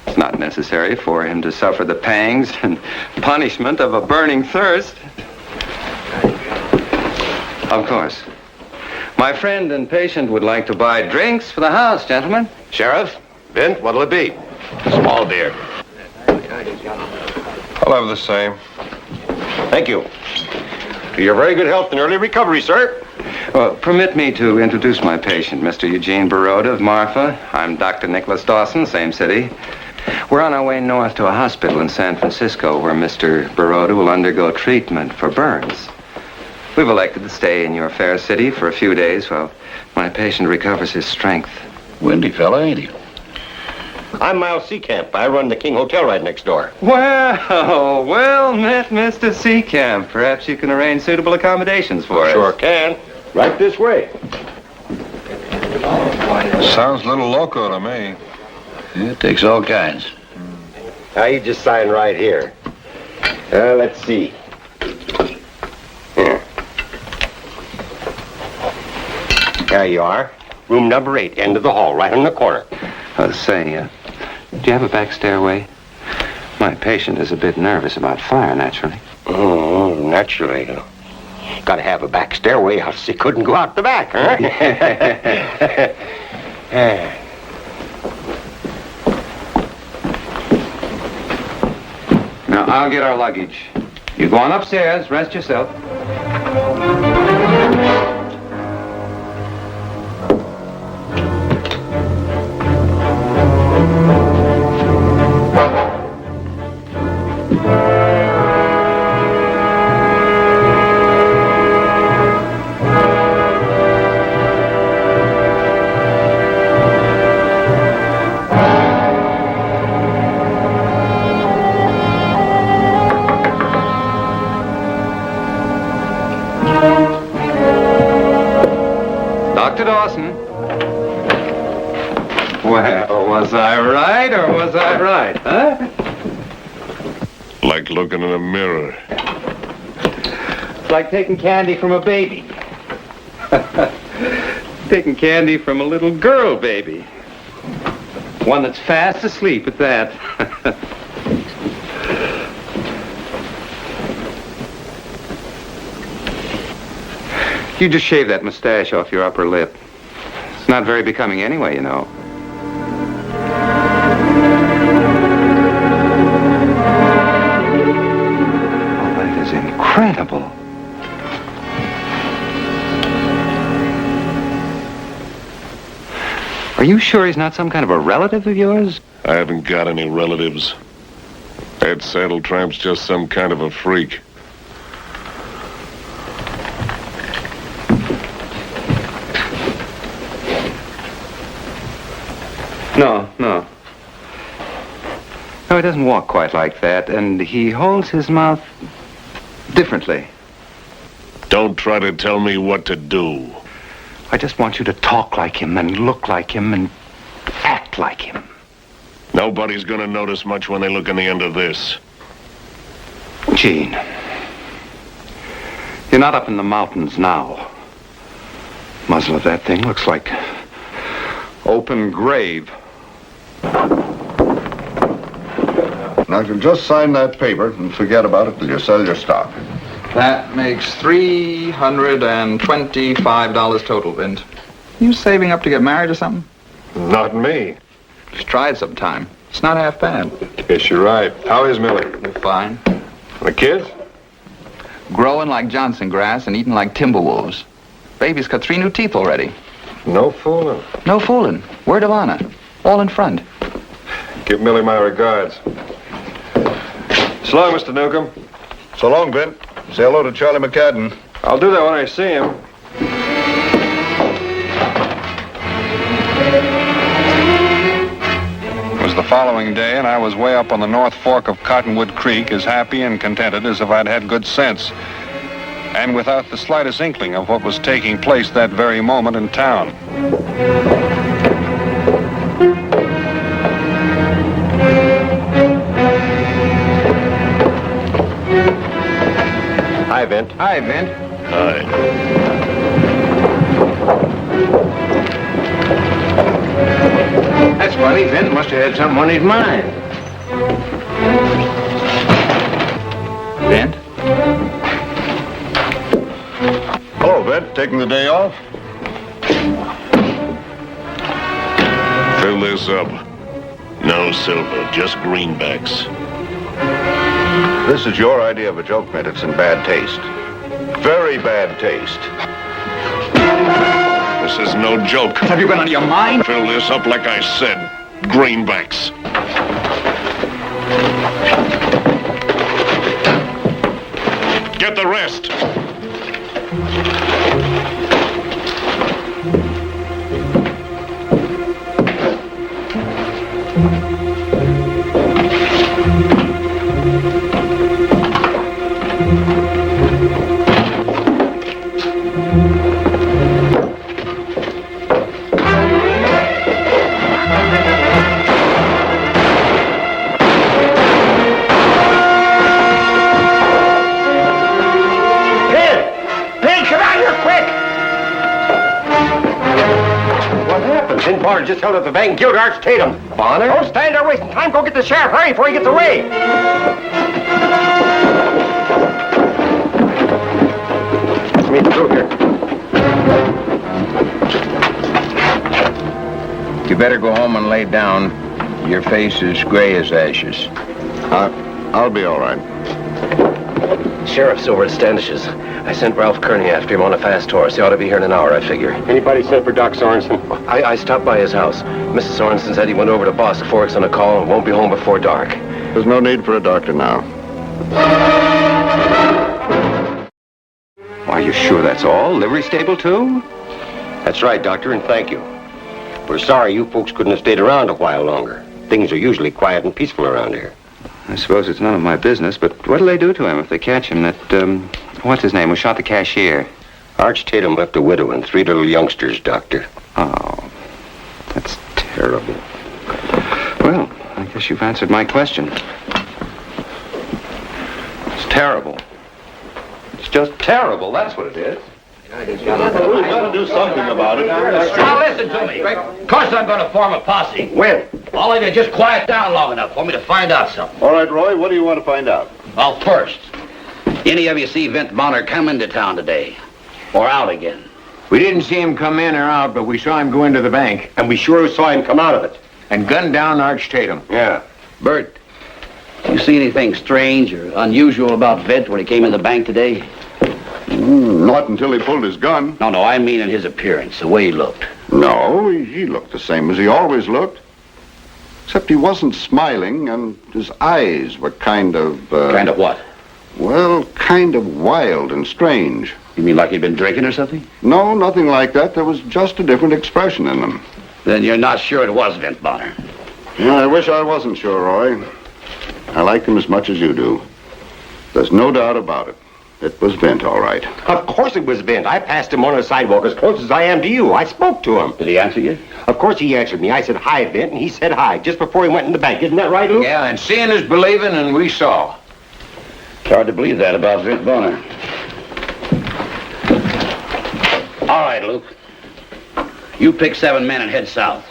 Speaker 10: it's not necessary for him to suffer the pangs and punishment of a burning thirst. Of course. My friend and patient would like to buy drinks for the house, gentlemen.
Speaker 4: Sheriff, Vin, what'll it be?
Speaker 12: Small beer.
Speaker 1: I'll have the same.
Speaker 4: Thank you.
Speaker 10: To your very good health and early recovery, sir.
Speaker 7: Well, permit me to introduce my patient, Mr. Eugene Baroda of Marfa. I'm Dr. Nicholas Dawson, same city. We're on our way north to a hospital in San Francisco where Mr. Baroda will undergo treatment for burns. We've elected to stay in your fair city for a few days while my patient recovers his strength.
Speaker 10: Windy fella, ain't he? I'm Miles Seacamp. I run the King Hotel right next door.
Speaker 7: Well met, Mr. Seacamp. Perhaps you can arrange suitable accommodations for us.
Speaker 10: Sure can. Right this way.
Speaker 1: Sounds a little loco to me.
Speaker 10: It takes all kinds. Now, you just sign right here. Let's see. Here. There you are. Room number 8, end of the hall, right in the corner.
Speaker 7: Do you have a back stairway? My patient is a bit nervous about fire, naturally.
Speaker 10: Oh, naturally. Gotta have a back stairway, else he couldn't go out the back, huh?
Speaker 7: Now, I'll get our luggage. You go on upstairs, rest yourself. Dr. Dawson. Well, was I right or was I right, huh?
Speaker 8: Like looking in a mirror.
Speaker 7: It's like taking candy from a baby. Taking candy from a little girl baby. One that's fast asleep at that. You just shave that mustache off your upper lip. It's not very becoming anyway, you know. Oh, that is incredible. Are you sure he's not some kind of a relative of yours?
Speaker 8: I haven't got any relatives. That saddle tramp's just some kind of a freak. No. No, he doesn't walk quite like that, and he holds his mouth differently. Don't try to tell me what to do.
Speaker 7: I just want you to talk like him and look like him and act like him.
Speaker 8: Nobody's gonna notice much when they look in the end of this.
Speaker 7: Gene, you're not up in the mountains now. Muzzle of that thing looks like open grave.
Speaker 13: Now, you just sign that paper and forget about it till you sell your stock.
Speaker 23: That makes $325 total, Vint. You saving up to get married or something?
Speaker 1: Not me.
Speaker 23: Just try it sometime. It's not half bad.
Speaker 1: Guess you're right. How is Millie?
Speaker 23: Fine.
Speaker 1: The kids?
Speaker 23: Growing like Johnson grass and eating like timberwolves. Baby's got 3 new teeth already.
Speaker 1: No fooling.
Speaker 23: No fooling. Word of honor. All in front.
Speaker 1: Give Millie my regards. So long, Mr. Newcomb.
Speaker 13: So long, Vint. Say hello to Charlie McCadden.
Speaker 1: I'll do that when I see him. It was the following day, and I was way up on the North Fork of Cottonwood Creek, as happy and contented as if I'd had good sense, and without the slightest inkling of what was taking place that very moment in town.
Speaker 10: Hi, Vint.
Speaker 23: Hi, Vint.
Speaker 8: Hi.
Speaker 14: That's funny. Vint must have had something on his mind.
Speaker 23: Vint?
Speaker 13: Hello, Vint. Taking the day off?
Speaker 8: Fill this up. No silver, just greenbacks.
Speaker 13: This is your idea of a joke, Mint. It's in bad taste. Fill
Speaker 8: bad taste. This is no joke.
Speaker 23: Have you been on your mind?
Speaker 8: Fill this up like I said. Greenbacks. Get the rest.
Speaker 4: Bonner just held up the bank and killed Arch Tatum. Bonner? Don't stand there wasting time. Go get the sheriff. Hurry before he gets away. Let's meet through here.
Speaker 7: You better go home and lay down. Your face is gray as ashes.
Speaker 10: I'll be all right.
Speaker 4: Sheriff's over at Standish's. I sent Ralph Kearney after him on a fast horse. He ought to be here in an hour, I figure.
Speaker 2: Anybody sent for Doc Sorensen?
Speaker 4: I stopped by his house. Mrs. Sorensen said he went over to Boss Forks on a call and won't be home before dark.
Speaker 10: There's no need for a doctor now.
Speaker 7: Are you sure that's all? Livery stable, too?
Speaker 2: That's right, Doctor, and thank you. We're sorry you folks couldn't have stayed around a while longer. Things are usually quiet and peaceful around here.
Speaker 7: I suppose it's none of my business, but what'll they do to him if they catch him? That, what's his name, who shot the cashier?
Speaker 2: Arch Tatum left a widow and 3 little youngsters, Doctor.
Speaker 7: Oh, that's terrible. Well, I guess you've answered my question. It's terrible. It's just terrible, that's what it is.
Speaker 2: We've got to do something about it.
Speaker 12: Now listen to me. Of course I'm going to form a posse.
Speaker 2: When?
Speaker 12: All of you just quiet down long enough for me to find out something.
Speaker 13: All right, Roy, what do you want to find out?
Speaker 12: Well, first, any of you see Vint Bonner come into town today? Or out again?
Speaker 7: We didn't see him come in or out, but we saw him go into the bank.
Speaker 2: And we sure saw him come out of it.
Speaker 7: And gun down Arch Tatum.
Speaker 2: Yeah.
Speaker 12: Bert, you see anything strange or unusual about Vint when he came in the bank today?
Speaker 13: Not until he pulled his gun.
Speaker 12: No, I mean in his appearance, the way he looked.
Speaker 13: No, he looked the same as he always looked. Except he wasn't smiling, and his eyes were kind of...
Speaker 12: Kind of what?
Speaker 13: Well, kind of wild and strange.
Speaker 12: You mean like he'd been drinking or something?
Speaker 13: No, nothing like that. There was just a different expression in them.
Speaker 12: Then you're not sure it was Vint Bonner?
Speaker 13: Yeah, I wish I wasn't sure, Roy. I liked him as much as you do. There's no doubt about it. It was Vint, all right.
Speaker 2: Of course it was Vint. I passed him on the sidewalk as close as I am to you. I spoke to him.
Speaker 12: Did he answer you?
Speaker 2: Of course he answered me. I said, hi, Vint, and he said hi, just before he went in the bank. Isn't that right, Luke?
Speaker 7: Yeah, and seeing is believing, and we saw.
Speaker 12: It's hard to believe that about Vint Bonner. All right, Luke. You pick 7 men and head south.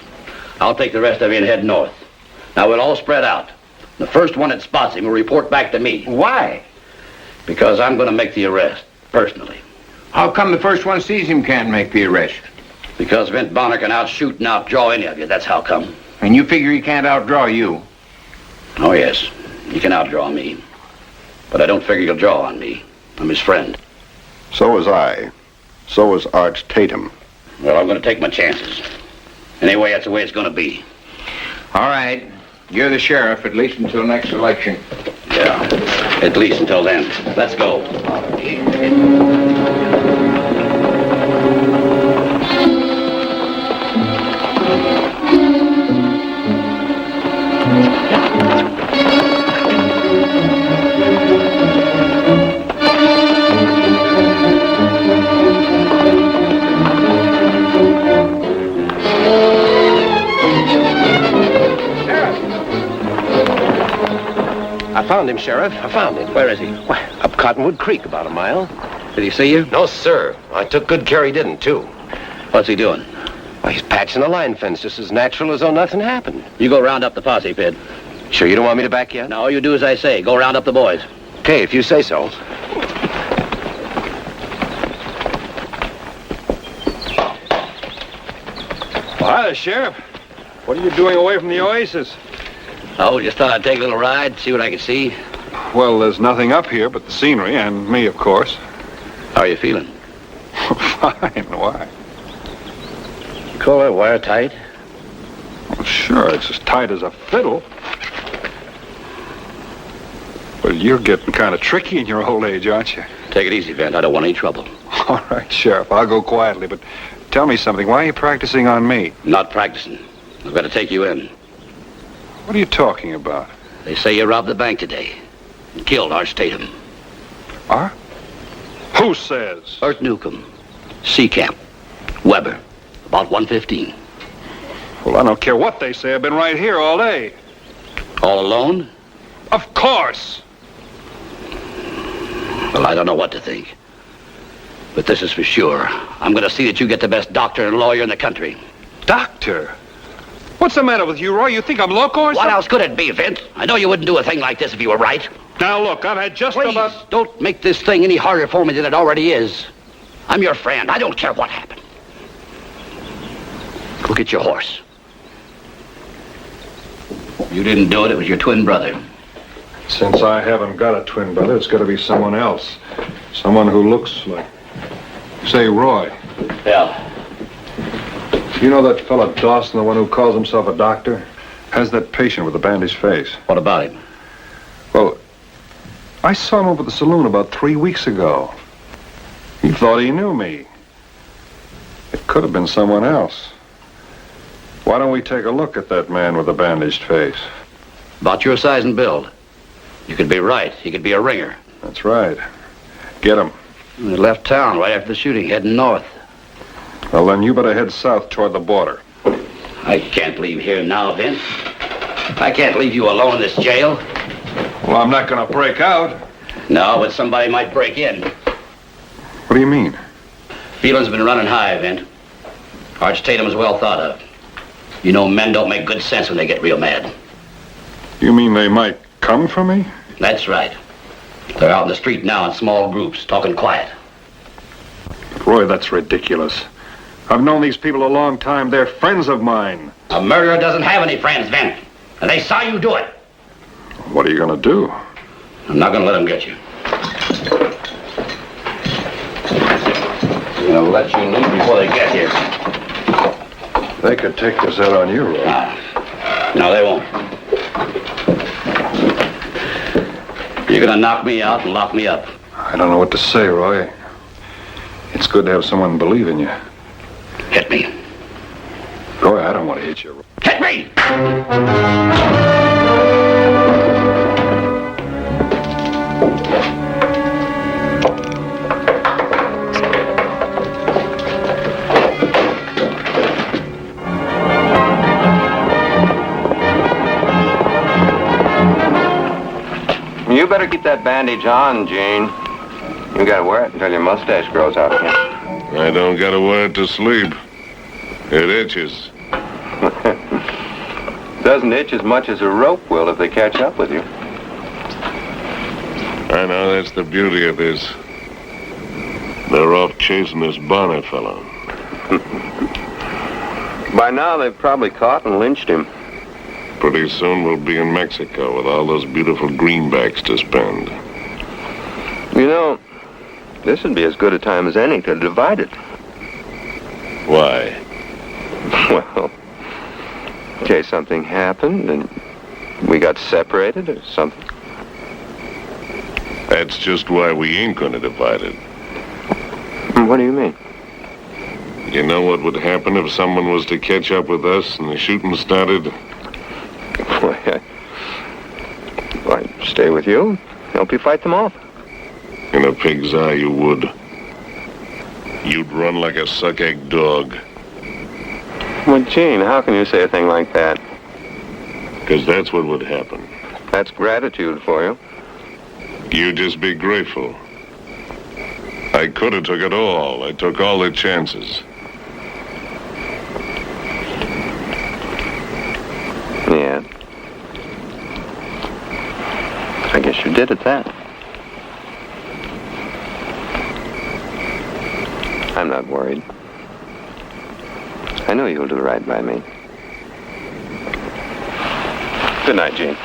Speaker 12: I'll take the rest of you and head north. Now, we'll all spread out. The first one that spots him will report back to me.
Speaker 2: Why?
Speaker 12: Because I'm going to make the arrest, personally.
Speaker 7: How come the first one sees him can't make the arrest?
Speaker 12: Because Vint Bonner can outshoot and outdraw any of you, that's how come.
Speaker 7: And you figure he can't outdraw you?
Speaker 12: Oh, yes. He can outdraw me. But I don't figure he'll draw on me. I'm his friend.
Speaker 13: So was I. So was Arch Tatum.
Speaker 12: Well, I'm going to take my chances. Anyway, that's the way it's going to be.
Speaker 7: All right. You're the sheriff, at least until next election.
Speaker 12: Yeah, at least until then. Let's go.
Speaker 2: I found him, Sheriff. I found him.
Speaker 12: Where is he?
Speaker 2: Why, up Cottonwood Creek, about a mile.
Speaker 12: Did he see you?
Speaker 2: No, sir. I took good care he didn't, too.
Speaker 12: What's he doing?
Speaker 2: Why, he's patching the line fence just as natural as though nothing happened.
Speaker 12: You go round up the posse, Pid.
Speaker 2: Sure you don't want me to back you up?
Speaker 12: No, you do as I say. Go round up the boys.
Speaker 2: Okay, if you say so.
Speaker 1: Well, hi, Sheriff. What are you doing away from the Oasis?
Speaker 12: Oh, just thought I'd take a little ride, see what I could see.
Speaker 1: Well, there's nothing up here but the scenery and me, of course.
Speaker 12: How are you feeling?
Speaker 1: Fine. Why?
Speaker 12: You call that wire tight?
Speaker 1: Well, sure, it's as tight as a fiddle. But you're getting kind of tricky in your old age, aren't you?
Speaker 12: Take it easy, Vent. I don't want any trouble.
Speaker 1: All right, Sheriff, I'll go quietly, but tell me something. Why are you practicing on me?
Speaker 12: Not practicing. I've got to take you in.
Speaker 1: What are you talking about?
Speaker 12: They say you robbed the bank today and killed Arch Tatum.
Speaker 1: Huh? Who says?
Speaker 12: Art Newcomb, Seacamp, Weber, about 1:15.
Speaker 1: Well, I don't care what they say. I've been right here all day.
Speaker 12: All alone?
Speaker 1: Of course.
Speaker 12: Well, I don't know what to think. But this is for sure. I'm going to see that you get the best doctor and lawyer in the country.
Speaker 1: Doctor? What's the matter with you, Roy? You think I'm loco or something?
Speaker 12: What else could it be, Vint? I know you wouldn't do a thing like this if you were right.
Speaker 1: Now, look, I've had just
Speaker 12: Please,
Speaker 1: about...
Speaker 12: don't make this thing any harder for me than it already is. I'm your friend. I don't care what happened. Go get your horse. You didn't do it. It was your twin brother.
Speaker 1: Since I haven't got a twin brother, it's got to be someone else. Someone who looks like... Say, Roy.
Speaker 12: Yeah.
Speaker 1: You know that fella Dawson, the one who calls himself a doctor? Has that patient with the bandaged face.
Speaker 12: What about him?
Speaker 1: Well, I saw him over at the saloon about 3 weeks ago. He thought he knew me. It could have been someone else. Why don't we take a look at that man with the bandaged face?
Speaker 12: About your size and build. You could be right. He could be a ringer.
Speaker 1: That's right. Get him.
Speaker 12: He left town right after the shooting, heading north.
Speaker 1: Well, then you better head south toward the border.
Speaker 12: I can't leave here now, Vince. I can't leave you alone in this jail.
Speaker 1: Well, I'm not going to break out.
Speaker 12: No, but somebody might break in.
Speaker 1: What do you mean?
Speaker 12: Feelings have been running high, Vint. Arch Tatum is well thought of. You know men don't make good sense when they get real mad.
Speaker 1: You mean they might come for me?
Speaker 12: That's right. They're out in the street now in small groups, talking quiet.
Speaker 1: Roy, that's ridiculous. I've known these people a long time. They're friends of mine.
Speaker 12: A murderer doesn't have any friends, Vint. And they saw you do it.
Speaker 1: What are you going to do?
Speaker 12: I'm not going to let them get you. I'm going to let you leave before they get here.
Speaker 1: They could take this out on you, Roy.
Speaker 12: No, they won't. You're going to knock me out and lock me up.
Speaker 1: I don't know what to say, Roy. It's good to have someone believe in you.
Speaker 12: Hit me.
Speaker 1: Roy, I don't want to hit you.
Speaker 12: Hit me!
Speaker 7: You better keep that bandage on, Gene. You gotta wear it until your mustache grows out again.
Speaker 8: I don't gotta wear it to sleep. It itches.
Speaker 7: Doesn't itch as much as a rope will if they catch up with you.
Speaker 8: I know, that's the beauty of this. They're off chasing this Bonner fellow.
Speaker 7: By now, they've probably caught and lynched him.
Speaker 8: Pretty soon we'll be in Mexico with all those beautiful greenbacks to spend.
Speaker 7: You know, this would be as good a time as any to divide it.
Speaker 8: Why?
Speaker 7: Well, in case something happened and we got separated or something.
Speaker 8: That's just why we ain't gonna divide it.
Speaker 7: What do you mean?
Speaker 8: You know what would happen if someone was to catch up with us and the shooting started?
Speaker 7: I'd stay with you, help you fight them off.
Speaker 8: In a pig's eye, you would. You'd run like a suck-egg dog.
Speaker 7: Well, Gene, how can you say a thing like that?
Speaker 8: Because that's what would happen.
Speaker 7: That's gratitude for you.
Speaker 8: You just be grateful. I could have took it all. I took all the chances.
Speaker 7: Yeah. I guess you did at that. I'm not worried. I know you'll do right by me. Good night, Gene.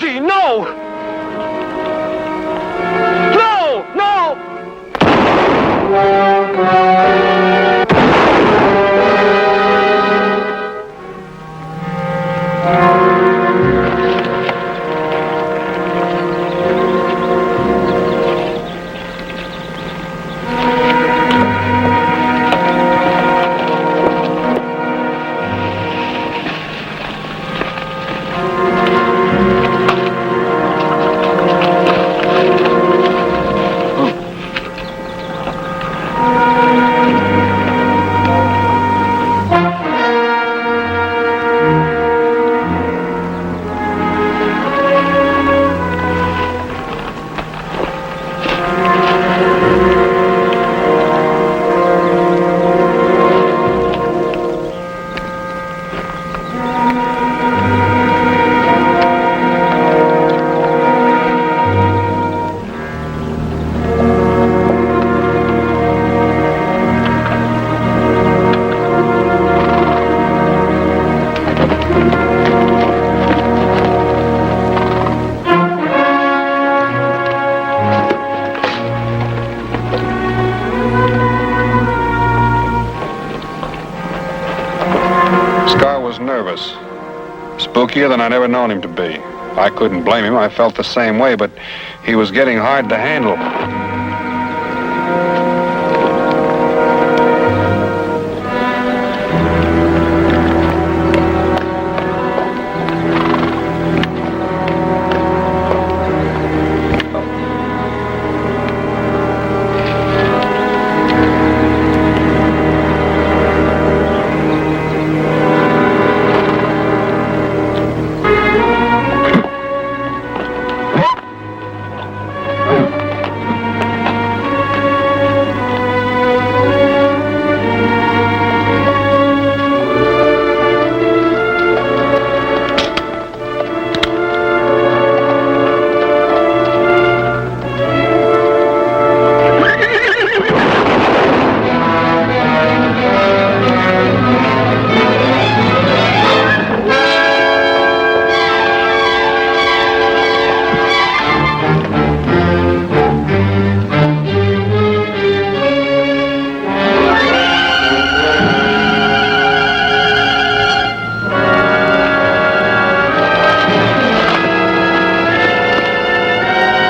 Speaker 15: Eugene, no! No! No!
Speaker 1: Nervous. Spookier than I'd ever known him to be. I couldn't blame him. I felt the same way, but he was getting hard to handle.